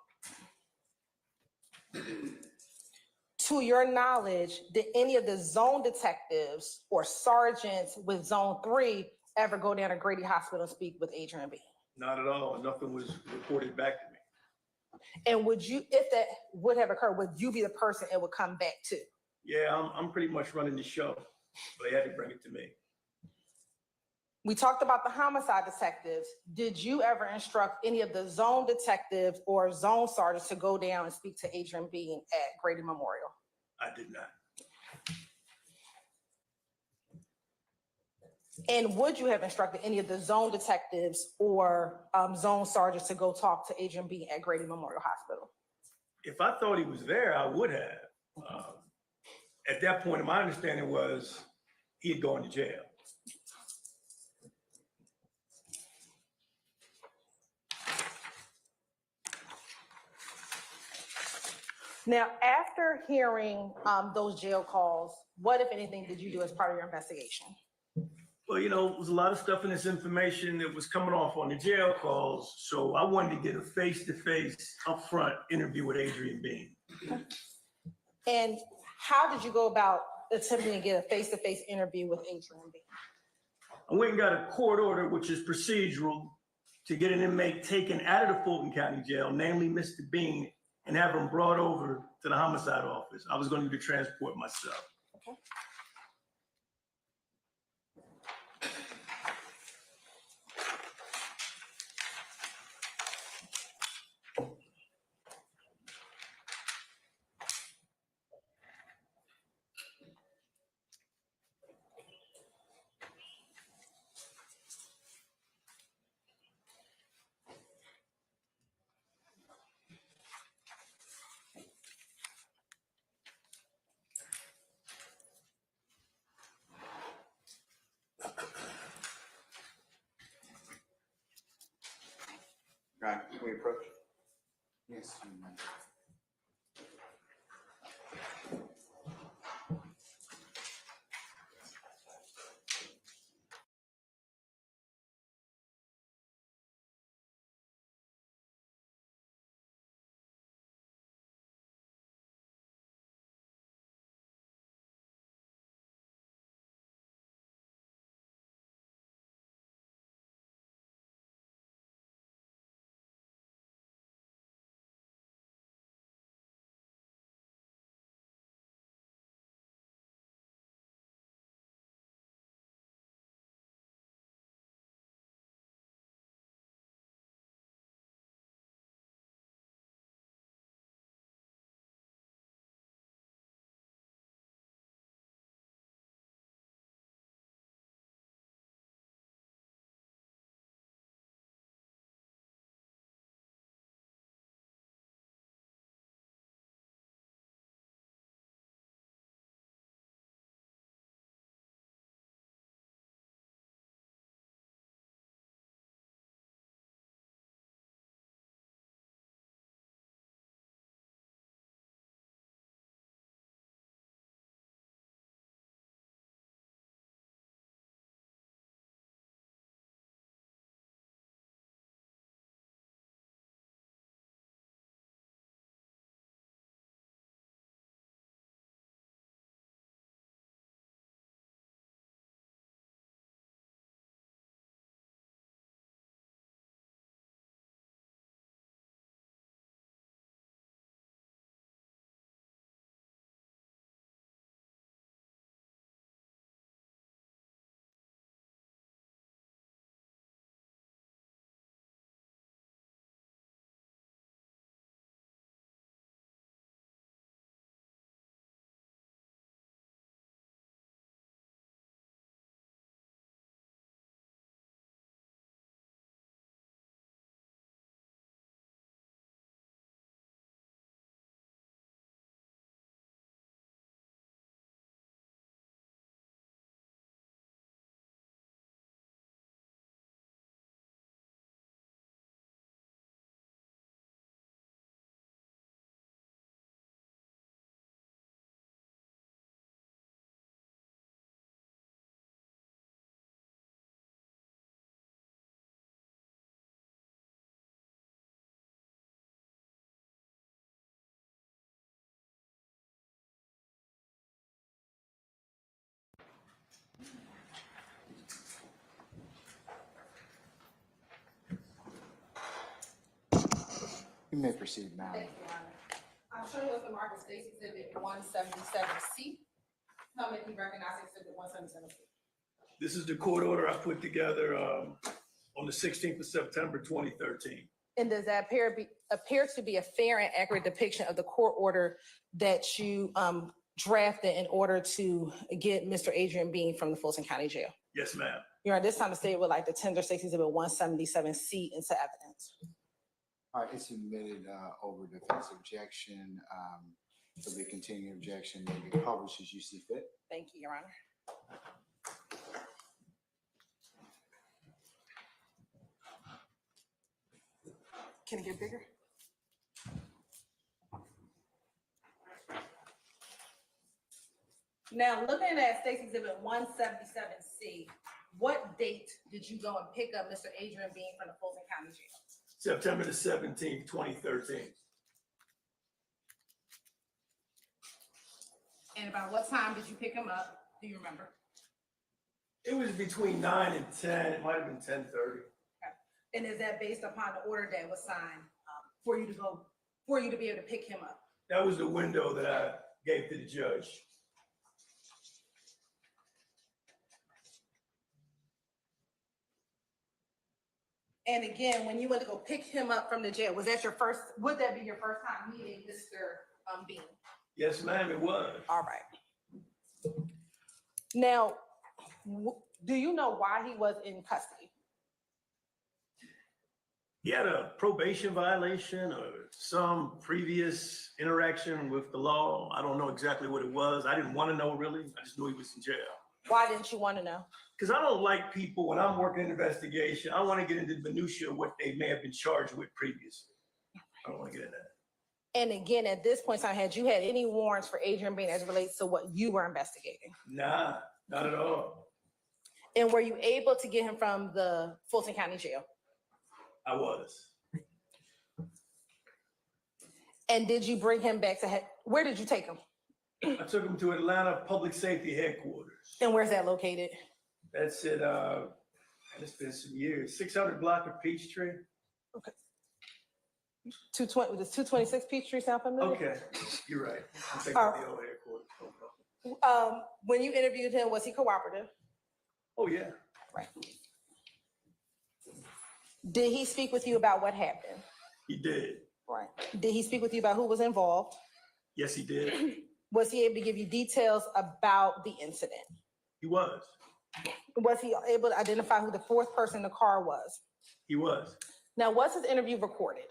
To your knowledge, did any of the zone detectives or sergeants with Zone 3 ever go down to Grady Hospital and speak with Adrian Bean? Not at all. Nothing was reported back to me. And would you, if that would have occurred, would you be the person it would come back to? Yeah, I'm pretty much running the show. They had to bring it to me. We talked about the homicide detectives. Did you ever instruct any of the zone detectives or zone sergeants to go down and speak to Adrian Bean at Grady Memorial? I did not. And would you have instructed any of the zone detectives or zone sergeants to go talk to Adrian Bean at Grady Memorial Hospital? If I thought he was there, I would have. At that point, my understanding was he had gone to jail. Now, after hearing those jail calls, what, if anything, did you do as part of your investigation? Well, there was a lot of stuff in this information that was coming off on the jail calls, so I wanted to get a face-to-face, upfront interview with Adrian Bean. And how did you go about attempting to get a face-to-face interview with Adrian Bean? I went and got a court order, which is procedural, to get an inmate taken out of the Fulton County Jail, namely Mr. Bean, and have him brought over to the homicide office. I was going to do the transport myself. Okay. Ryan, can we approach? Yes, you may. You may proceed, ma'am. Thank you, Your Honor. I'm showing you the Marcus States Exhibit 177C. How many recognize Exhibit 177C? This is the court order I put together on the 16th of September, 2013. And does that appear to be a fair and accurate depiction of the court order that you drafted in order to get Mr. Adrian Bean from the Fulton County Jail? Yes, ma'am. Your Honor, this time the state would like to tender State's Exhibit 177C into evidence. All right, it's admitted over defense objection. There'll be continued objection, may be published as you see fit. Thank you, Your Honor. Can it get bigger? Now, looking at State's Exhibit 177C, what date did you go and pick up Mr. Adrian Bean from the Fulton County Jail? September the 17th, 2013. And about what time did you pick him up? Do you remember? It was between 9 and 10. It might have been 10:30. And is that based upon the order that was signed for you to be able to pick him up? That was the window that I gave to the judge. And again, when you went to go pick him up from the jail, would that be your first time meeting Mr. Bean? Yes, ma'am, it was. All right. Now, do you know why he was in custody? He had a probation violation or some previous interaction with the law. I don't know exactly what it was. I didn't want to know really. I just knew he was in jail. Why didn't you want to know? Because I don't like people, when I'm working an investigation, I want to get into the minutia of what they may have been charged with previously. I don't want to get into that. And again, at this point in time, had you had any warrants for Adrian Bean as it relates to what you were investigating? Nah, not at all. And were you able to get him from the Fulton County Jail? I was. And did you bring him back to, where did you take him? I took him to Atlanta Public Safety Headquarters. And where's that located? That's it. It's been some years. 600 block of Peachtree. Okay. 220, does 226 Peachtree sound familiar? Okay, you're right. I'm thinking of the old headquarters. When you interviewed him, was he cooperative? Oh, yeah. Right. Did he speak with you about what happened? He did. Right. Did he speak with you about who was involved? Yes, he did. Was he able to give you details about the incident? He was. Was he able to identify who the fourth person in the car was? He was. Now, was his interview recorded?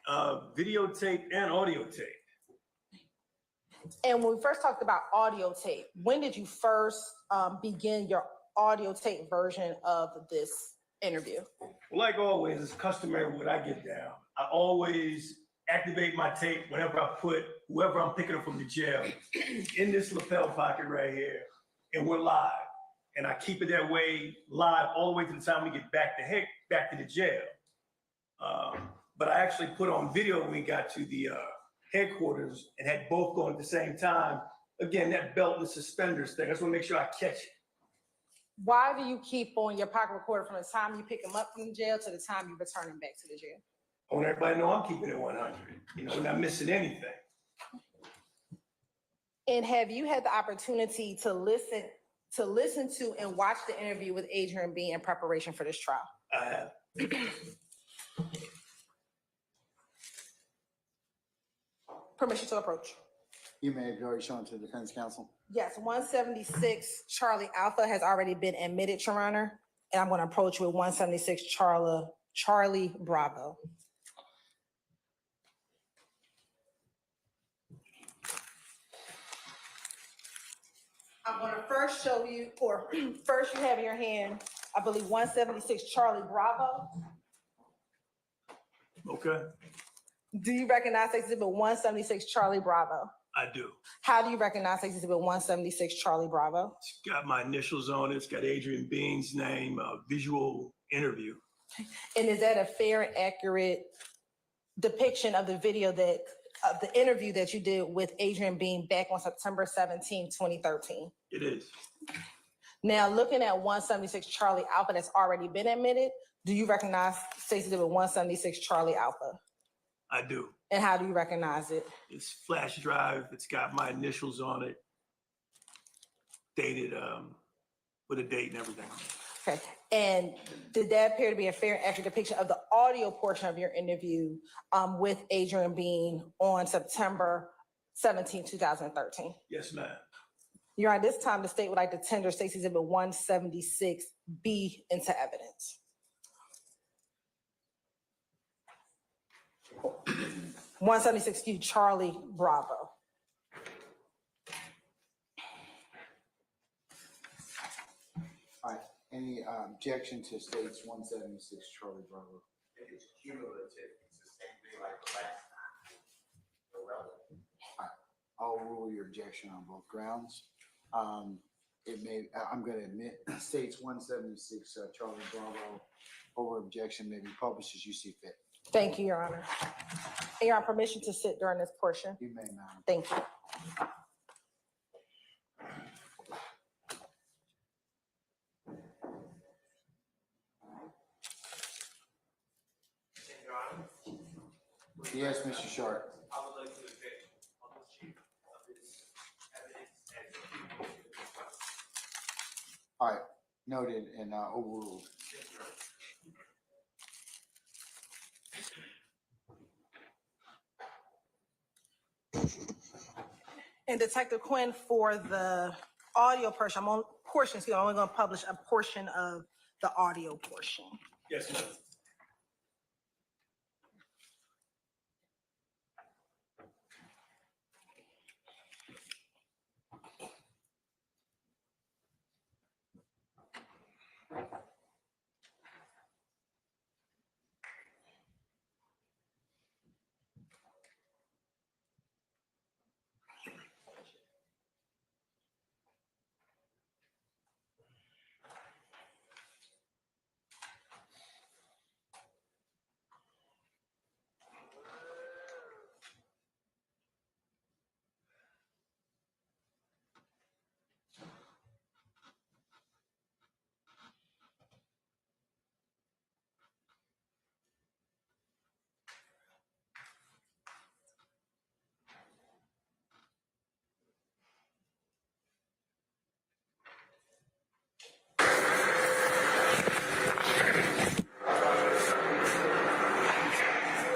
Videotape and audio tape. And when we first talked about audio tape, when did you first begin your audio tape version of this interview? Well, like always, it's customary what I get down. I always activate my tape whenever I put whoever I'm picking up from the jail in this lapel pocket right here, and we're live. And I keep it that way live all the way to the time we get back to the jail. But I actually put on video when we got to the headquarters and had both going at the same time. Again, that belt and suspenders thing. I just want to make sure I catch it. Why do you keep on your pocket recorder from the time you pick him up from the jail to the time you return him back to the jail? I want everybody to know I'm keeping it 100. You know, we're not missing anything. And have you had the opportunity to listen to and watch the interview with Adrian Bean in preparation for this trial? I have. Permission to approach. You may have already shown to the defense counsel. Yes, 176 Charlie Alpha has already been admitted, Your Honor, and I'm going to approach with 176 Charlie Bravo. I'm going to first show you, or first you have in your hand, I believe 176 Charlie Bravo. Okay, Do you recognize Exhibit 176 Charlie Bravo? I do. How do you recognize Exhibit 176 Charlie Bravo? It's got my initials on it. It's got Adrian Bean's name, visual interview. And is that a fair and accurate depiction of the video that, of the interview that you did with Adrian Bean back on September 17, 2013? It is. Now, looking at 176 Charlie Alpha that's already been admitted, do you recognize State's Exhibit 176 Charlie Alpha? I do. And how do you recognize it? It's flash drive. It's got my initials on it, dated with a date and everything. Okay. And did that appear to be a fair and accurate depiction of the audio portion of your interview with Adrian Bean on September 17, 2013? Yes, ma'am. You're on this time, the state would like to tender State's Exhibit 176B into evidence. 176Q, Charlie Bravo. All right, any objection to states 176 Charlie Bravo? It's cumulative, it's the same thing like the last time. Irrelevant. I'll rule your objection on both grounds. I'm going to admit states 176 Charlie Bravo over objection may be published as you see fit. Thank you, Your Honor. And you're on permission to sit during this portion. You may, madam. Thank you. Your Honor, Yes, Mr. Sharp. I would like to object on the chief of this evidence as All right, noted and overruled. And Detective Quinn, for the audio portion, I'm only going to publish a portion of the audio portion. Yes, ma'am.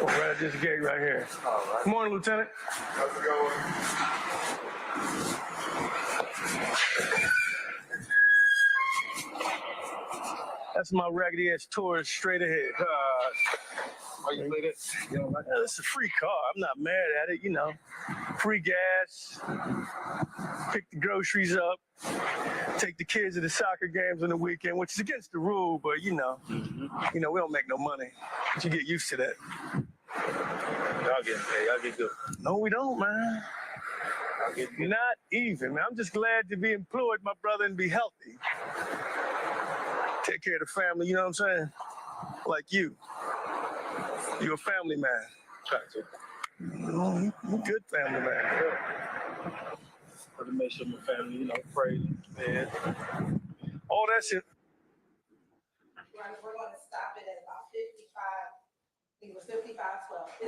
Right at this gate right here. All right. Good morning, Lieutenant. How's it going? That's my raggedy ass tourist straight ahead. Why you play that? Yeah, this is a free car. I'm not mad at it, you know. Free gas, pick the groceries up, take the kids to the soccer games on the weekend, which is against the rule, but you know, we don't make no money. But you get used to that. Y'all getting paid. Y'all get good. No, we don't, man. Y'all get good. Not even, man. I'm just glad to be employed, my brother, and be healthy. Take care of the family, you know what I'm saying? Like you. You're a family man. Try to. You a good family man. But to make sure my family, you know, praise, man. All that shit. We're going to stop it at about 55, I think it was 55:12.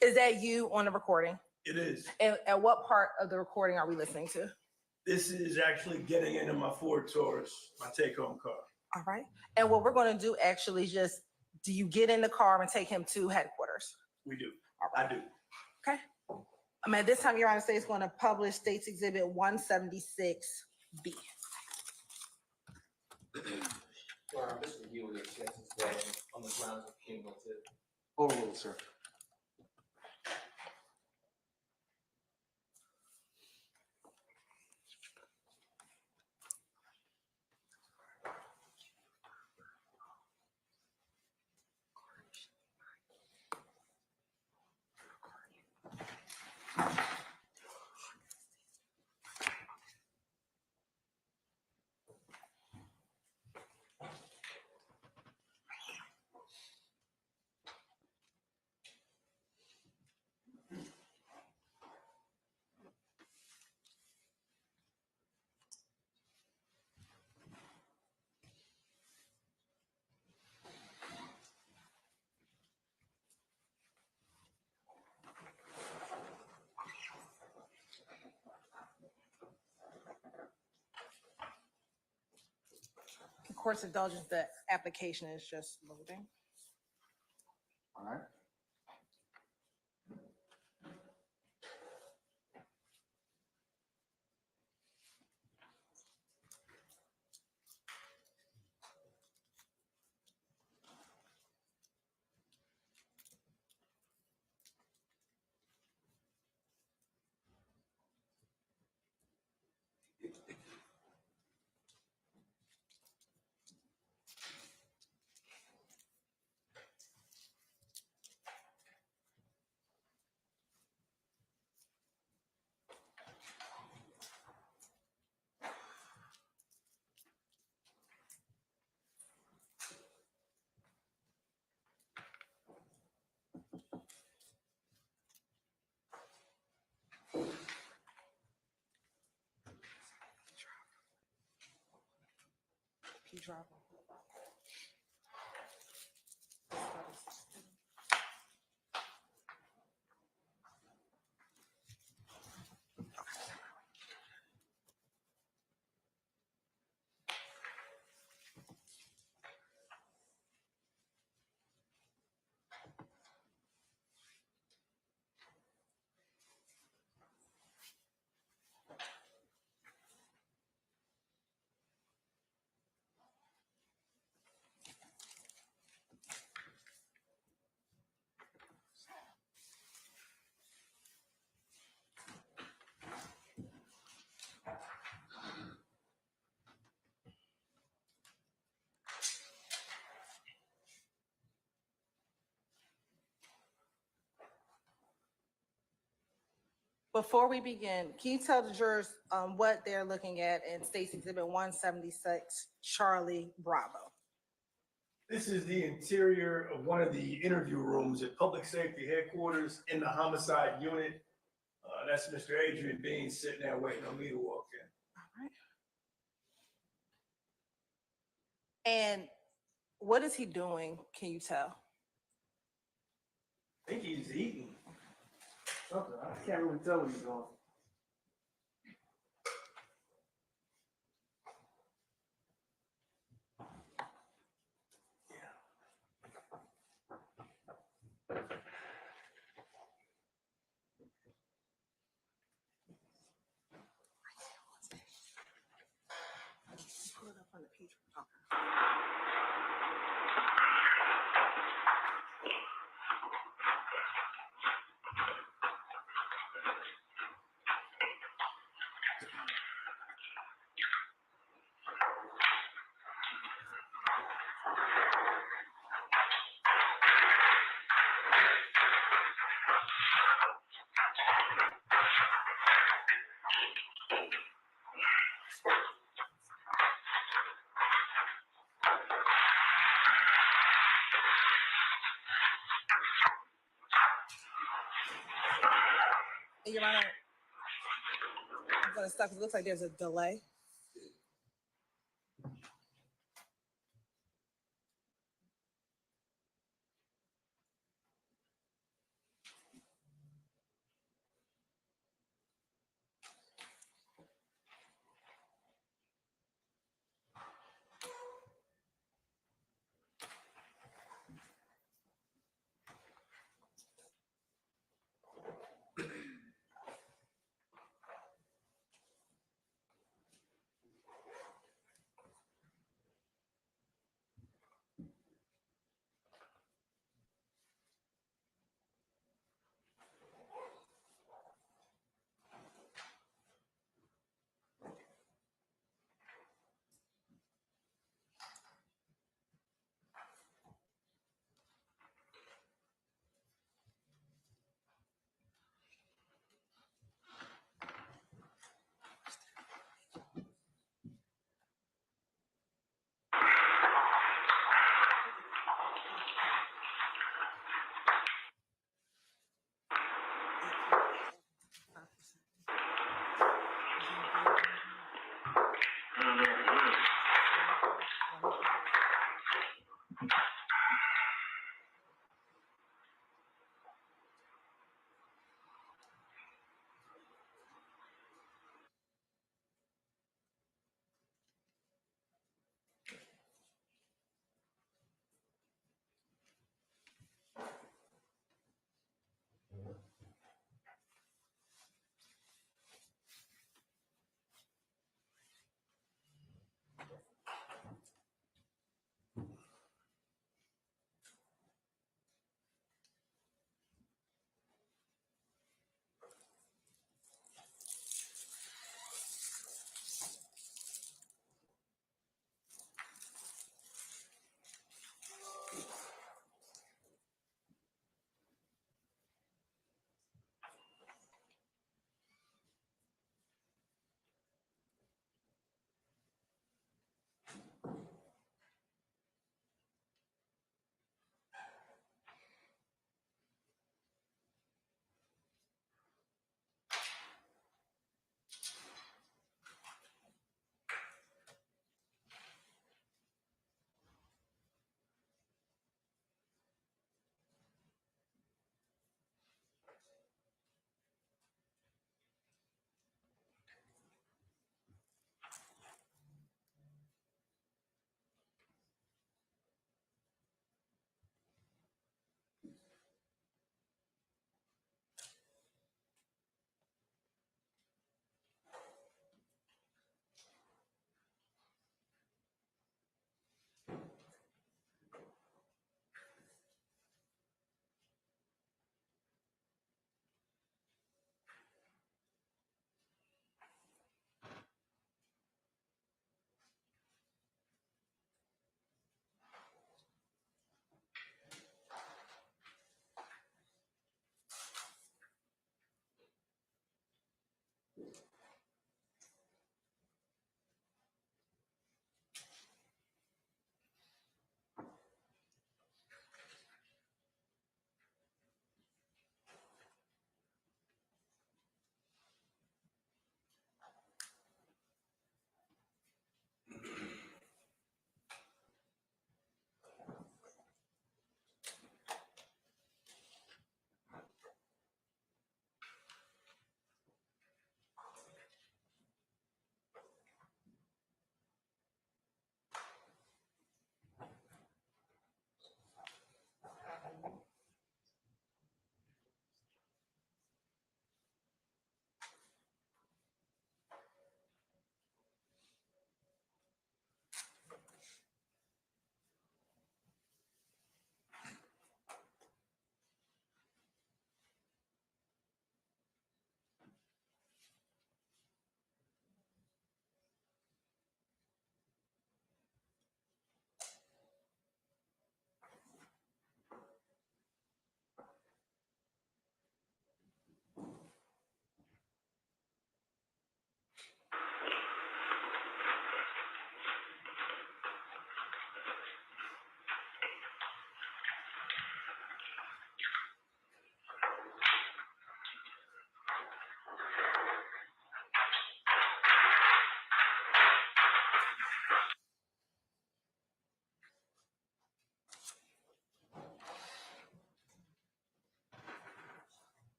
Is that you on the recording? It is. And at what part of the recording are we listening to? This is actually getting into my Ford Taurus, my take-home car. All right. And what we're going to do actually just, do you get in the car and take him to headquarters? We do. All right. I do. Okay. At this time, Your Honor, State's going to publish State's Exhibit 176B. Your Honor, this review will get chances today on the grounds of cumulative. Overruled, sir. court's indulgence, the application is just loading. All right. Key drop. Before we begin, can you tell the jurors what they're looking at in State's Exhibit 176, Charlie Bravo? This is the interior of one of the interview rooms at Public Safety Headquarters in the homicide unit. That's Mr. Adrian Bean sitting there waiting on me to walk in. And what is he doing? Can you tell? I think he's eating something. I can't really tell what he's doing. Pull it up on the page. Okay. Your Honor, I'm gonna stop because it looks like there's a delay.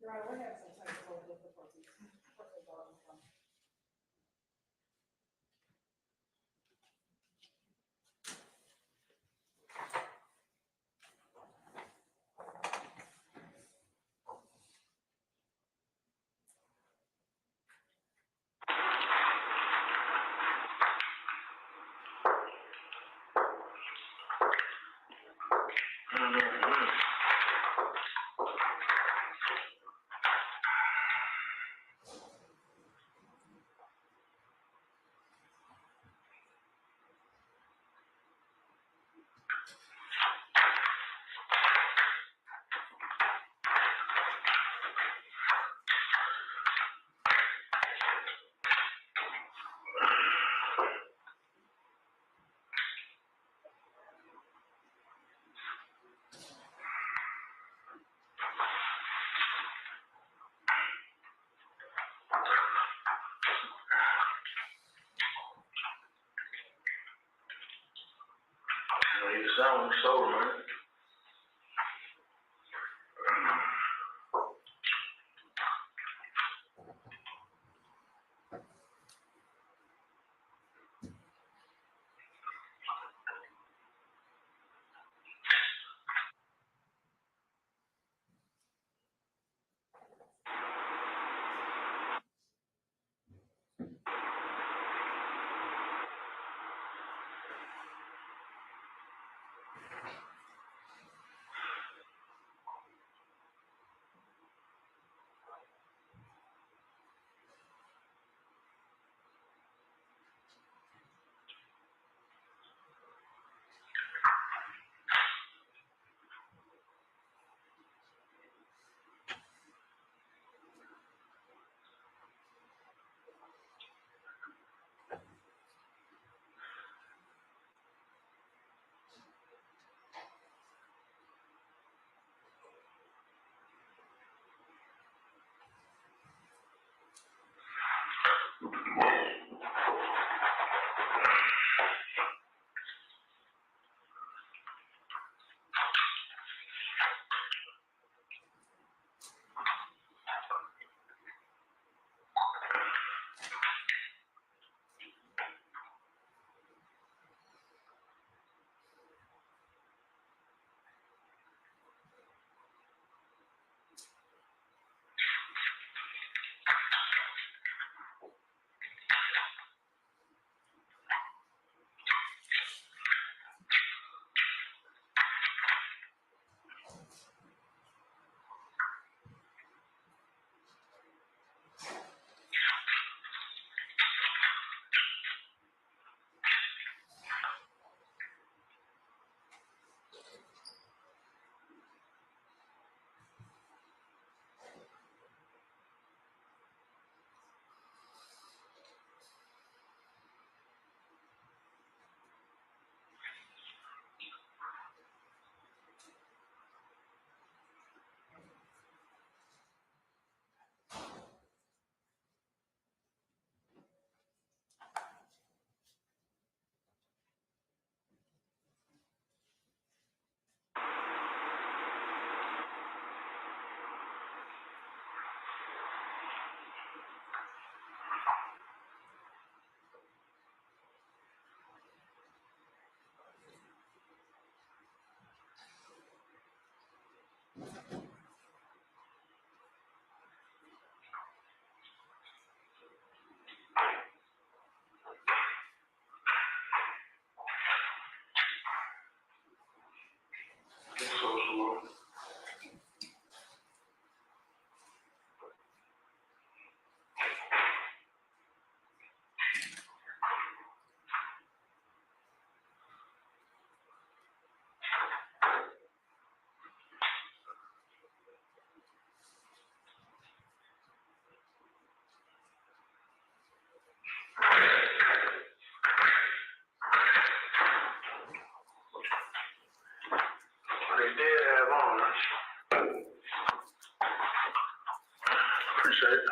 We're having some technical difficulties. You sound sober, man. They did have on us. Appreciate it.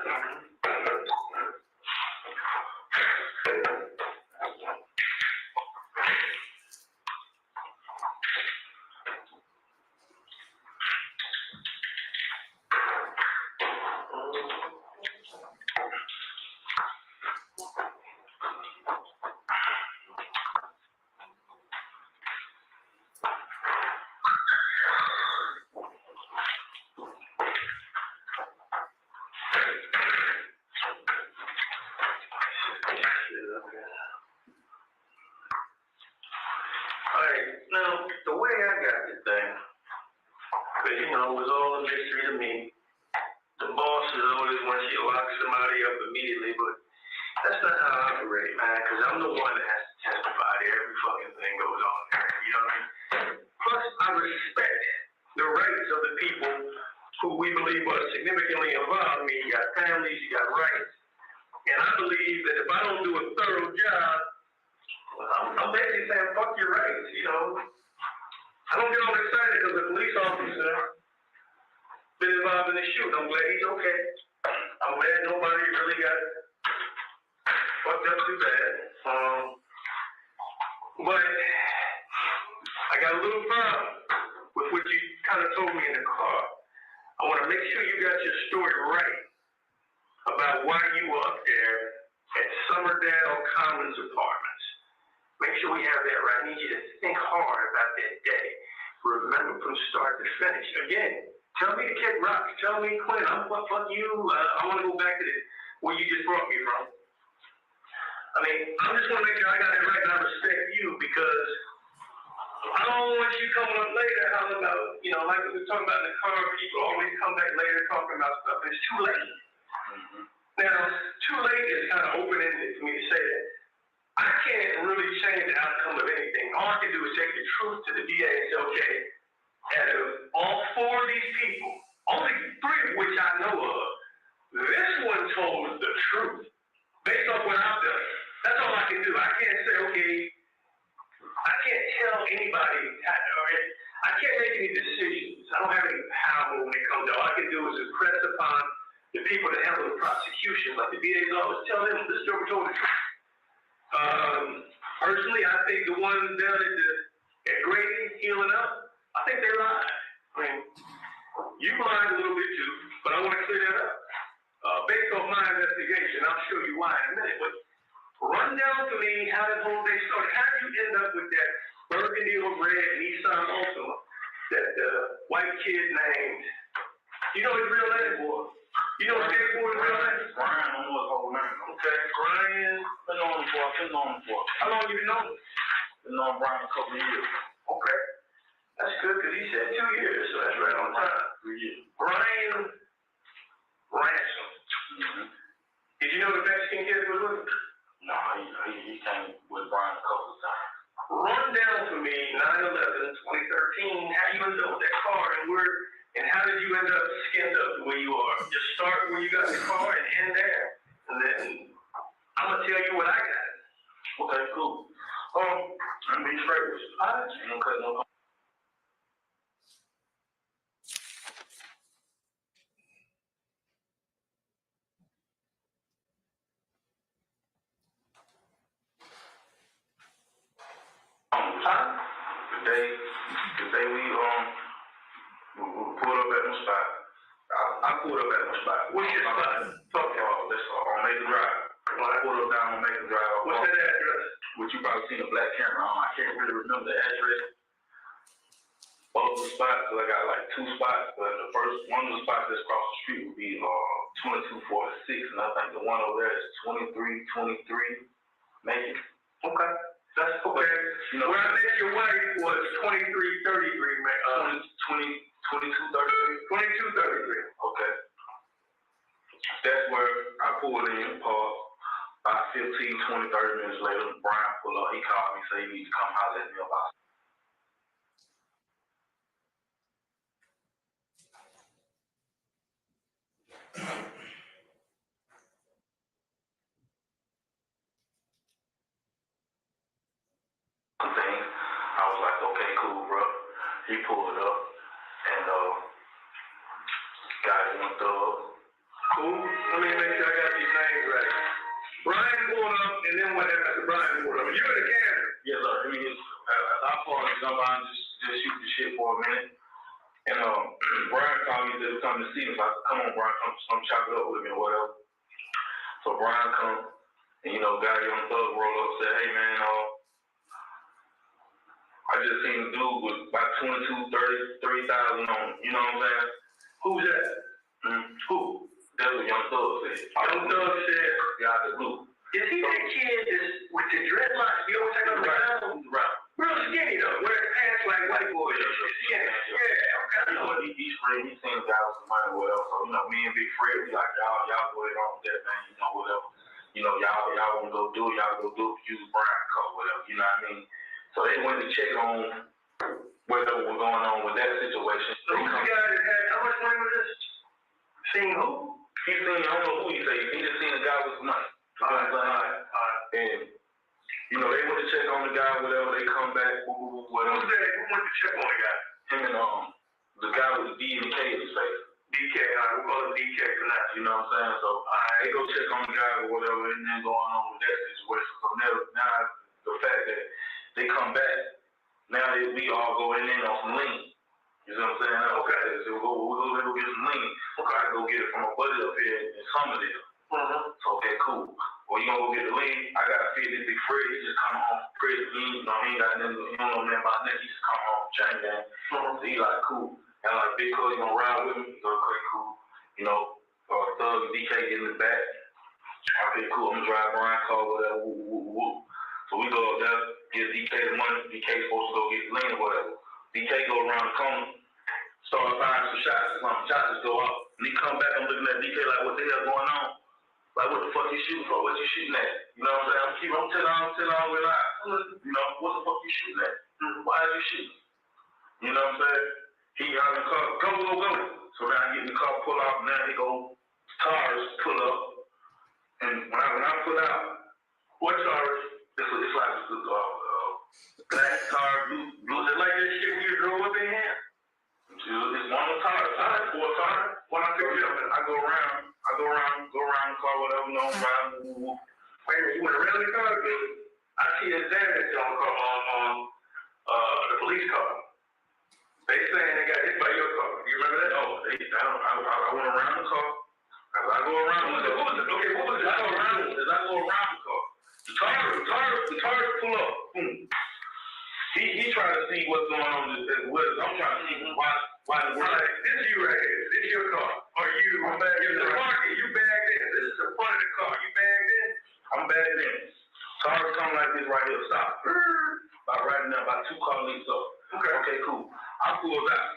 you know, it was all a mystery to me. The boss is always when she locks somebody up immediately, but that's not how I operate, man, because I'm the one that has to testify to every fucking thing goes on there, you know what I mean? Plus, I respect the rights of the people who we believe are significantly involved. I mean, you got families, you got rights. And I believe that if I don't do a thorough job, I'm basically saying, fuck your rights, you know? I don't get all excited because the police officer been involved in the shoot. I'm glad he's okay. I'm glad nobody really got fucked up too bad. But I got a little problem with what you kind of told me in the car. I want to make sure you got your story right about why you were up there at Summerdale Commons Apartments. Make sure we have that right. I need you to think hard about that day. Remember from start to finish. Again, tell me to kick rocks. Tell me, Quinn, fuck you. I want to go back to where you just brought me from. I mean, I'm just going to make sure I got it right and I respect you because I don't want you coming up later hollering about, you know, like we were talking about in the car, people always come back later talking about stuff. It's too late. Mm-hmm. Now, too late is kind of open-ended for me to say that. I can't really change the outcome of anything. All I can do is take the truth to the DA and say, okay, out of all four of these people, only three of which I know of, this one told the truth based on what I've done. That's all I can do. I can't say, okay, I can't tell anybody, I can't make any decisions. I don't have any power when it comes to all I can do is impress upon the people that handle the prosecution, like the DA's office, tell them this story told the truth. Personally, I think the ones down at Grady healing up, I think they lied. I mean, you lied a little bit too, but I want to clear that up. Based on my investigation, I'll show you why in a minute, but run down to me how that whole day started. How did you end up with that burgundy or red Nissan Altima that the white kid named? You know his real name, boy? You know his skateboard's real name? Brian, I don't know his whole name. Okay, Brian. Been known him for. How long you been knowing him? Been knowing Brian a couple of years. Okay. That's good because he said 2 years, so that's right on time. 3 years. Brian Ransom. Mm-hmm. Did you know the Mexican kid was with him? No, he came with Brian a couple of times. Run down for me 9/11/2013. How you ended up with that car and how did you end up skinned up the way you are? Just start where you got the car and end there, and then I'm gonna tell you what I got. Okay, cool. I'm being straight with you. Ain't no cut no. The day we pulled up at my spot. I pulled up at my spot. What's your spot? Fuck y'all. That's on Macon Drive. When I pulled up down on Macon Drive. What's that address? Which you probably seen a black camera on. I can't really remember the address. Both the spots, because I got like two spots. But the first one of the spots that's across the street would be 2246, and I think the one over there is 2323 Macon. Okay. That's okay. You know, where I met your wife was 2333, man. 2233? 2233. Okay. That's where I pulled in, paused. About 15, 20, 30 minutes later, Brian pulled up. He called me, said he needs to come holler at me about things. I was like, okay, cool, bro. He pulled up and guys went up. Cool. Let me make sure I got these names right. Brian pulled up, and then what happened after Brian pulled up? You in the camera? Yes, sir. I mean, I pulled to jump on just shoot the shit for a minute. And Brian called me to come to see me. So I said, come on, Brian, come chop it up with me or whatever. So Brian come, and guy on the thug roll up, said, hey man, I just seen a dude with about 23,000 on him. You know what I'm saying? Who's that? Who? That's what Young Thug said. Young Thug said, yeah, the blue. Is he that kid with the dreadlocks? You always take up the ground? Right. Real skinny though. Wears pants like white boys. Skinny. Yeah, okay. He's Fred, he seen the guy with some money or whatever. So, you know, me and Big Fred, we like, y'all go ahead on with that, man, you know, whatever. You know, y'all want to go do it, y'all go do it, use Brian code, whatever, you know what I mean? So they went to check on whatever was going on with that situation. So who's the guy that had, how much money was this? Seen who? He seen, I don't know who he said, he just seen the guy with some money. You know what I'm saying? And, you know, they went to check on the guy, whatever, they come back, whatever. Who's that? Who went to check on the guy? Him and, the guy with the D and the K in his face. DK, all right, we'll call him DK for now. You know what I'm saying? So they go check on the guy or whatever, and then going on with that situation. So now the fact that they come back, now that we all go in on some lean. You know what I'm saying? Okay, so we'll go get some lean. Okay, I go get it from a buddy up here in Somerville. So okay, cool. Well, you gonna go get the lean? I gotta feed this Big Fred. He just come home from prison. You know, he ain't got nothing. He don't know nothing about nothing. He just come home from chain gang. So he like cool. And like Big Cuz, you gonna ride with me? He go, okay, cool. You know, Thug and DK get in the back. Okay, cool. I'm gonna drive Brian car, whatever. Woo. So we go up there, give DK the money. DK supposed to go get the lean or whatever. DK go around the corner, start firing some shots or something. Shots just go off. And he come back, I'm looking at DK like, what the hell going on? Like, what the fuck you shooting for? What you shooting at? You know what I'm saying? I'm telling all the way out. You know, what the fuck you shooting at? Why are you shooting? You know what I'm saying? He out in the car, go. So now I get in the car, pull out, now he go, tires pull up. And when I pull out, what tires? It's like black tire, blue. Just like that shit you drove up in here? It's one of the tires, four tires. When I pick it up, I go around the car, whatever, no, around. Wait a minute, you went around the car? I see a damage on the police car. They saying they got hit by your car. You remember that? No, I went around the car. As I go around, What was it? Okay, what was it? As I go around the car, the tires pull up. Boom. He trying to see what's going on as well. I'm trying to see why the world. This is you right here. This is your car. Are you bagged in? The market, you bagged in. This is the front of the car. You bagged in? I'm bagged in. Tires come like this right here. Stop. About right now, about 2 car lengths up. Okay, cool. I pulls out.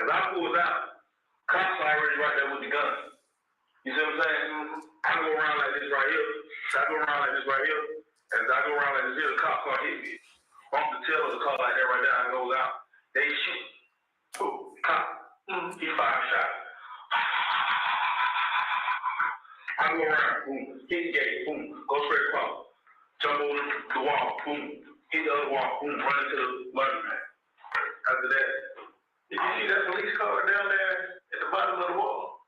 As I pulls out, cops already right there with the gun. You see what I'm saying? I go around like this right here. As I go around like this, the cop car hit me. Bump the tail of the car like that right there. I goes out. They shoot. Boom. Cop. He fired a shot. I go around. Boom. Hit the gate. Boom. Go straight across. Jump over the wall. Boom. Hit the other wall. Boom. Run into the laundromat. After that, Did you see that police car down there at the bottom of the wall?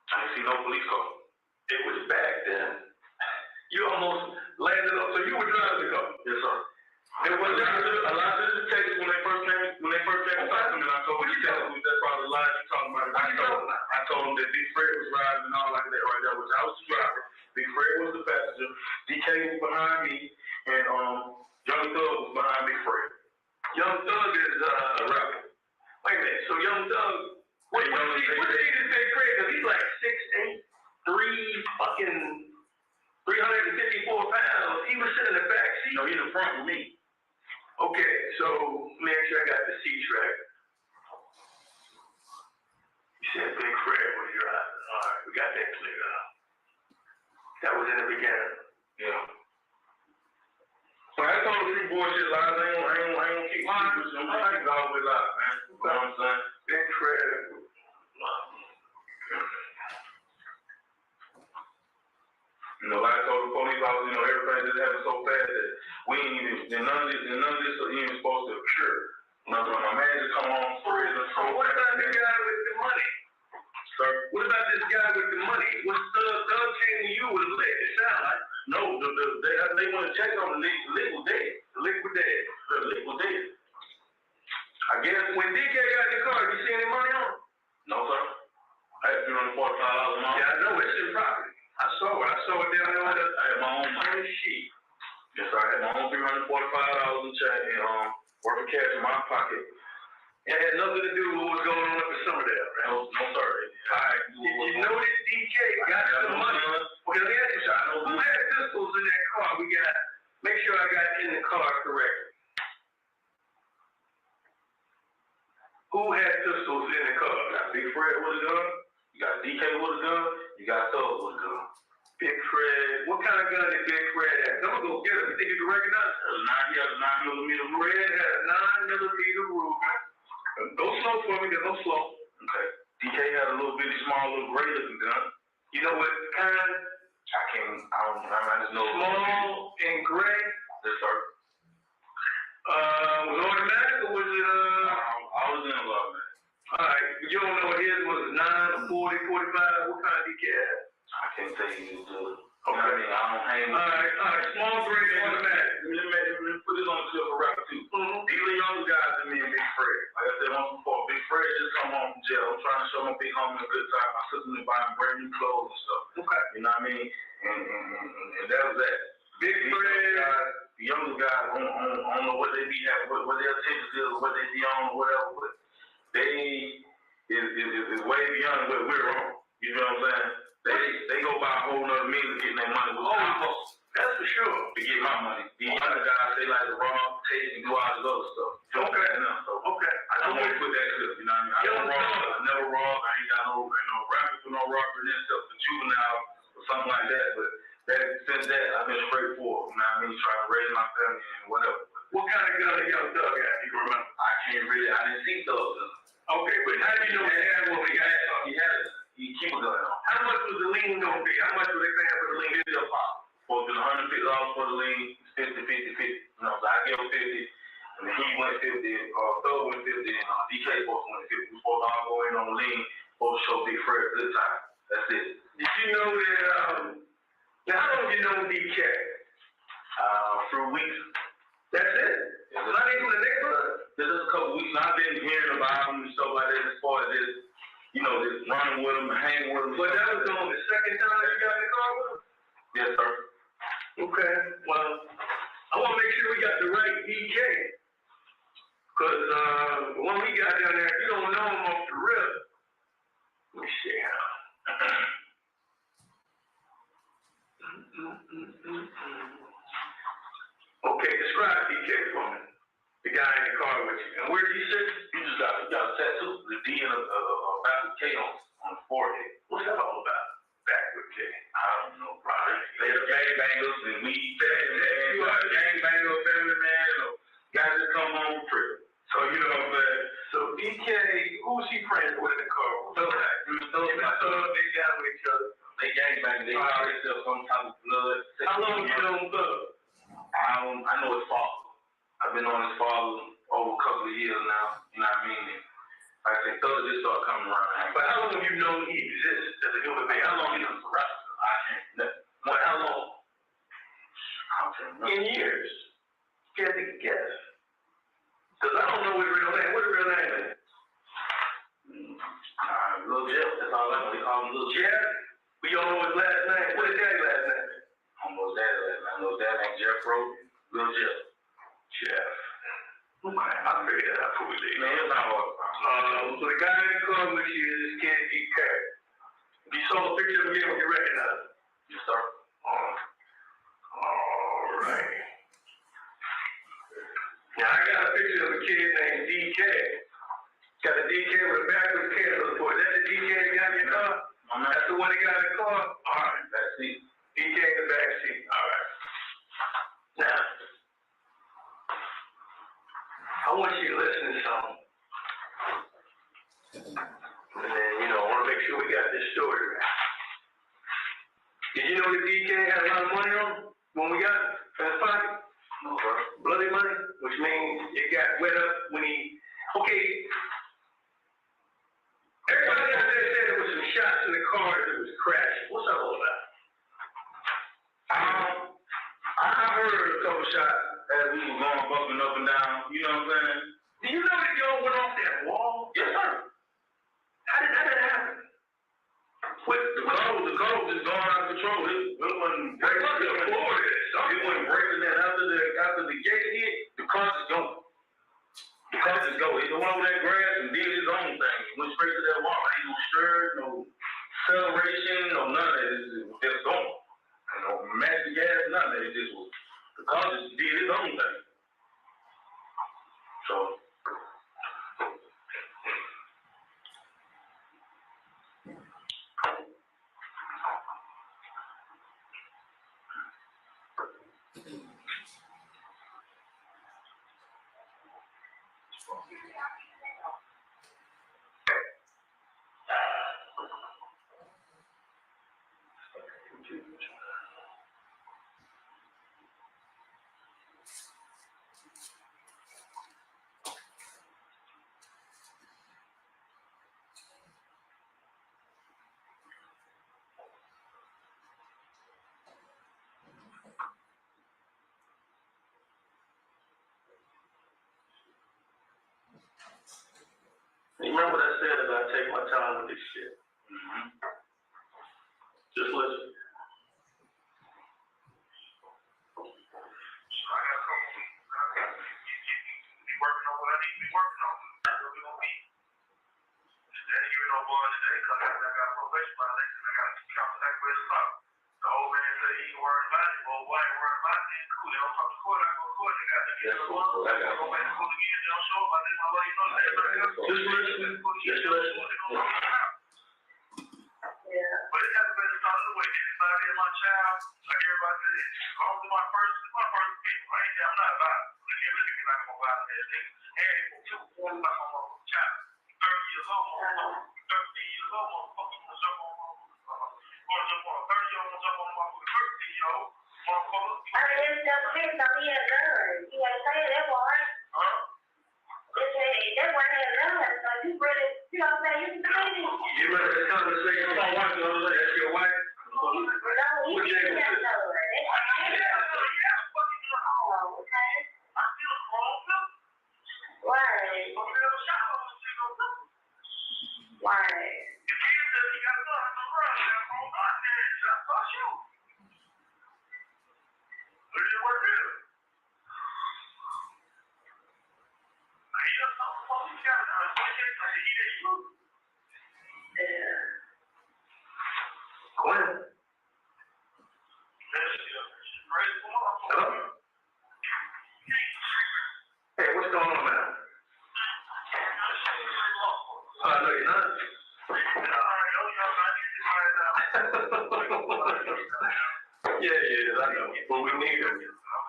I didn't see no police car. It was back then. You almost landed up, so you were driving the car. Yes, sir. There was A lot of the Texas when they first came to talk to me, I told them that's probably the line you talking about. I told them that Big Fred was riding and all like that right there, which I was the driver. Big Fred was the passenger. DK was behind me, and Young Thug was behind Big Fred. Young Thug is A rapper. wait a minute, so Young Thug, what did he say Craig? Because he's like 6'8", 354 pounds. He was sitting in the back seat. No, he's in front with me. Okay, so make sure I got the C-track. You said Big Fred was driving. All right, we got that cleared up. That was in the beginning. Yeah. So I told the three bullshit lies. I ain't keep lying. I'm keep it all the way live, man. You know what I'm saying? Big Fred. You know, like I told the police officer, everything just happened so fast that we ain't even, none of this even supposed to occur. You know, my man just come home for it. So what about the guy with the money? Sir? What about this guy with the money? What Thug came to you with a leg? It sound like. No, they want to check on the lick was dead. The lick was dead. I guess When DK got in the car, you see any money on him? no, sir. I had $345 a month. Yeah, I know. It's in property. I saw it down there on the I had my own money. sheet. Yes, sir. I had my own $345 in check and worth of cash in my pocket. It had nothing to do with what was going on up in Somerdale, right? No, sir. All right. Did you know that DK got some money? Okay, let me ask you something. Who had pistols in that car? Make sure I got in the car correctly. Who had pistols in the car? Fred with a gun, you got DK with a gun, you got Thug with a gun. Big Fred, what kind of gun did Big Fred have? Don't go get him. You think you can recognize him? He has a 9mm Ruger. Fred had a 9mm Ruger. Go slow for me, go slow. Okay. DK had a little bitty, small, little gray looking gun. You know what kind? I just know. Small and gray. Yes, sir. Was it automatic or was it I was in a lot, man. all right, you don't know what his was, 9 or 40, 45, what kind of DK had? I can't tell you the. Okay. I mean, I don't hang with. All right, small gray automatic. Let me put this on the clip for record too. Mm-hmm. These are younger guys than me and Big Fred. Like I said once before, Big Fred just come home from jail. I'm trying to show my big homie a good time. My sister been buying brand new clothes and stuff. Okay. You know what I mean? And that was that. Big Fred. The younger guys, I don't know what they be having, what their attention is, or what they be on, or whatever, but they is way beyond what we're on. You know what I'm saying? They go by a whole nother means of getting their money. That's for sure. To get my money. These other guys, they like to rob, take, and do all this other stuff. Okay. Okay. I don't want to put that clip, you know what I mean? I don't rob, I never rob, I ain't got no rapping for no robbery and stuff, for juvenile or something like that, but since that, I've been straightforward, you know what I mean? Trying to raise my family and whatever. What kind of gun did Young Thug have? You can remember? I didn't see Thug. Okay, but how do you know he had one? He keep a gun on. How much was the lien gonna be? How much was they paying for the lien? $50 a pop. Supposed to be $150 for the lien, 50, 50, 50. You know, so I give him 50, and then he went 50, Thug went 50, and DK supposed to went 50. We supposed to all go in on the lien, supposed to show Big Fred a good time. That's it. Did you know that, now how long have you known DK? For weeks. That's it? Not even the neighborhood? Just a couple weeks. I've been hearing about him and stuff like that as far as this, you know, just running with him, hanging with him. But that was on the second time you got in the car with him? Yes, sir. Okay, well, I want to make sure we got the right DK. Because when we got down there, if you don't know him off the rip, let me see how. Okay, describe DK for me. The guy in the car with you. And where did he sit? He got a tattoo, the D and a backward K on the forehead. What's that all about? Backward K. I don't know, bro. They're gangbangers and we You are a gangbanger family man, or guys that come home from prison. So you know what I'm saying? So DK, who's he friends with in the car? They got with each other. They gangbang, they call themselves some type of blood. How long you known Thug? I know his father. I've been on his father over a couple of years now. You know what I mean? Like I said, Thug just started coming around. But how long have you known he exists as a human being? How long you known for us? I can't. What? How long? I don't know. In years. Can't take a guess. Because I don't know his real name. What's his real name? Little Jeff. That's all I know. They call him Little Jeff. Jeff? We don't know his last name. What is daddy's last name? I don't know his dad's last name. I know his dad named Jeff Roden. Little Jeff. Jeff. Okay, I figured that out before we leave. Man, it's not hard. So the guy in the car with you is this kid DK. If you saw a picture of him, would you recognize him? Yes, sir. All right. Now I got a picture of a kid named DK. Got a DK with a backwards K on the board. Is that the DK that got in your car? That's the one that got in the car? All right. That's it. DK in the back seat. All right. Now, I want you to listen to something. And then, you know, I want to make sure we got this story right. Did you know that DK had a lot of money on him when we got it in his pocket? No, sir. Bloody money, which means it got wet up when he, okay. Everybody out there said there was some shots in the car that was crashing. What's that all about? I heard a couple shots as we were going bumping up and down. You know what I'm saying? Do you know that y'all went off that wall? Yes, sir. How did that happen? The car was just going out of control. It wasn't breaking. It wasn't breaking that after the gate hit. The car just going. The car just go. He went over that grass and did his own thing. He went straight to that wall. Ain't no stir, no acceleration, no none of that. It was just going. No magic gas, none of that. It just was. The car just did his own thing. So. You remember what I said about take my time with this shit? Just listen. I got a couple weeks. Be working on what I need to be working on. That's what we're gonna be. Instead of giving no boy today, because I got a probation violation, I got to counteract with the law. The old man said he ain't worried about it. Well, why ain't worried about it? Then cool. They don't come to court. I go to court. They got to get the law. They go back to court again. They don't show up. I think my lawyer knows that. Just listen. Just listen. But it hasn't been started away. Anybody in my child, like everybody said, it's going to my first pick. I'm not violent. Look at me like I'm a violent ass nigga. And it's too old like I'm a child. 30 years old, 13 years old, motherfucker. I'm gonna jump on 30-year-old, I'm gonna jump on my 13-year-old, motherfucker. I mean, it's just big, so he had guns. You ain't saying that one. Huh? That one had guns, so you really, you know what I'm saying? You crazy. You remember that conversation about watching the other day? That's your wife? No, he didn't have guns. Oh, okay. I feel a grown up. Right. I'm gonna have a shot on the single. Right. The kid said he got guns in the world. He got a grown up there. Just fuck you. Look at what it is. I hear something from you guys. I hear you. Yeah. Gwen? Hello? Hey, what's going on now? Oh, no, you're not. Yeah, I know. But we need them.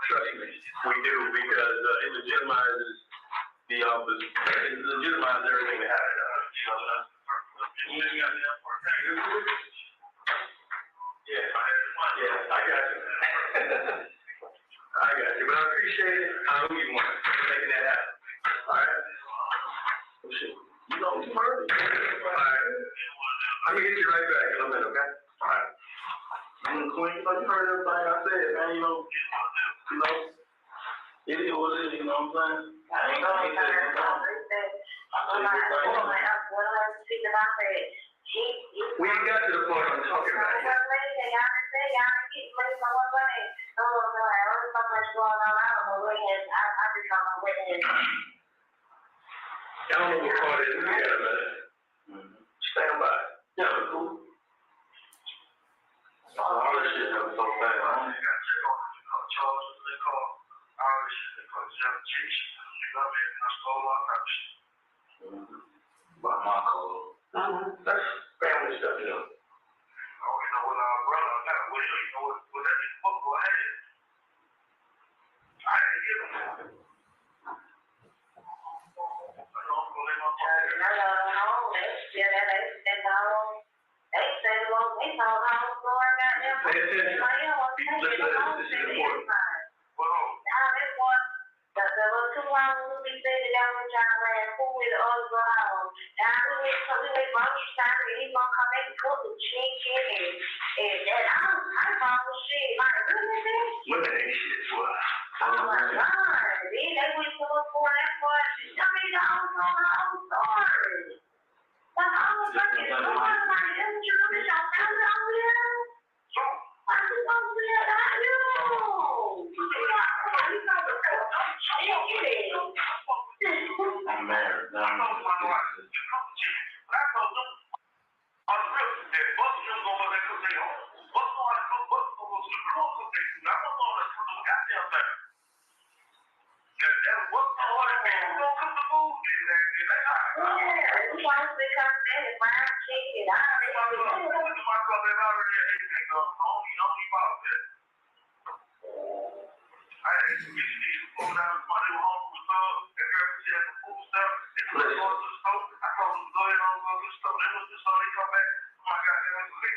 Trust me, we do, because it legitimizes the office. It legitimizes everything that happened. Yeah, I got you. I got you, but I appreciate it. I owe you one for making that happen. All right? Oh, shit. You know, you heard me. All right. I'm gonna get you right back in a minute, okay? All right. Queen, you heard everything I said, man. You know, it is what it is. You know what I'm saying? I ain't gonna say we ain't got to the point I'm talking about yet. I don't know what part it is. We got a minute. Stand by. Yeah, that's cool. All this shit that was so bad. I only got to check on charges. They call all this shit. They call examination. You know what I mean? I stole all that shit. By my code. That's family stuff, you know. I don't know what our brother got. What do you know what that is? What go ahead? I didn't give him that. I know I'm gonna let my phone. Pay attention. Listen, this is important. Well, The little 2 hours we stayed down with y'all and who with the other girl. Now we went grocery shopping and he's gonna come back and cook the chicken and I found shit like really. Women ain't shit, boy. Oh my God. Then they went to look for that for I mean the whole story. The whole fucking story, like that's what you look at y'all found it over there? I just don't see it out you. I'm married.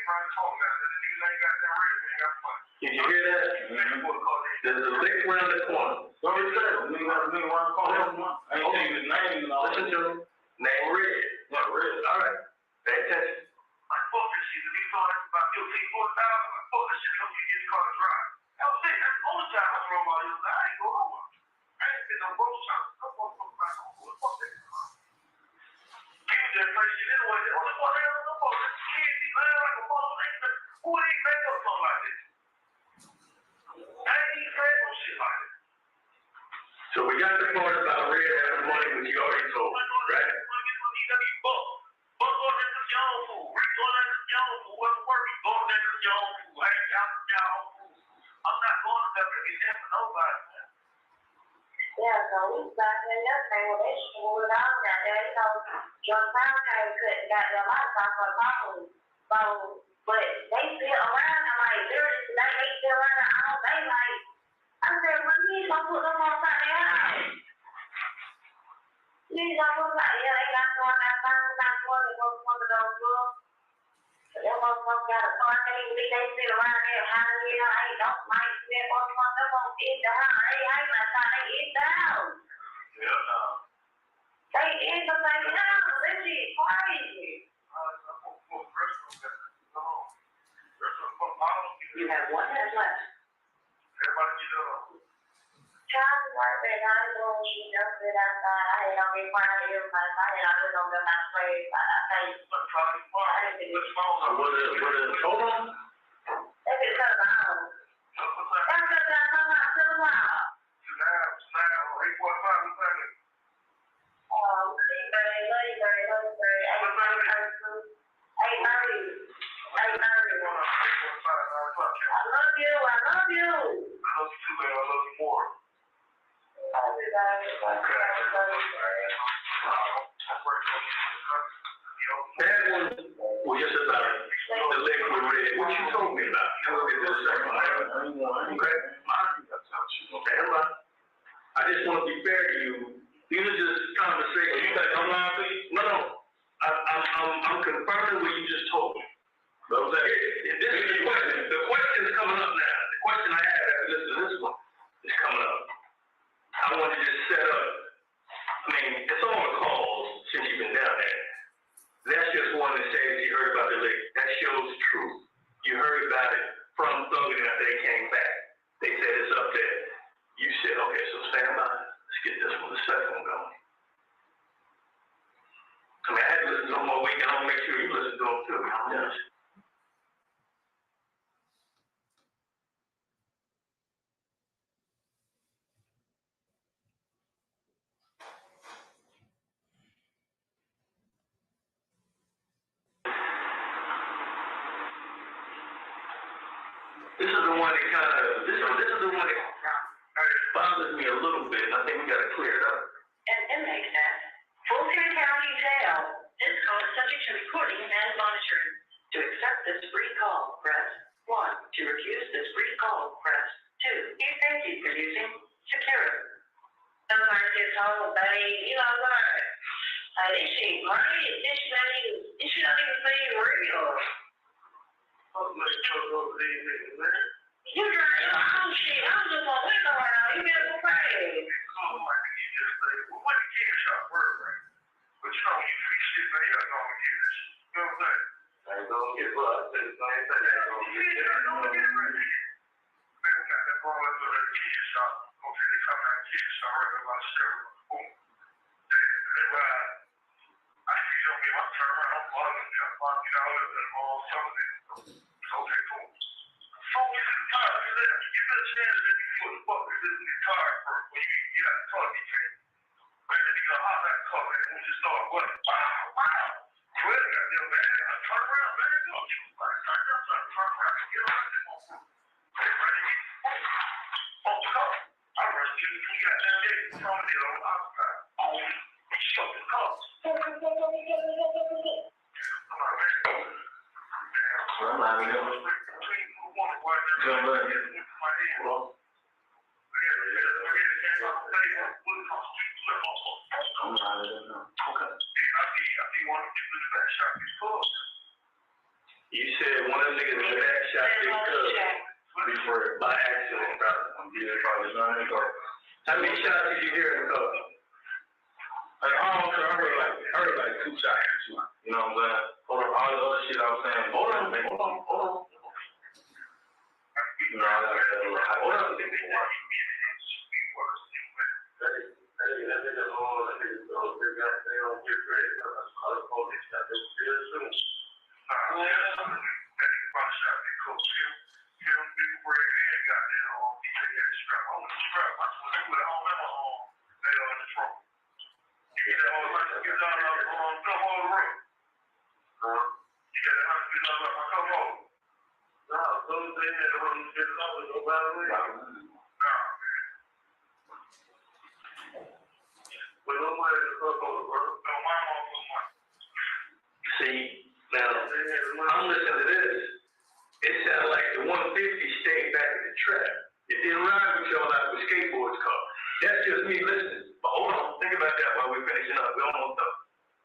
around the corner, man. The niggas ain't got that red, they ain't got money. Did you hear that? There's a lick around the corner. What is that? Nigga around the corner. I ain't saying his name and all. Listen to him. Name red. Not red. All right. Pay attention. Like, fuck this shit. If he saw that about 15, 40,000, like, fuck this shit. Hope you get the car to drive. That was it. That's the only time I throw about it. I ain't go over. I ain't been no broke shop. No motherfucker back on board. Fuck that. People just play shit anyway. They don't know what no more. This kid, he lying like a motherfucker. Who ain't make up something like this? I ain't even said no shit like this. So we got the part about red having money, which you already told, right? Yeah, so we started in that thing with that shit with all that there, you know, your time came couldn't got their lights off properly. So, but they still around, I'm like, seriously, they still around all day, like, I said, well, you ain't gonna put them on top of their house. You ain't gonna put them out there, they got going outside, not one of those girls. But that motherfucker got a car, they sit around there, how the hell, I ain't no might sit on one, them on in the house, they ain't like how they in the house. Yeah, no. They in the same house, that shit crazy. You have 1 minute left. Everybody get up. Child work that I know she just sit outside. I had on me crying everybody. I had always on them my place. I didn't Hold on. they just cut them out. That's just that come out to the wall. I love you. I love you too, man. I love you more. That one was just about the liquid red. What you told me about? You know, this second one. Okay. Okay, I just want to be fair to you. These are just conversations. You think I'm lying to you? No. I'm confirming what you just told me. This is the question. The question is coming up now. The question I have after this one is coming up. I want to just set up. I mean, it's all the calls since you've been down there. That's just one that says you heard about the lick. That shows truth. You heard about it from Thuggin after they came back. They said it's up there. You said, okay, so stand by. Let's get this one, the second one going. I mean, I had to listen to them all week. I want to make sure you listen to them too. Yes. This is the one that bothers me a little bit. I think we got to clear it up. An inmate at Fulton County Jail. This call is subject to recording and monitoring. To accept this free call, press 1. To refuse this free call, press 2. Thank you for using Security. Somebody gets home, babe, you know what? This shit, money, this shit don't even seem real. You got your own shit. I'm just gonna window right now. You better go pay. But you know, when you free shit, man, you gotta go and get this shit. You know what I'm saying? I ain't gonna get blood. I ain't gonna get Man, we got that ball at the kid shop. Okay, they come out of the kid shop right about stereo. Boom. They ride. I see them, I turn around, I'm bugging. I'm bugging out of the ball, some of it. Okay, cool. So we see the tire. Give it a chance to let me put the fuck in the tire first. When you get out the car, you can't. Man, then you got hot that car, man. We just start running. Wow. Quick, goddamn, man. I turn around, man. Go. I turn around. Get around this motherfucker. Hey, ready? On the car. I rushed to the goddamn gate. From the old outside. Oh, he shut the car. I'm like, man. I'm not even know. You said one of the niggas in that shot their cousin before by accident, bro. I'm getting probably none go. How many shots did you hear in the cousin? Like, I don't know, I heard like 2 shots. You know what I'm saying? Hold on, all the other shit I was saying. Hold on. You know, hold on. See, now, I'm listening to this. It sounded like the 150 stayed back in the trap. It didn't ride with y'all like the skateboards car. That's just me listening. But hold on, think about that while we're finishing up. We almost done.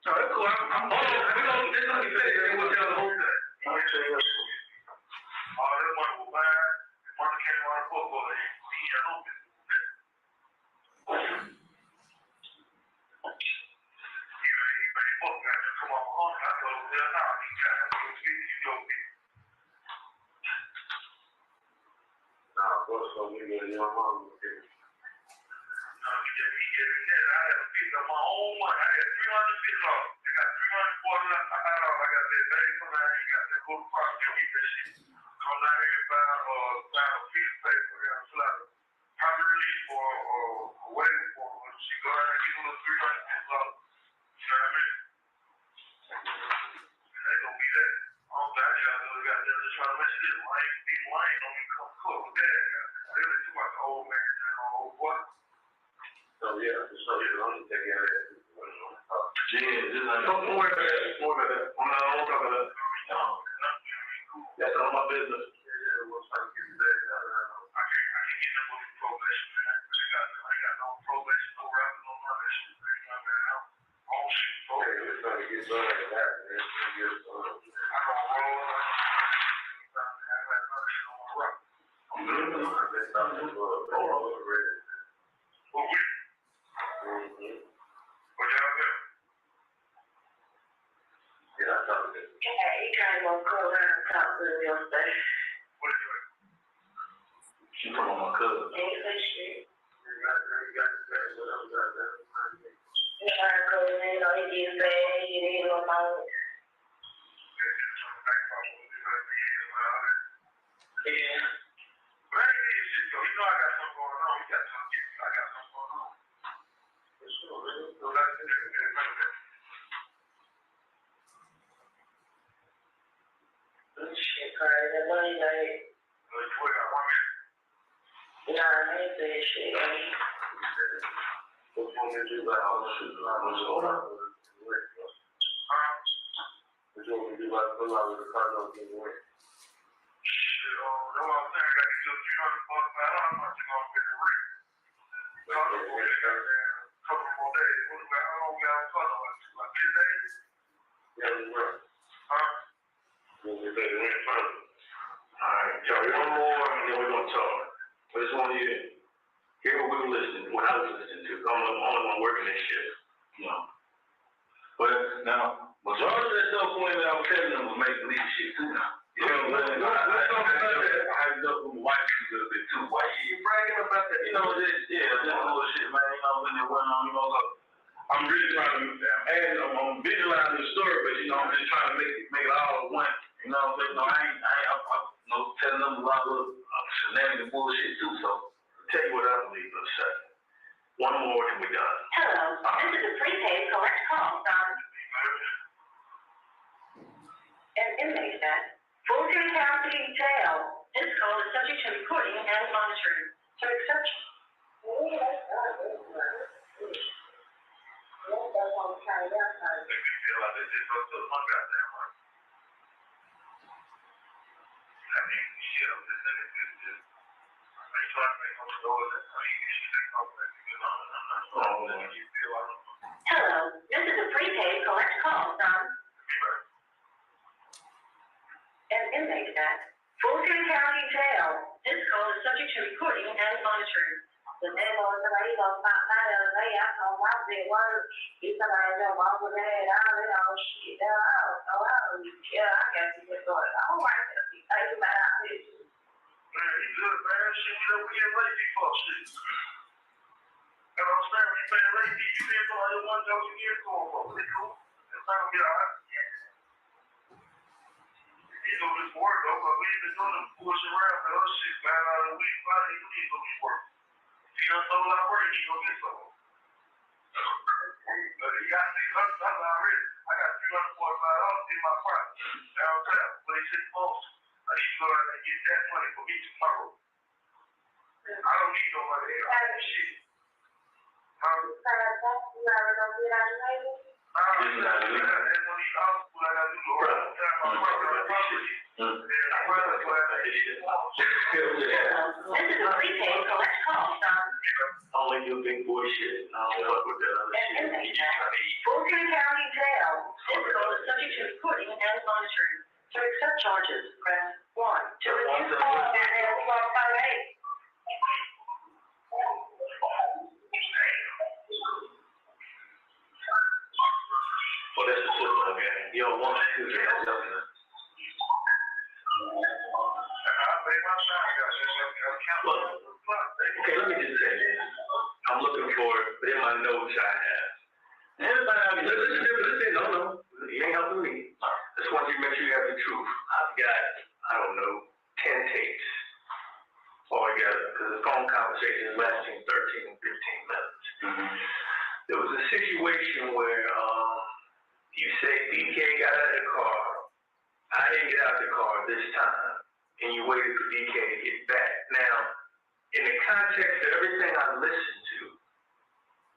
No, that's cool. I'm hold on. We don't, this is what we finish. Then we'll tell the whole thing. All right, that money was mine. Money came out of football. He had no business. Don't worry about that. Don't worry about that. I'm not talking about that. That's all my business. I can't get no probation. I got no probation, no rapping, no none of that shit. Oh shit. Okay, we're trying to get started with that. I don't roll. I'm good. Hold on. What y'all do? Yeah, I thought it. Yeah, he kind of gonna go around and talk to him yesterday. What is it? She come on my cousin. Yeah, he said shit. You got that. He tried to go in, he did bad, he didn't know my own. Yeah. But I ain't need shit, though. You know I got something going on. We got something I got something going on. For sure, man. So that's it. Shit, crazy. That money, like. What got 1 minute? Nah, I ain't saying shit. What's going to do about all this shit? What's going on? What's going to do about the law with the car not getting away? Shit, no, I'm saying I got to get $300 back. I don't know how much you're going to pay the rent. Couple more days. What do I don't got on color? Like 10 days? Yeah, we will. Huh? We'll get that rent first. All right, y'all, one more, and then we're going to talk. I just want you to hear what we were listening, what I was listening to. I'm the only one working this shit, you know. But now, majority of that stuff when I was telling them was making these shit too now. You know what I'm saying? Let's talk about that. I had to with my wife a little bit too. Why you bragging about that? You know, this bullshit, man. You know, when it went on, you know, so I'm really trying to, I'm visualizing the story, but, you know, I'm just trying to make it all one. You know what I'm saying? No, I ain't telling them a lot of shenanigans bullshit too, so I'll tell you what I believe for a second. One more and we done. Hello, this is a prepaid collect call from an inmate at Fulton County Jail. This call is subject to recording and monitoring. To accept. Hello, this is a prepaid collect call from inmate at Fulton County Jail. This call is subject to recording and monitoring. The man was somebody gonna stop by the other day. I told him I was at work. He said I ain't gonna walk with that. I shit. I got to get going. I'm right there. He thinking about our pictures. Man, he good, man. Shit, you know, we get late before shit. You know what I'm saying? When you pay late, you pay for all your one job you get for. Pretty cool. It's not gonna be all right. He do this work, though, but we ain't been doing them pushing around for other shit, man. We probably need to do this work. If he done sold out work, he gonna get sold. But he got $600 already. I got $345 in my pocket downtown. But he said, folks, I need to go out and get that money for me tomorrow. I don't need no money. I don't need shit. Only do big boy shit. I don't fuck with that other shit. Fulton County Jail. This call is subject to recording and monitoring. To accept charges, press 1. To refuse call, press 8. Well, that's the system, okay? You don't want to do that. Okay, let me just say this. I'm looking for it, but in my notes I have. Everybody, listen, no, you ain't helping me. I just want you to make sure you have the truth. I've got, I don't know, 10 tapes altogether, because the phone conversation is lasting 13 and 15 minutes. There was a situation where you say DK got out of the car. I didn't get out of the car this time, and you waited for DK to get back. Now, in the context of everything I listened to,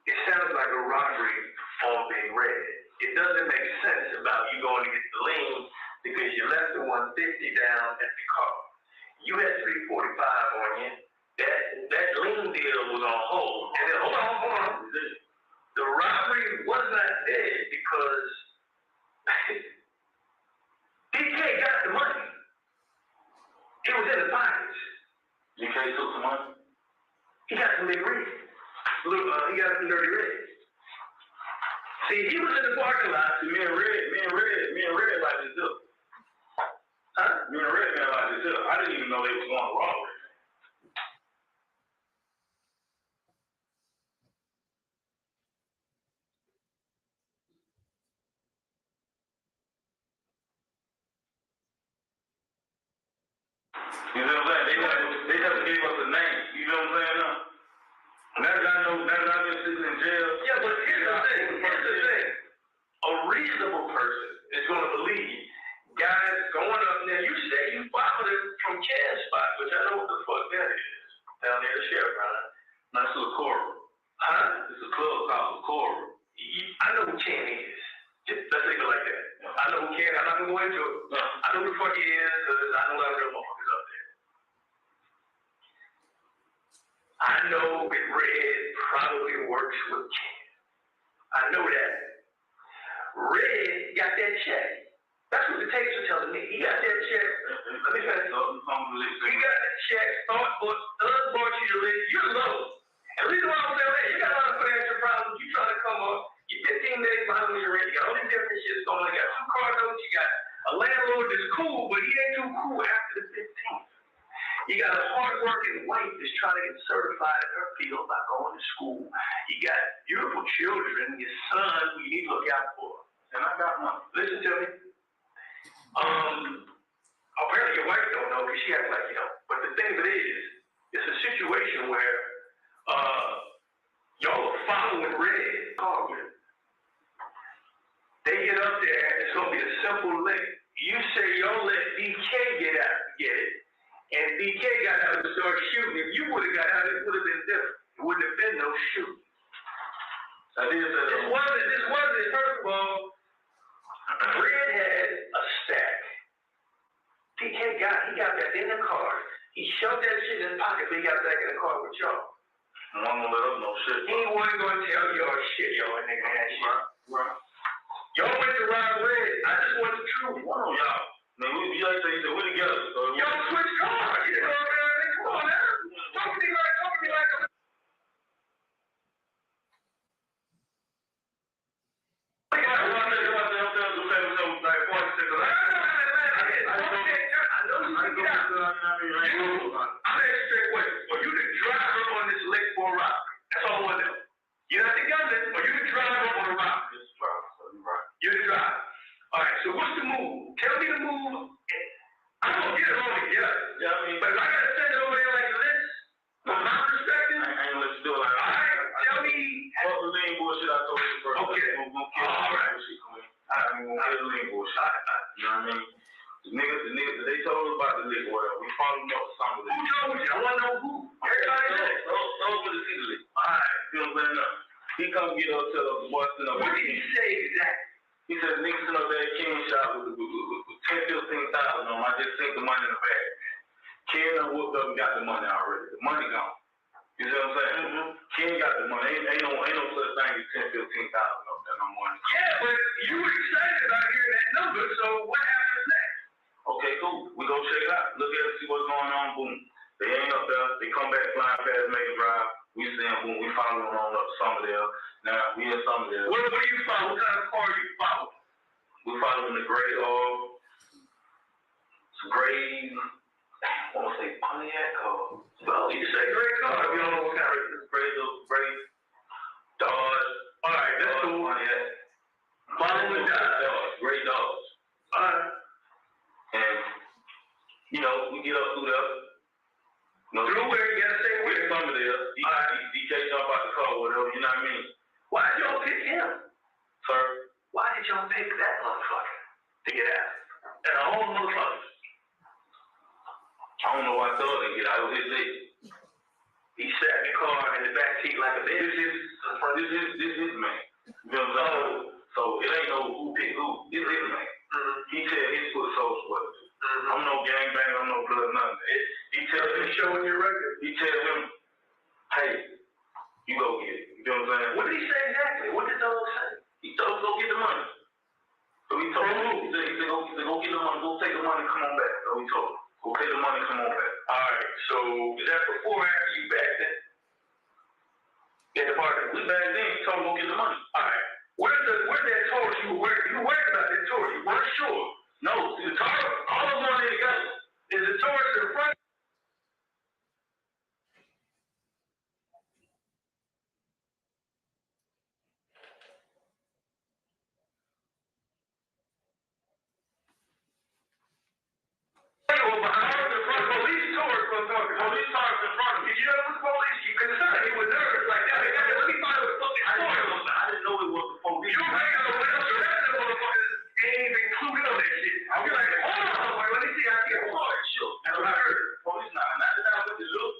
it sounds like a robbery on being read. It doesn't make sense about you going to get the lien because you left the 150 down at the car. You had 345 on you. That lien deal was on hold. And then, hold on. The robbery was not dead because DK got the money. It was in the pockets. DK took some money? He got some big red. He got some dirty red. See, he was in the parking lot. Me and Red like this up. Huh? Me and Red like this up. I didn't even know they was going to robbery. You know what I'm saying? They never gave us a name. You know what I'm saying? Now that I've been sitting in jail. Yeah, but here's the thing. A reasonable person is going to believe guys going up. Now you say you followed it from Can Spot, which I know what the fuck that is. Down near the sheriff, right? Nice little Coral. Huh? It's a club called Coral. I know who Ken is. Let's leave it like that. I know who Ken is. I'm not going to go into it. I know who the fuck he is because I know a lot of them motherfuckers up there. I know that Red probably works with Ken. I know that. Red got that check. That's what the tapes are telling me. He got that check. Let me finish. He got that check. Thug bought you the list. You're low. And the reason why I'm saying that, you got a lot of financial problems. You trying to come up. You 15 days behind on your rent. You got all these different shit going on. You got 2 car notes. You got a landlord that's cool, but he ain't too cool after the 15th. You got a hard-working wife that's trying to get certified in her field by going to school. You got beautiful children, your son who you need to look out for. And I got one. Listen to me. Apparently your wife don't know because she acts like you don't. But the thing of it is, it's a situation where y'all are following Red car with him. They get up there, it's going to be a simple lick. You say y'all let DK get it. And DK got out and started shooting. If you would have got out, it would have been different. It wouldn't have been no shooting. This wasn't, first of all, Red had a stack. DK got back in the car. He shoved that shit in his pocket, but he got back in the car with y'all. I don't want to let up no shit. He wasn't going to tell y'all shit, y'all nigga had shit. Right. Y'all went to rob Red. I just want the truth. One on y'all. Man, you like say, we I'm asking you straight question. For you to drive up on this lake for a rock, that's all I want to know. You're not the gunman, or you to drive up on a rock. You're the driver. All right, so what's the move? Tell me the move. I'm going to get it all together. Yeah, I mean, but if I got to send it over there like this, from my perspective, I ain't let's do it. All right, tell me. What the lean bullshit I told you first. Okay. All right. I mean, we'll get the lean bullshit. You know what I mean? The niggas, they told us about the liquor, whatever. We followed them up with some of it. Who told you? I want to know who. Everybody knows. Those were the see the liquor. All right. You know what I'm saying? He come get us, tell us what's in up. What did he say exactly? He said, niggas sitting up there at King shop with 10, 15,000 on them. I just sent the money in the bag. Ken done whooped up and got the money already. The money gone. You see what I'm saying? Mm-hmm. Ken got the money. Ain't no such thing as 10, 15,000 up there no money. Yeah, but you were excited about hearing that number, so what happens next? Okay, cool. We go check it out. Look at it, see what's going on. Boom. They ain't up there. They come back flying past, make a drive. We see them, boom. We follow them on up to Somerdale. Now, we in Somerdale. What do you follow? What kind of car do you follow? We follow them the gray, I want to say Pontiac car. Well, you say gray car. We don't know what kind of gray Dodge. All right, that's cool. Pontiac. Follow the Dodge. Gray Dodge. All right. And, you know, we get up through there. Through where? You got to say where? Somerdale. DK jump out the car or whatever, you know what I mean? Why did y'all pick him? Sir? Why did y'all pick that motherfucker to get out? And a whole motherfucker. I don't know why Thug didn't get out. It was his leg. He sat in the car in the back seat like a bitch. This is man. You know what I'm saying? So it ain't no who picked who. This is man. Mm-hmm. He said his foot soles what. Mm-hmm. I'm no gangbang, I'm no blood, nothing. He tells him, showing your record. He tells him, hey, you go get it. You know what I'm saying? What did he say exactly? What did Thug say? He told him, go get the money. So he told him, he said, go get the money, go take the money, come on back. So he told him, go take the money, come on back. All right, so is that before or after you back then? In the party. We back then, he told him, go get the money. All right. Where's that torch you were worried? You were worried about that torch. You weren't sure. No, the torch, all of them are together. Is the torch in front? Or behind the front? Police torch was talking. Police torch in front of you. You know the police? You concerned. He was nervous like that. Let me find what the fucking torch was. I didn't know it was the police. You make it over there, so that's the motherfuckers ain't even included on that shit. I'll be like, hold on, boy, let me see. I can't hold it. Sure. That's what I heard. Police not. And I did not went to look,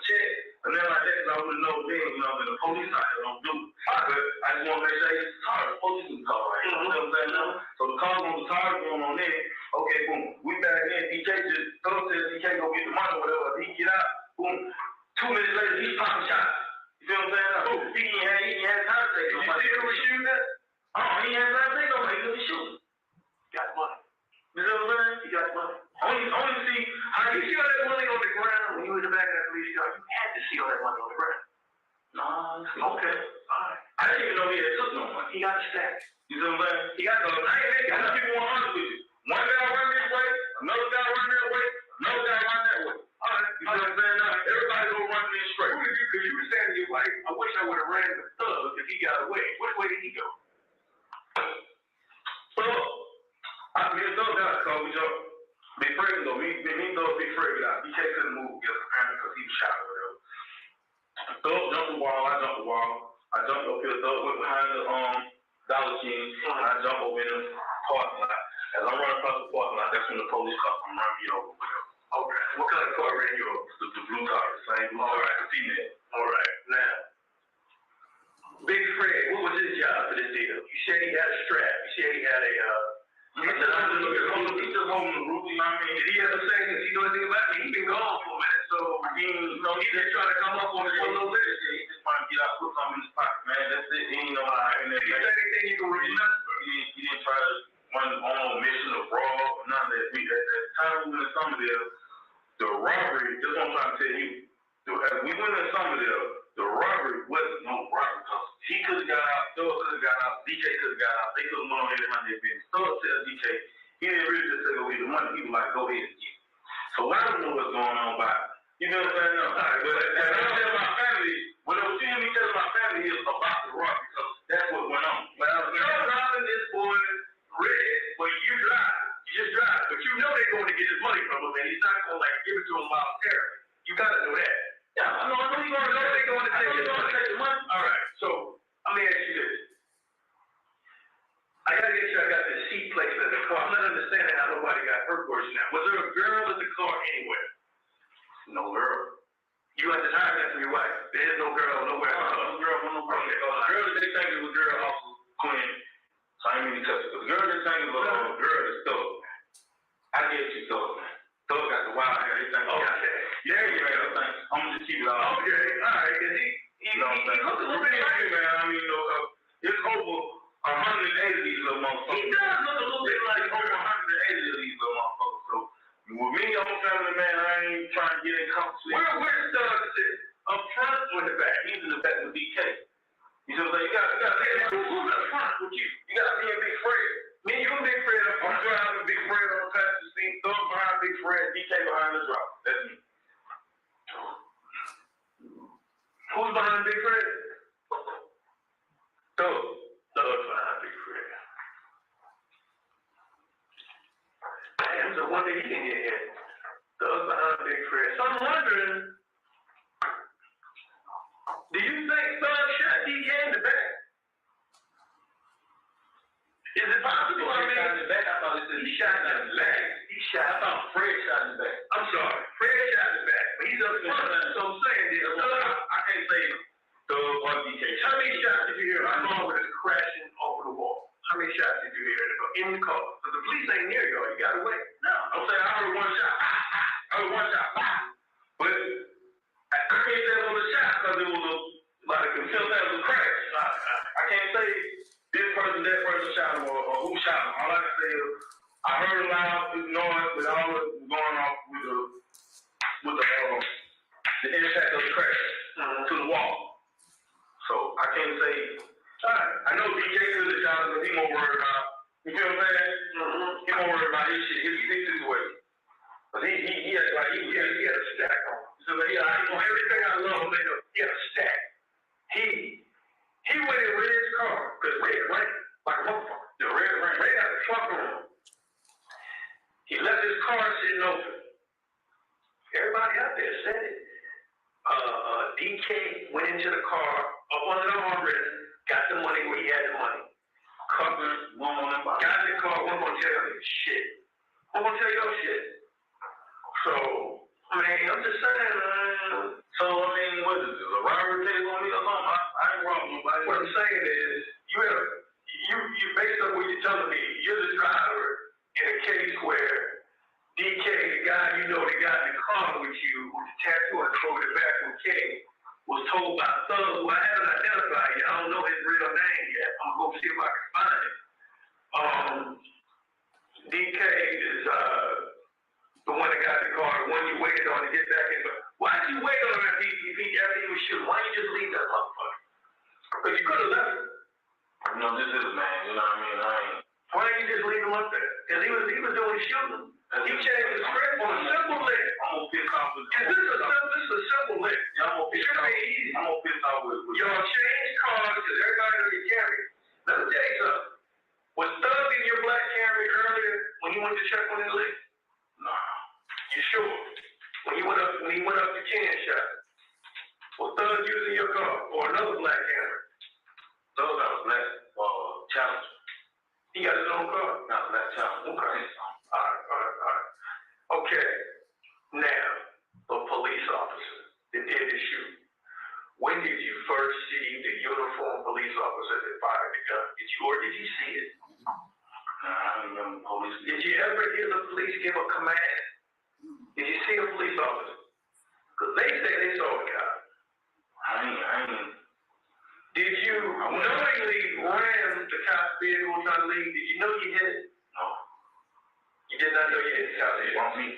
check, and then like that, because I wouldn't know then, you know, the police out there don't do it. But I just want to make sure it's car. The police is car, right? You know what I'm saying? So the car on the tire going on there. Okay, boom. We back in. DJ just throw says he can't go get the money or whatever. He get out. Boom. 2 minutes later, he's popping shots. You feel what I'm saying? He ain't had time to take no money. You see who was shooting at? Oh, he ain't had time to take no money. He was shooting. Got the money. You see what I'm saying? He got the money. Only see how you see all that money on the ground when you was in the back of that police car. You had to see all that money on the ground. No, okay. All right. I didn't even know he had took no money. He got a stack. You see what I'm saying? He got the I ain't making. I'm keeping 100 with you. One guy run this way, another guy run that way, another guy run that way. All right, you know what I'm saying? Everybody go run this straight. Who did you? Because you were saying you like, I wish I would have ran the Thug if he got away. Which way did he go? So, I mean, the Thug got a car. We jumped. Big Fred though. Me though, Big Fred got. He couldn't move against apparently because he was shot or whatever. Thug jumped the wall. I jumped the wall. I jumped up here. Thug went behind the Dollar King, and I jumped over in the parking lot. As I'm running across the parking lot, that's when the police come and run me over. Okay. What kind of car ran you over? The blue car, the same blue car, the female. All right. Now, Big Fred, what was his job for this deal? You said he had a strap. You said he had a, he's just holding the roof, you know what I mean? Did he ever say, does he know anything about me? He's been gone for a minute, so he just trying to come up on it for a little bit. He just trying to get out, put something in his pocket, man. That's it. He ain't know how I ain't there. He said anything you can remember. He didn't try to run on a mission or brawl or none of that. At the time we went to Somerdale, the robbery, just what I'm trying to tell you, as we went to Somerdale, the robbery wasn't no robbery because he could have got out, Thug could have got out, DJ could have got out, they could have went on there and run their business. Thug said DJ, he didn't really just say go get the money, he was like, go ahead and get it. So So I don't know what's going on, but you know what I'm saying? No, all right, but when I tell my family, when I was seeing me telling my family is about the rock, because that's what went on. Well, you're robbing this boy red, but you drive. You just drive. But you know they're going to get his money from him, and he's not going to like give it to him voluntarily. You got to know that. Yeah, I know he's going to know they're going to take his money. All right, so let me ask you this. I got to get sure I got the seat placed in the car. I'm not understanding how nobody got hurt worse than that. Was there a girl in the car anywhere? No girl. You had to hire that from your wife. There's no girl nowhere. No girl. Okay. The girl that they think is a girl also Queen. So I ain't mean to touch it. But the girl that they think is a girl is Thug. I get you, Thug. Thug got the wild hair. They think, okay. Yeah, you know, I'm gonna just keep it all. Okay, all right. Cause he looks a little bit like you, man. I mean, you know, it's over 180 of these little motherfuckers. He does look a little bit like over 180 of these little motherfuckers. So with me, I'm family man. I ain't trying to get in conversation. Where's Thug sit? Up front or in the back? He's in the back with DK. You know, like you got who's up front with you? You got me and Big Fred. Me and you and Big Fred up front. I'm driving Big Fred on the passenger seat. Thug behind Big Fred. DK behind the driver. That's me. Who's behind Big Fred? Thug. Thug behind Big Fred. Damn, so one day he didn't get hit. Thug behind Big Fred. So I'm wondering, do you think Thug shot DK in the back? Is it possible? I mean, shot in the back. I thought he shot in the leg. I thought Fred shot in the back. I'm sorry, Fred shot in the back, but he's up front. So I'm saying this. I can't say Thug or DK. How many shots did you hear? I saw with it crashing over the wall. How many shots did you hear in the car? Because the police ain't near y'all. You gotta wait. No, I'm saying I heard one shot. But I can't say it was a shot because it was like a concealed that was a crash. I can't say this person, that person shot him or who shot him. All I can say is I heard a loud noise with all that's going on with the impact of the crash to the wall. So I can't say. I know DJ could have shot him, but he more worried about. You feel what I'm saying? He more worried about his shit, his situation. But he had like he had a stack on. So everything I love, he had a stack. He went in Red's car, because Red ran like a motherfucker. The Red ran. Red got the truck on him. He left his car sitting open. Everybody out there said it. DK went into the car, up under the armrest, got the money where he had the money. Covered, got in the car, one gonna tell you shit. I'm gonna tell y'all shit. So, I mean, I'm just saying, so, I mean, what is this, a robbery case on me or something? I ain't robbing nobody. What I'm saying is, you based on what you're telling me, you're the driver in a case where DK, the guy you know that got in the car with you, with the tattoo on the back with K, was told by Thug, who I haven't identified yet. I don't know his real name yet. I'm going to see if I can find it. DK is the one that got the car, the one you waited on to get back in. But why did you wait on him after he was shooting? Why didn't you just leave that motherfucker? Because you could have left him. You know, this is a man, you know what I mean? Why didn't you just leave him up there? Because he was doing shooting. He changed the script on a simple lick. I'm going to piss off with this. This is a simple lick. Yeah, I'm going to piss off. Easy. I'm going to piss off with y'all change cars because everybody knows you carry. Let me tell you something. Was Thug in your black Camry earlier when you went to check on his lick? No. You sure? When he went up to Ken shot. Was Thug using your car or another black Camry? Thug got a black Challenger. He got his own car? Not a black Challenger. Okay. All right. Okay. Now, a police officer that did the shoot. When did you first see the uniformed police officer that fired the gun? Did you see it? Nah, I don't remember police. Did you ever hear the police give a command? Did you see a police officer? Because they say they saw a guy. I ain't. Did you knowingly ram the cop's vehicle trying to leave? Did you know you hit it? No. You did not know you hit the cop. It bumped me.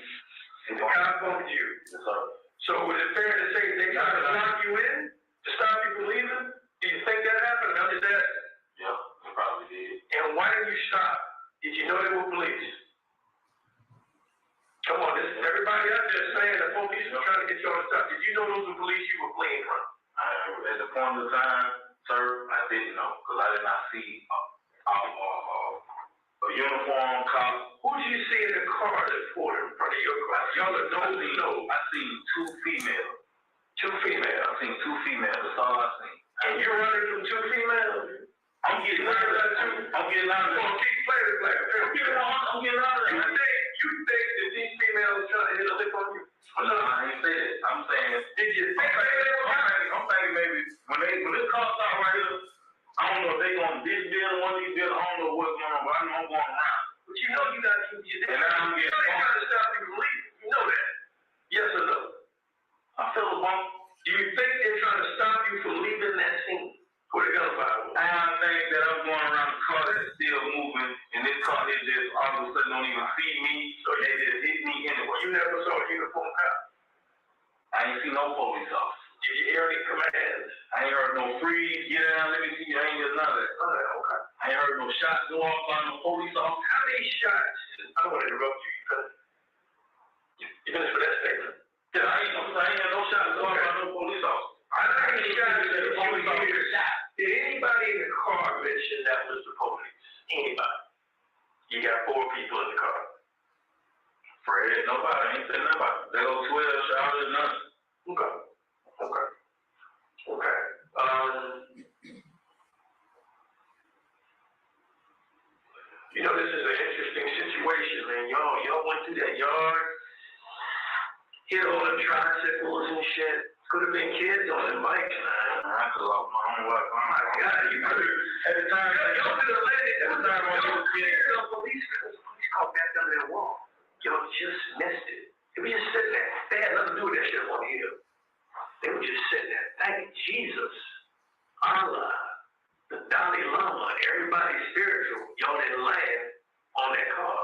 And the cop bumped you. Yes, sir. So was it fair to say they tried to lock you in to stop you from leaving? Do you think that happened? I'm just asking. Yeah, they probably did. And why didn't you stop? Did you know they were police? Come on, this is everybody was the police you were fleeing from? At the point of time, sir, I didn't know because I did not see a uniform cop. Who did you see in the car that pulled in front of your car? Y'all know. I seen two females. Two females. I seen two females. That's all I seen. And you're running from two females? I'm getting out of that too. I'm getting out of that. Keep playing like I'm getting out of that. You think that these females trying to hit a lick on you? No, I ain't say that. I'm saying, did you think I'm thinking maybe when this car stop right here, I don't know if they gonna this bill, one of these bills, I don't know what's going on, but I know I'm going around. But you know you gotta keep your day. And now I'm getting trying to stop you from leaving. You know that. Yes or no? I feel a bump. Do you think they're trying to stop you from leaving that scene? Where the gunfire was? I think that I'm going around the car that's still moving, and this car is just all of a sudden don't even see me, so they just hit me anyway. You never saw a uniform cop? I ain't see no police officer. Did you hear any commands? I ain't heard no freeze, get down, let me see you. I ain't heard none of that. Okay. I ain't heard no shots go off by no police officer. How many shots? I don't want to interrupt you. You finished with that statement? Yeah, I ain't heard no shots go off by no police officer. How many shots did the police officer shot? Did anybody in the car mention that was the police? Anybody? You got 4 people in the car. Fred, nobody. I ain't said nobody. They go 12 shots or nothing. Okay. You know, this is an interesting situation, man. Y'all went through that yard, hit all the tricycles and shit. Could have been kids on the bikes, man. I could have lost my own life. Oh my God, you could have. At the time, y'all could have let it. At the time, y'all scared of police because the police caught back under that wall. Y'all just missed it. They were just sitting there. They had nothing to do with that shit on the hill. They were just sitting there. Thank Jesus, Allah, the Dalai Lama, everybody spiritual. Y'all didn't land on that car.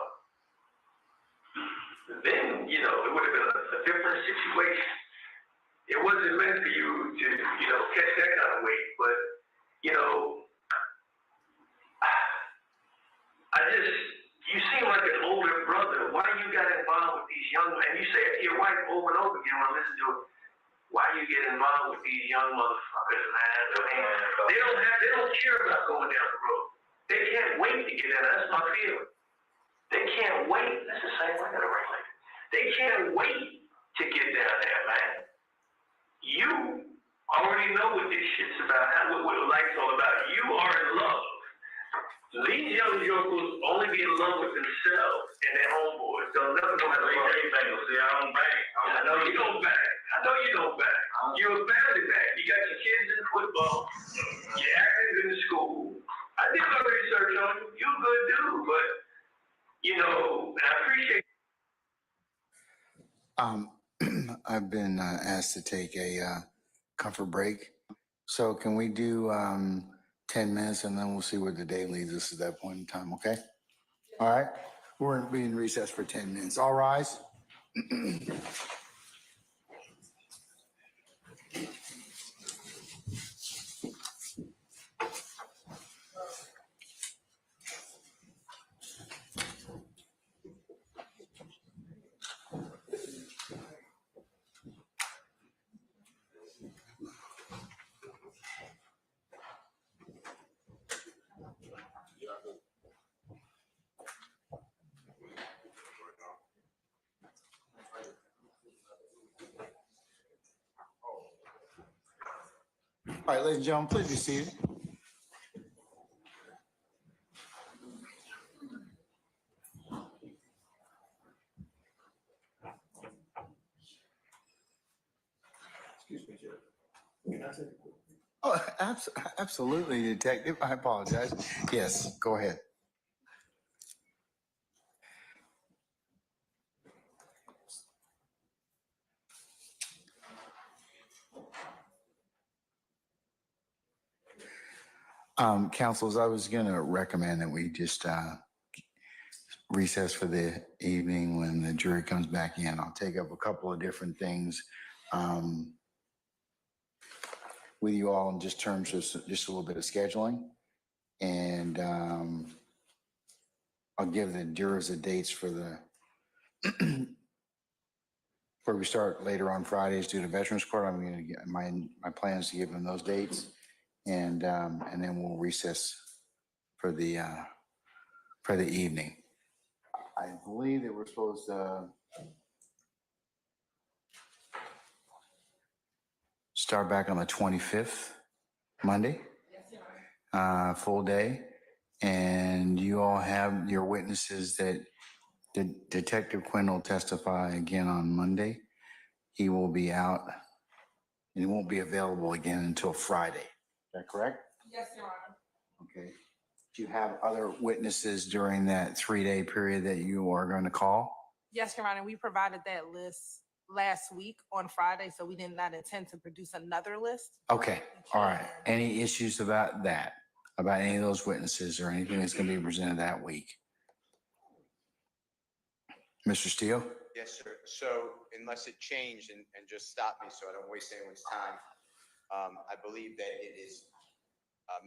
Then, you know, it would have been a different situation. It wasn't meant for you to, you know, catch that kind of weight, but, you know, you seem like an older brother. Why you got involved with these young men? You say it to your wife over and over again when I listen to it. Why you get involved with these young motherfuckers, man? I mean, they don't care about going down the road. They can't wait to get in. That's my feeling. They can't wait. That's the same way I got to write like that. They can't wait to get down there, man. You already know what this shit's about, what life's all about. You are in love. These young jokers only be in love with themselves and their homeboys. They'll never know how to play anything. See, I don't bang. I know you don't bang. You're a family man. You got your kids in football. You're active in school. I did my research on you. You're a good dude, but, you know, and I appreciate I've been asked to take a comfort break. So can we do 10 minutes and then we'll see where the day leads us at that point in time, okay? All right, we're being recessed for 10 minutes. All rise. All right, ladies and gentlemen, please be seated. Excuse me, Judge. Can I take a quick? Oh, absolutely, Detective. I apologize. Yes, go ahead. Counsels, I was going to recommend that we just recess for the evening. When the jury comes back in, I'll take up a couple of different things with you all in just terms of just a little bit of scheduling. And I'll give the jurors the dates for the where we start later on Fridays due to Veterans Court. I'm going to get my plan is to give them those dates, and then we'll recess for the evening. I believe that we're supposed to start back on the 25th, Monday, full day. And you all have your witnesses that Detective Quinn will testify again on Monday. He will be out and he won't be available again until Friday. Is that correct? Yes, Your Honor. Okay. Do you have other witnesses during that 3-day period that you are going to call? Yes, Your Honor. We provided that list last week on Friday, so we did not intend to produce another list. Okay. All right. Any issues about that? About any of those witnesses or anything that's going to be presented that week? Mr. Steele? Yes, sir. So unless it changed, and just stop me so I don't waste anyone's time, I believe that it is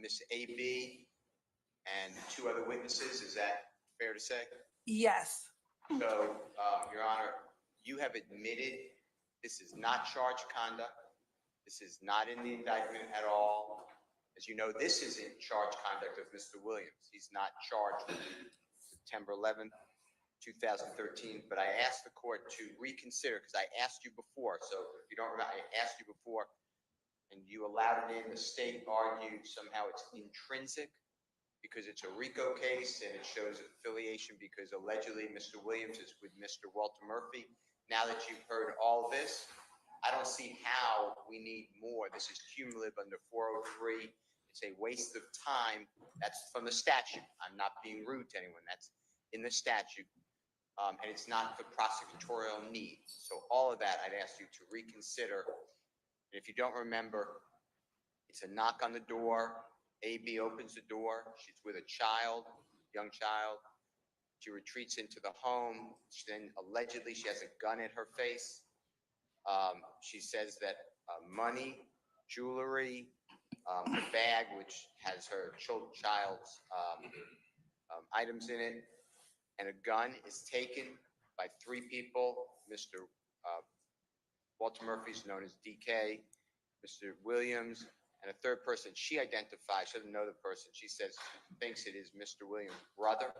Miss A.B. and 2 other witnesses. Is that fair to say? Yes. So, Your Honor, you have admitted this is not charged conduct. This is not in the indictment at all. As you know, this isn't charged conduct of Mr. Williams. He's not charged with September 11th, 2013. But I asked the court to reconsider because I asked you before. So if you don't remember, I asked you before and you allowed it in. The state argued somehow it's intrinsic because it's a RICO case and it shows affiliation because allegedly Mr. Williams is with Mr. Walter Murphy. Now that you've heard all this, I don't see how we need more. This is cumulative under 403. It's a waste of time. That's from the statute. I'm not being rude to anyone. That's in the statute. And it's not for prosecutorial need. So all of that, I'd ask you to reconsider. And if you don't remember, it's a knock on the door. AB opens the door. She's with a child, young child. She retreats into the home. Then allegedly she has a gun at her face. She says that money, jewelry, the bag, which has her child's items in it, and a gun is taken by 3 people. Mr. Walter Murphy is known as DK, Mr. Williams, and a 3rd person she identifies. She doesn't know the person. She says thinks it is Mr. Williams' brother.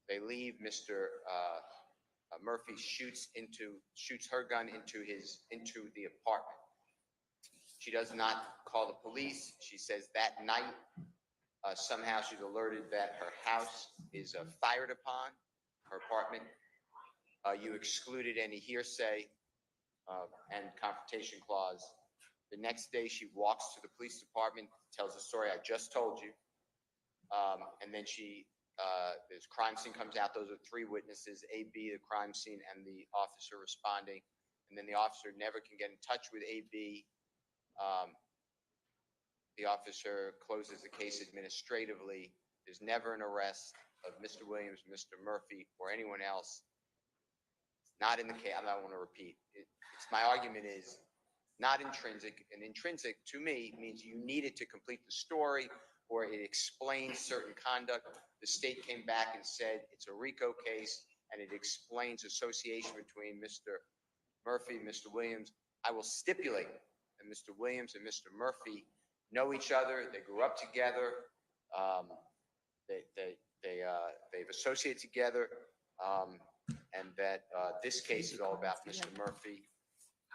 They leave. Mr. Murphy shoots her gun into the apartment. She does not call the police. She says that night somehow she's alerted that her house is fired upon, her apartment. You excluded any hearsay and confrontation clause. The next day she walks to the police department, tells the story I just told you, and then this crime scene comes out. Those are 3 witnesses, AB, the crime scene, and the officer responding. And then the officer never can get in touch with AB. The officer closes the case administratively. There's never an arrest of Mr. Williams, Mr. Murphy, or anyone else. It's not in the case. I don't want to repeat. My argument is not intrinsic. And intrinsic to me means you needed to complete the story or it explains certain conduct. The state came back and said it's a RICO case and it explains association between Mr. Murphy and Mr. Williams. I will stipulate that Mr. Williams and Mr. Murphy know each other. They grew up together. They've associated together, and that this case is all about Mr. Murphy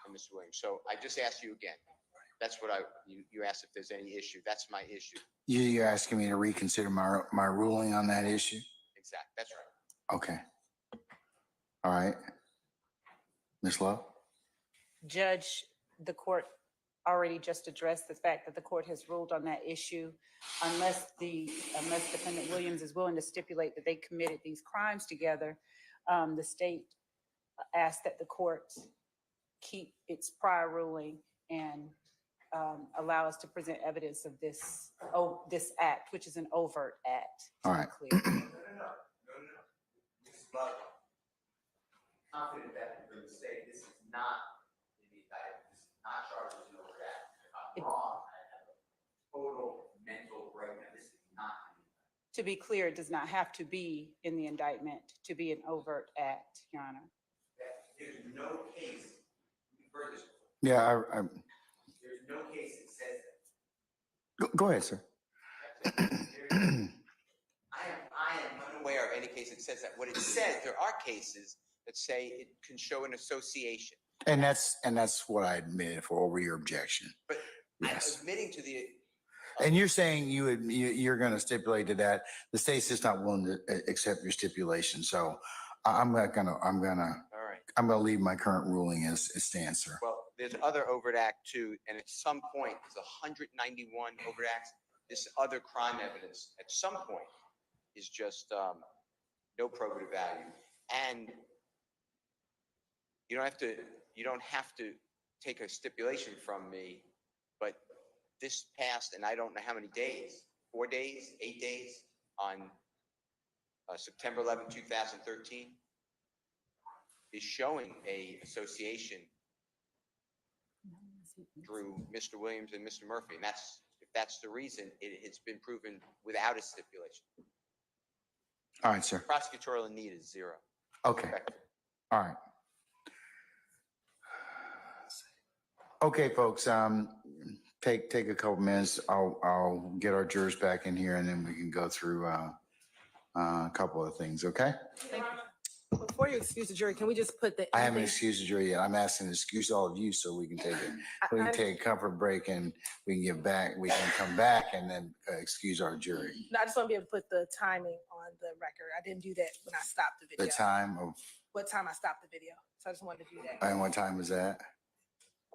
and Mr. Williams. So I just asked you again. That's what you asked if there's any issue. That's my issue. You're asking me to reconsider my ruling on that issue? Exactly. That's right. Okay. All right. Ms. Love? Judge, the court already just addressed the fact that the court has ruled on that issue. Unless defendant Williams is willing to stipulate that they committed these crimes together, the state asked that the court keep its prior ruling and allow us to present evidence of this act, which is an overt act. All right. No. Ms. Love, confident that for the state, this is not in the indictment. This is not charged as an overt act. If I'm wrong, I have a total mental breakdown. This is not in the indictment. To be clear, it does not have to be in the indictment to be an overt act, Your Honor. There's no case, you've heard this before, Yeah, there's no case that says go ahead, sir. that. I am unaware of any case that says that. What it says, there are cases that say it can show an association. And that's what I admitted for over your objection. But Yes. I'm admitting to the. And you're saying you're going to stipulate to that. The state's just not willing to accept your stipulation. So I'm going All right. to leave my current ruling as it stands, sir. Well, there's other overt act too, and at some point, there's 191 overt acts. This other crime evidence at some point is just no probative value, and you don't have to take a stipulation from me, but this passed, and I don't know how many days, 4 days, 8 days, on September 11, 2013, is showing a association through Mr. Williams and Mr. Murphy. And if that's the reason, it's been proven without a stipulation. All right, sir. Prosecutorial need is 0. Okay. All right. Okay, folks, take a couple minutes. I'll get our jurors back in here and then we can go through a couple of things, okay? Before you excuse the jury, can we just put the? I haven't excused the jury yet. I'm asking to excuse all of you so we can take a comfort break and we can get back, we can come back and then excuse our jury. No, I just want to be able to put the timing on the record. I didn't do that when I stopped the The video. time of, What time I stopped the video. So I just wanted to do that. and what time was that?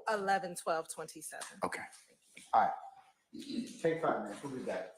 11/12/27. Okay. All right. Take 5 minutes. We'll be back.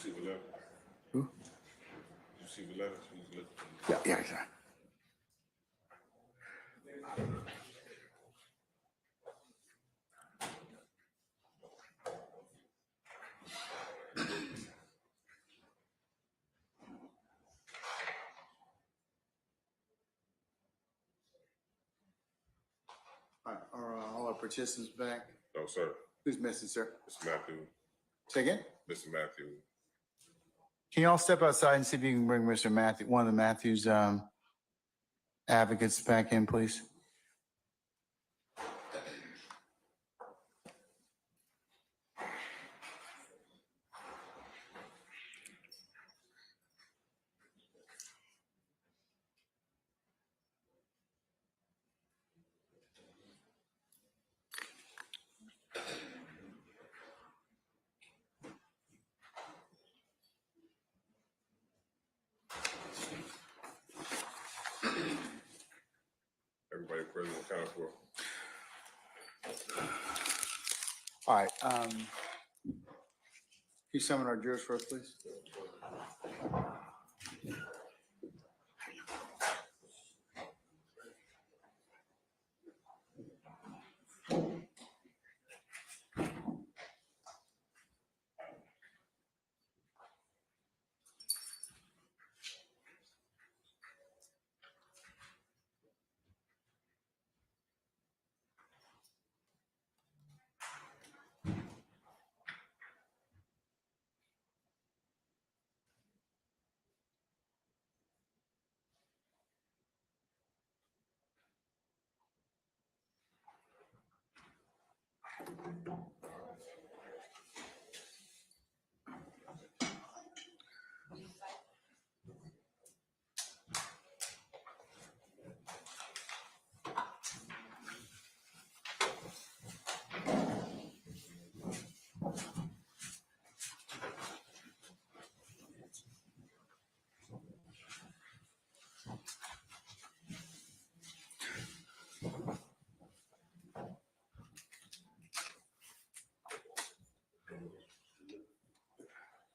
receive a letter? Who? You receive a letter? Yeah, exactly. All right, are all our participants back? No, sir. Who's missing, sir? Mr. Matthew. Say again? Mr. Matthew. Can you all step outside and see if you can bring Mr. Matthew, one of the Matthews advocates back in, please? Everybody present accounted for. All right. Can you summon our jurors for us, please?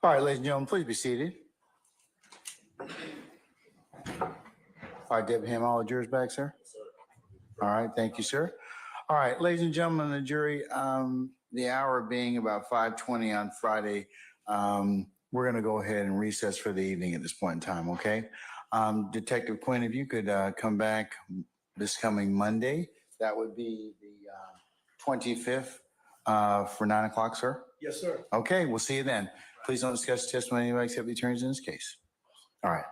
All right, ladies and gentlemen, please be seated. All right, Deputy Hammond, all the jurors back, sir? All right, thank you, sir. All right, ladies and gentlemen of the jury, the hour being about 5:20 on Friday, we're going to go ahead and recess for the evening at this point in time, okay? Detective Quinn, if you could come back this coming Monday, that would be the 25th for 9 o'clock, sir? Yes, sir. Okay, we'll see you then. Please don't discuss testimony of anybody except the attorneys in this case. All right.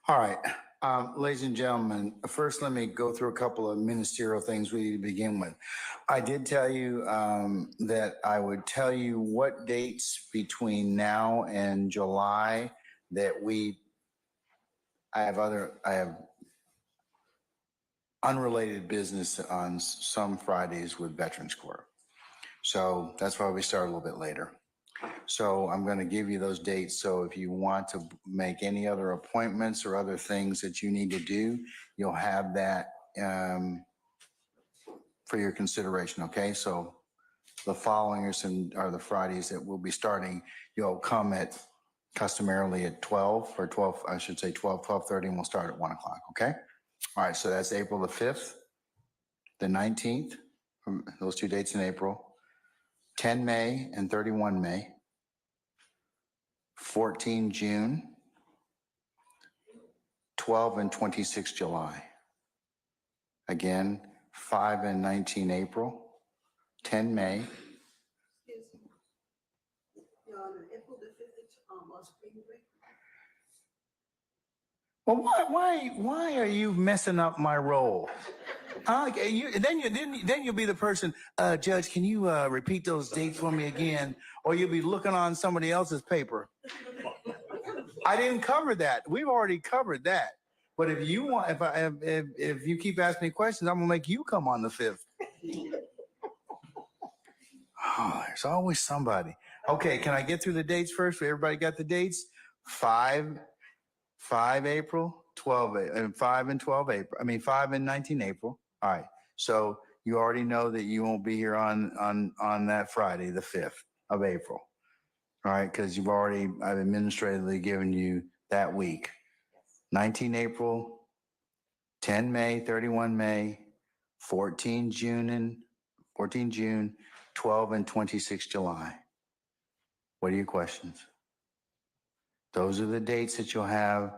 All right, ladies and gentlemen, first let me go through a couple of ministerial things we need to begin with. I did tell you that I would tell you what dates between now and July that I have unrelated business on some Fridays with Veterans Court. So that's why we start a little bit later. So I'm going to give you those dates. So if you want to make any other appointments or other things that you need to do, you'll have that for your consideration. Okay. So the following are the Fridays that we'll be starting. You'll come at customarily at 12 or 12, I should say 12:30, and we'll start at 1 o'clock. Okay. All right. So that's April the 5th, the 19th, those 2 dates in April, 10 May and 31 May. 14 June, 12 and 26 July. Again, 5 and 19 April, 10 May. Your Honor, April the 5th is on spring break. Well, why are you messing up my role? Then you'll be the person, Judge, can you repeat those dates for me again? Or you'll be looking on somebody else's paper. I didn't cover that. We've already covered that. But if you want, if you keep asking me questions, I'm gonna make you come on the 5th. Oh, there's always somebody. Okay, can I get through the dates first? Everybody got the dates? 5 April, 12, and 5 and 12 April. I mean, 5 and 19 April. All right. So you already know that you won't be here on that Friday, the 5th of April. All right, because I've administratively given you that week. 19 April, 10 May, 31 May, 14 June, 12 and 26 July. What are your questions? Those are the dates that you'll have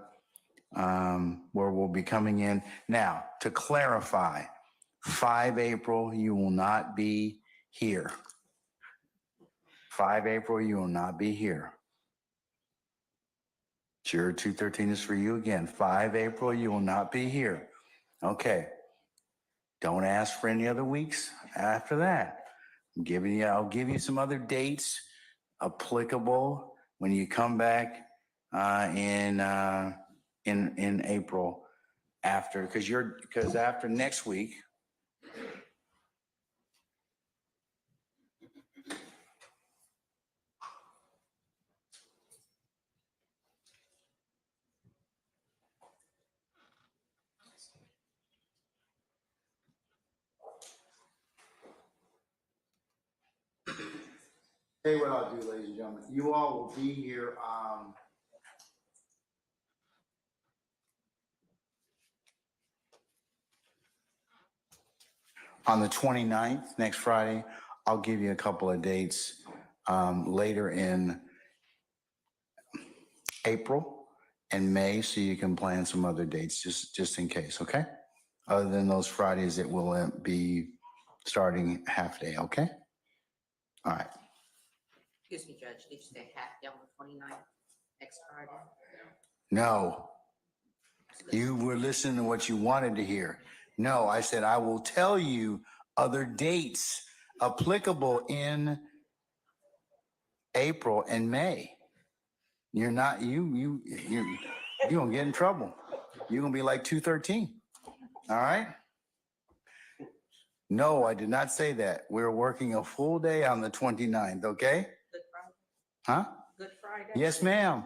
where we'll be coming in. Now, to clarify, 5 April, you will not be here. 5 April, you will not be here. Juror 213 is for you again. 5 April, you will not be here. Okay. Don't ask for any other weeks after that. I'll give you some other dates applicable when you come back in April because after next week. Tell you what I'll do, ladies and gentlemen. You all will be here on the 29th, next Friday. I'll give you a couple of dates later in April and May so you can plan some other dates just in case, okay? Other than those Fridays, it will be starting half day, okay? All right. Excuse me, Judge, did you say half day on the 29th, next Friday? No. You were listening to what you wanted to hear. No, I said I will tell you other dates applicable in April and May. You're not, you're gonna get in trouble. You're gonna be like 213. All right? No, I did not say that. We're working a full day on the 29th, okay? Good Friday? Huh? Good Friday? Yes, ma'am.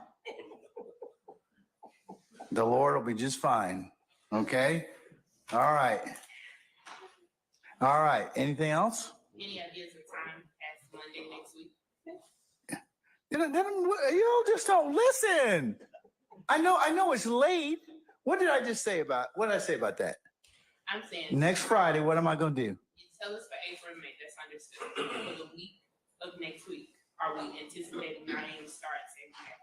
The Lord will be just fine. Okay? All right. All right. Anything else? Any ideas of time past Monday next week? You just don't listen. I know it's late. What did I say about that? I'm saying. Next Friday, what am I going to do? You tell us for April and May, that's understood. For the week of next week, are we anticipating 9 a.m. starts in here?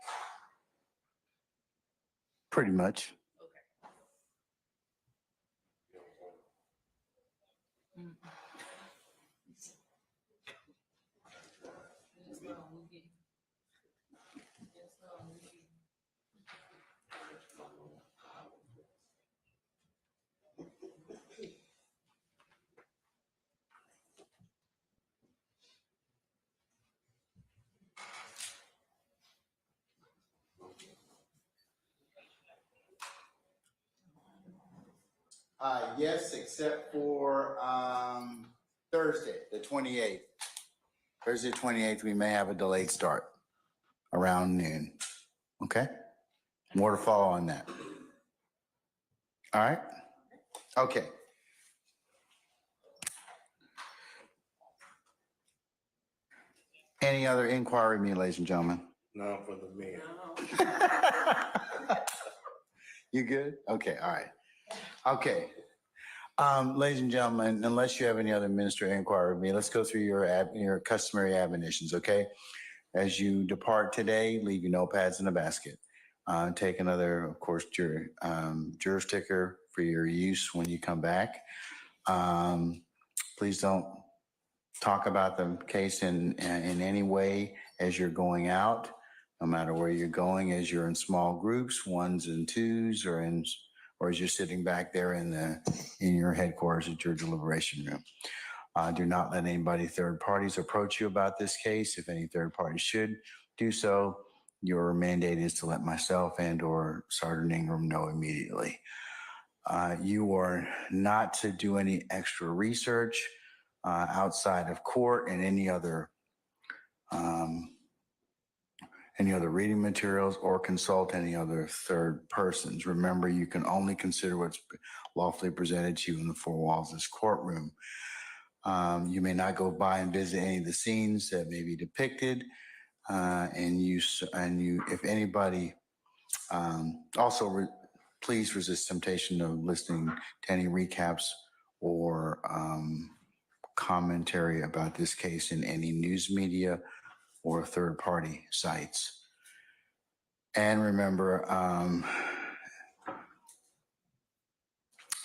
Pretty much. Okay. Yes, except for Thursday, the 28th. Thursday, 28th, we may have a delayed start around noon. Okay? More to follow on that. All right? Okay. Any other inquiry, me, ladies and gentlemen? No, for the men. You good? Okay, all right. Okay. Ladies and gentlemen, unless you have any other administrative inquiry with me, let's go through your customary admonitions, okay? As you depart today, leave your notepads in the basket. Take another, of course, juror sticker for your use when you come back. Please don't talk about the case in any way as you're going out, no matter where you're going, as you're in small groups, 1s and 2s, or as you're sitting back there in your headquarters at your deliberation room. Do not let anybody, third parties, approach you about this case. If any third parties should do so, your mandate is to let myself and or Sergeant Ingram know immediately. You are not to do any extra research outside of court and any other reading materials or consult any other third persons. Remember, you can only consider what's lawfully presented to you in the four walls of this courtroom. You may not go by and visit any of the scenes that may be depicted. If anybody, please resist temptation of listening to any recaps or commentary about this case in any news media or third-party sites. And remember,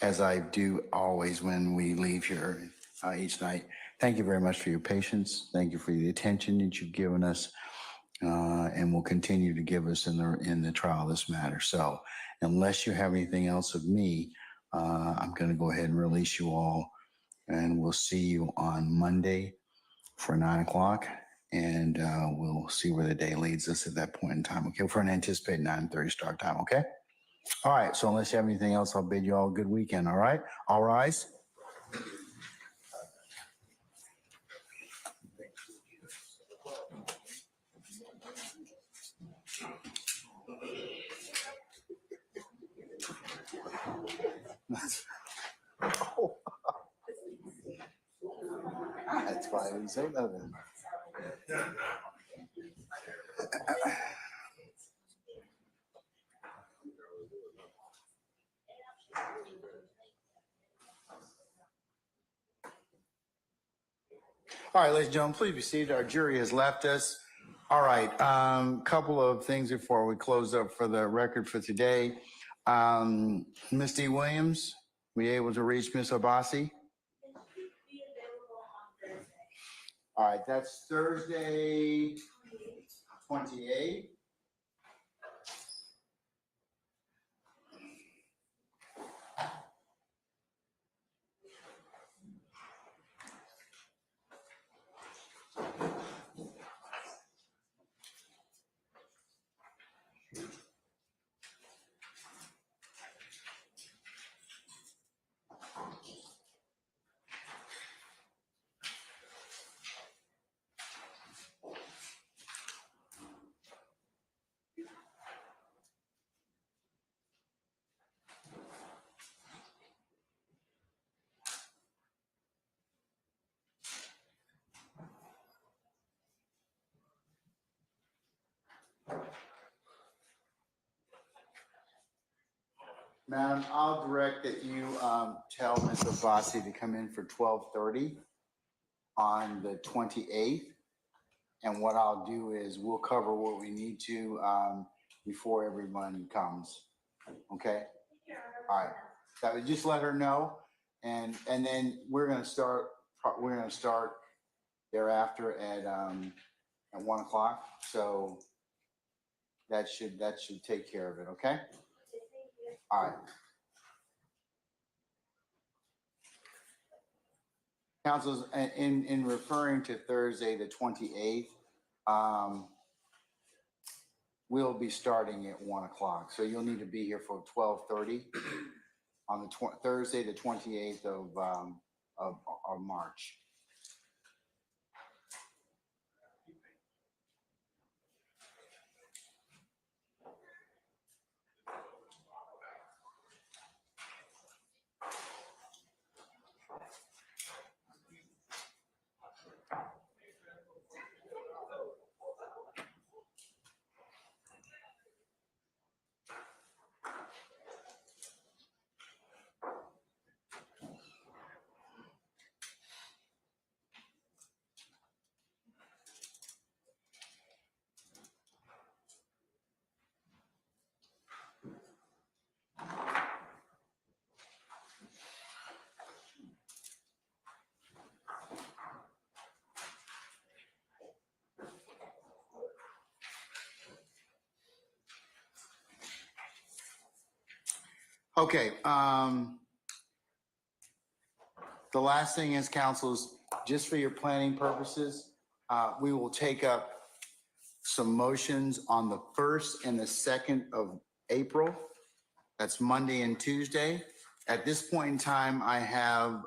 as I do always when we leave here each night, thank you very much for your patience. Thank you for the attention that you've given us and will continue to give us in the trial of this matter. So unless you have anything else of me, I'm going to go ahead and release you all, and we'll see you on Monday for 9 o'clock. And we'll see where the day leads us at that point in time. Okay, for an anticipated 9:30 start time. Okay. All right. So unless you have anything else, I'll bid you all a good weekend. All right. All rise. That's why I didn't say nothing. All right, ladies and gentlemen, please be seated. Our jury has left us. All right, couple of things before we close up for the record for today. Ms. D. Williams, were you able to reach Ms. Obasi? All right, that's Thursday, 28th. Madam, I'll direct that you tell Ms. Obasi to come in for 12:30 on the 28th. And what I'll do is we'll cover what we need to before everyone comes. Okay? All right. That would just let her know. And then we're gonna start thereafter at 1 o'clock. So that should take care of it, okay? All right. Councils, in referring to Thursday, the 28th, we'll be starting at 1 o'clock. So you'll need to be here for 12:30 on the Thursday, the 28th of March. Okay, the last thing is, councils, just for your planning purposes, we will take up some motions on the 1st and the 2nd of April. That's Monday and Tuesday. At this point in time, I have,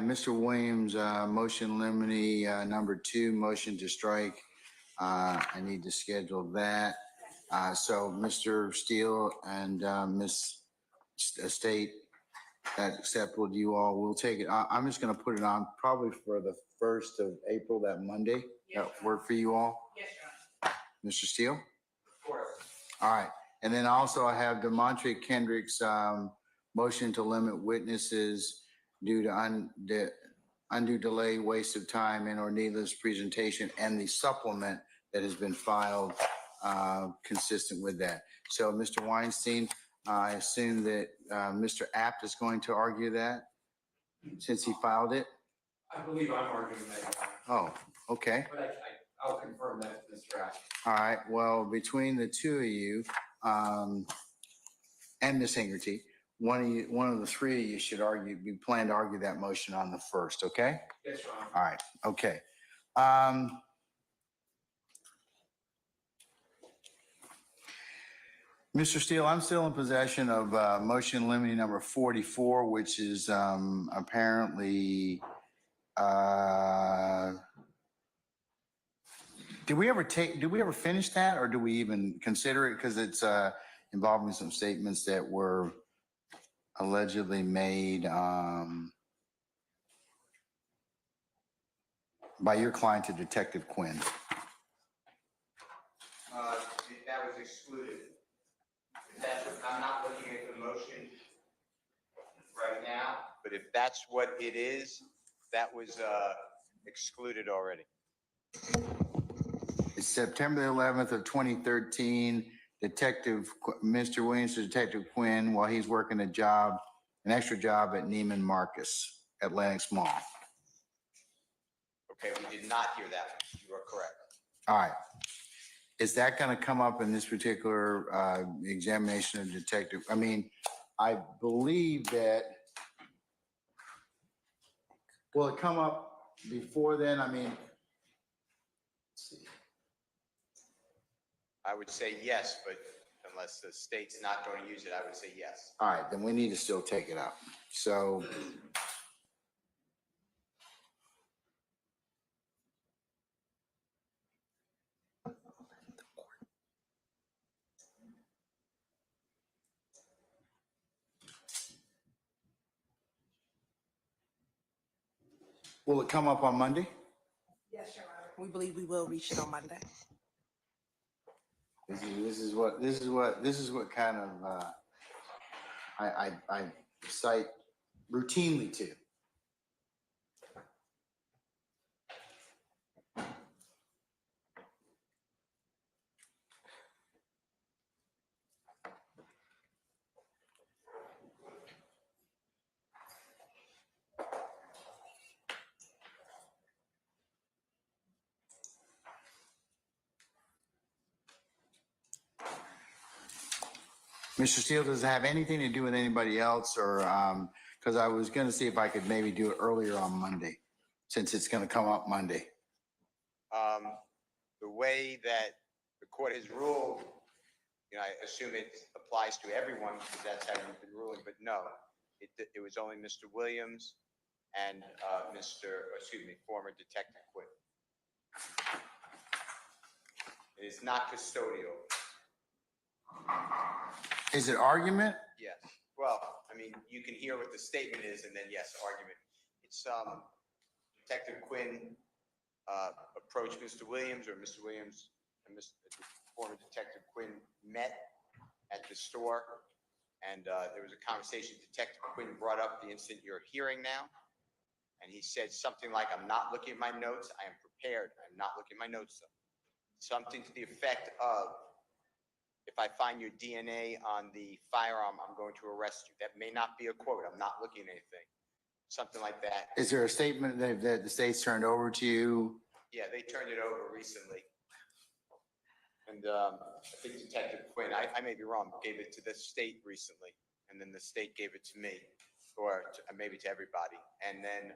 Mr. Williams, motion limine, number 2, motion to strike. I need to schedule that. So Mr. Steele and Ms. Estate, that's acceptable to you all. We'll take it. I'm just going to put it on probably for the 1st of April, that Monday. That work for you all? Yes, Your Honor. Mr. Steele? Of course. All right. And then also I have DeMontre Kendrick's motion to limit witnesses due to undue delay, waste of time, and or needless presentation, and the supplement that has been filed consistent with that. So, Mr. Weinstein, I assume that Mr. Apt is going to argue that since he filed it? I believe I'm arguing that. Oh, okay. But I'll confirm that with Mr. Ash. All right. Well, between the two of you and Ms. Hingerty, one of the three of you should argue, we plan to argue that motion on the 1st, okay? Yes, Your Honor. All right, okay. Mr. Steele, I'm still in possession of motion limiting number 44, which is apparently, did we ever finish that, or do we even consider it? Because it's involving some statements that were allegedly made by your client to Detective Quinn. That was excluded. I'm not looking at the motion right now, but if that's what it is, that was excluded already. It's September the 11th of 2013. Mr. Williams to Detective Quinn while he's working an extra job at Neiman Marcus at Lenox Mall. Okay, we did not hear that one. You are correct. All right. Is that going to come up in this particular examination of detective? I mean, I believe that, will it come up before then? I mean, let's see. I would say yes, but unless the state's not going to use it, I would say yes. All right, then we need to still take it up. So will it come up on Monday? Yes, Your Honor. We believe we will reach it on Monday. This is what kind of I cite routinely to. Mr. Steele, does it have anything to do with anybody else, or, because I was going to see if I could maybe do it earlier on Monday, since it's going to come up Monday. The way that the court has ruled, I assume it applies to everyone because that's how you've been ruling, but no, it was only Mr. Williams and former Detective Quinn. It is not custodial. Is it argument? Yes. Well, I mean, you can hear what the statement is and then yes, argument. It's Detective Quinn approached Mr. Williams, or Mr. Williams and former Detective Quinn met at the store, and there was a conversation. Detective Quinn brought up the incident you're hearing now, and he said something like, "I'm not looking at my notes. I am prepared. I'm not looking at my notes, though." Something to the effect of, if I find your DNA on the firearm, I'm going to arrest you. That may not be a quote. I'm not looking at anything. Something like that. Is there a statement that the state's turned over to you? Yeah, they turned it over recently. And I think Detective Quinn, I may be wrong, gave it to the state recently. And then the state gave it to me, or maybe to everybody. And then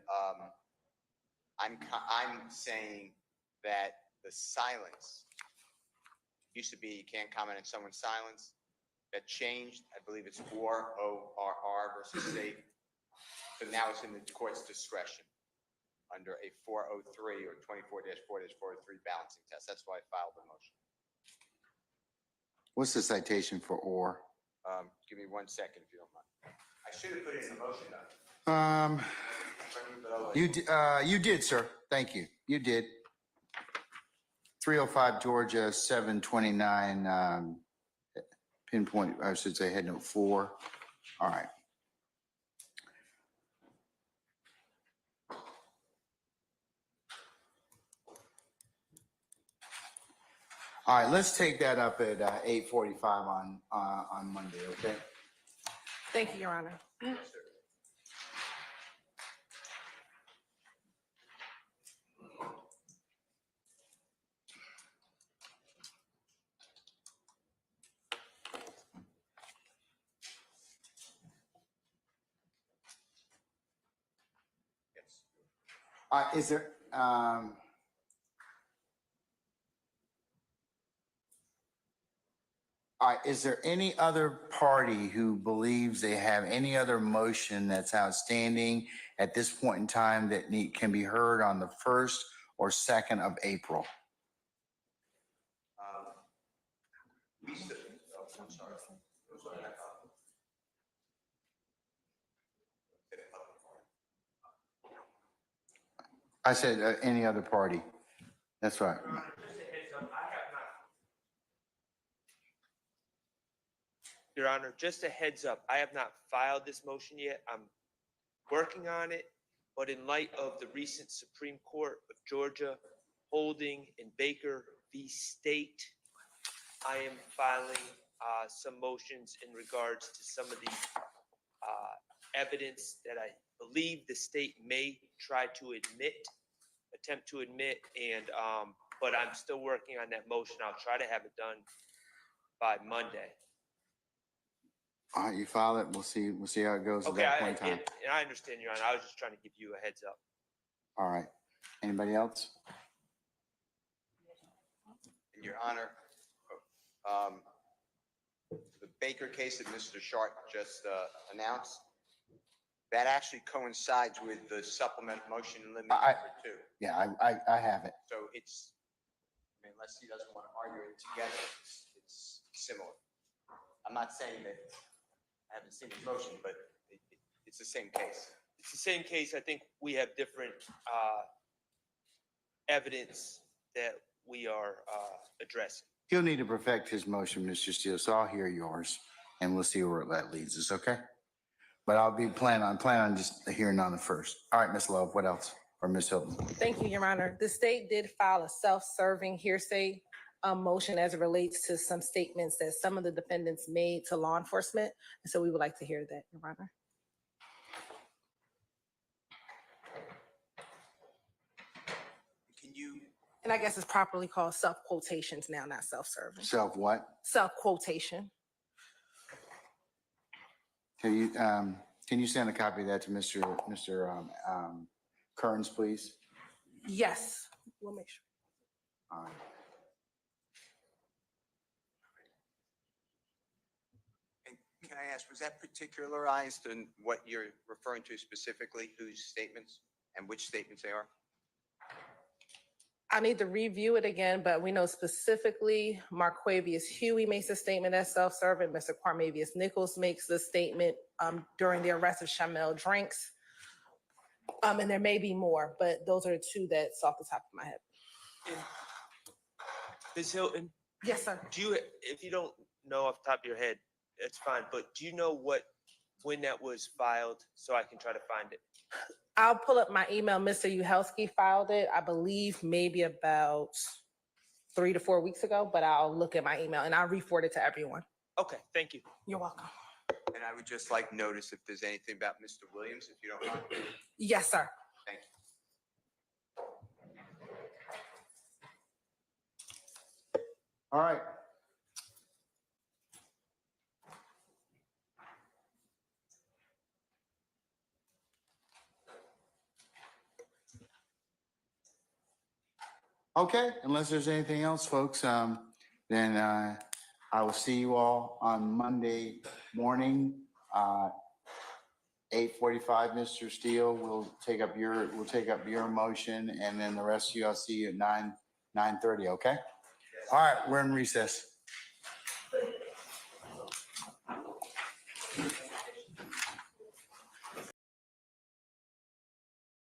I'm saying that the silence used to be you can't comment on someone's silence. That changed. I believe it's ORR versus state. So now it's in the court's discretion under a 403 or 24-4-403 balancing test. That's why I filed the motion. What's the citation for or? Give me 1 second if you don't mind. I should have put it in the motion though. You did, sir. Thank you. You did. 305 Georgia 729 pinpoint, I should say head note 4. All right. All right, let's take that up at 8:45 on Monday, okay? Thank you, Your Honor. Is there, is there any other party who believes they have any other motion that's outstanding at this point in time that can be heard on the 1st or 2nd of April? I'm sorry. I said any other party. That's right. Your Honor, just a heads up, I have not filed this motion yet. I'm working on it, but in light of the recent Supreme Court of Georgia holding in Baker v. State, I am filing some motions in regards to some of the evidence that I believe the state may try to attempt to admit, and but I'm still working on that motion. I'll try to have it done by Monday. All right, you file it. We'll see how it goes at Okay, that point in time. and I understand, Your Honor. I was just trying to give you a heads up. All right. Anybody else? Your Honor, the Baker case that Mr. Sharp just announced, that actually coincides with the supplement motion limit number 2. Yeah, I have it. So it's, I mean, unless he doesn't want to argue it together, it's similar. I'm not saying that I haven't seen his motion, but it's the same case. It's the same case. I think we have different evidence that we are addressing. He'll need to perfect his motion, Mr. Steele, so I'll hear yours, and we'll see where that leads us, okay? But I'll be plan on just hearing on the 1st. All right, Ms. Love, what else? Or Ms. Hilton? Thank you, Your Honor. The state did file a self-serving hearsay motion as it relates to some statements that some of the defendants made to law enforcement. And so we would like to hear that, Your Honor. Can you? And I guess it's properly called self-quotations now, not self-serving. Self what? Self-quotation. Can you send a copy of that to Mr. Kearns, please? Yes, we'll make sure. All right. And can I ask, was that particularized in what you're referring to specifically, whose statements and which statements they are? I need to review it again, but we know specifically Marquavius Huey makes a statement as self-serving. Mr. Quarmavius Nichols makes the statement during the arrest of Shamel Drinks. And there may be more, but those are the 2 that's off the top of my head. And Ms. Hilton? Yes, sir. Do you, if you don't know off the top of your head, it's fine, but do you know when that was filed so I can try to find it? I'll pull up my email. Mr. Uhelski filed it, I believe, maybe about 3 to 4 weeks ago, but I'll look at my email and I'll re-forward it to everyone. Okay, thank you. You're welcome. And I would just like notice if there's anything about Mr. Williams, if you don't mind. Yes, sir. Thank you. All right. Okay, unless there's anything else, folks, then I will see you all on Monday morning, 8:45. Mr. Steele will take up your motion, and then the rest of you, I'll see you at 9:30. Okay. All right, we're in recess.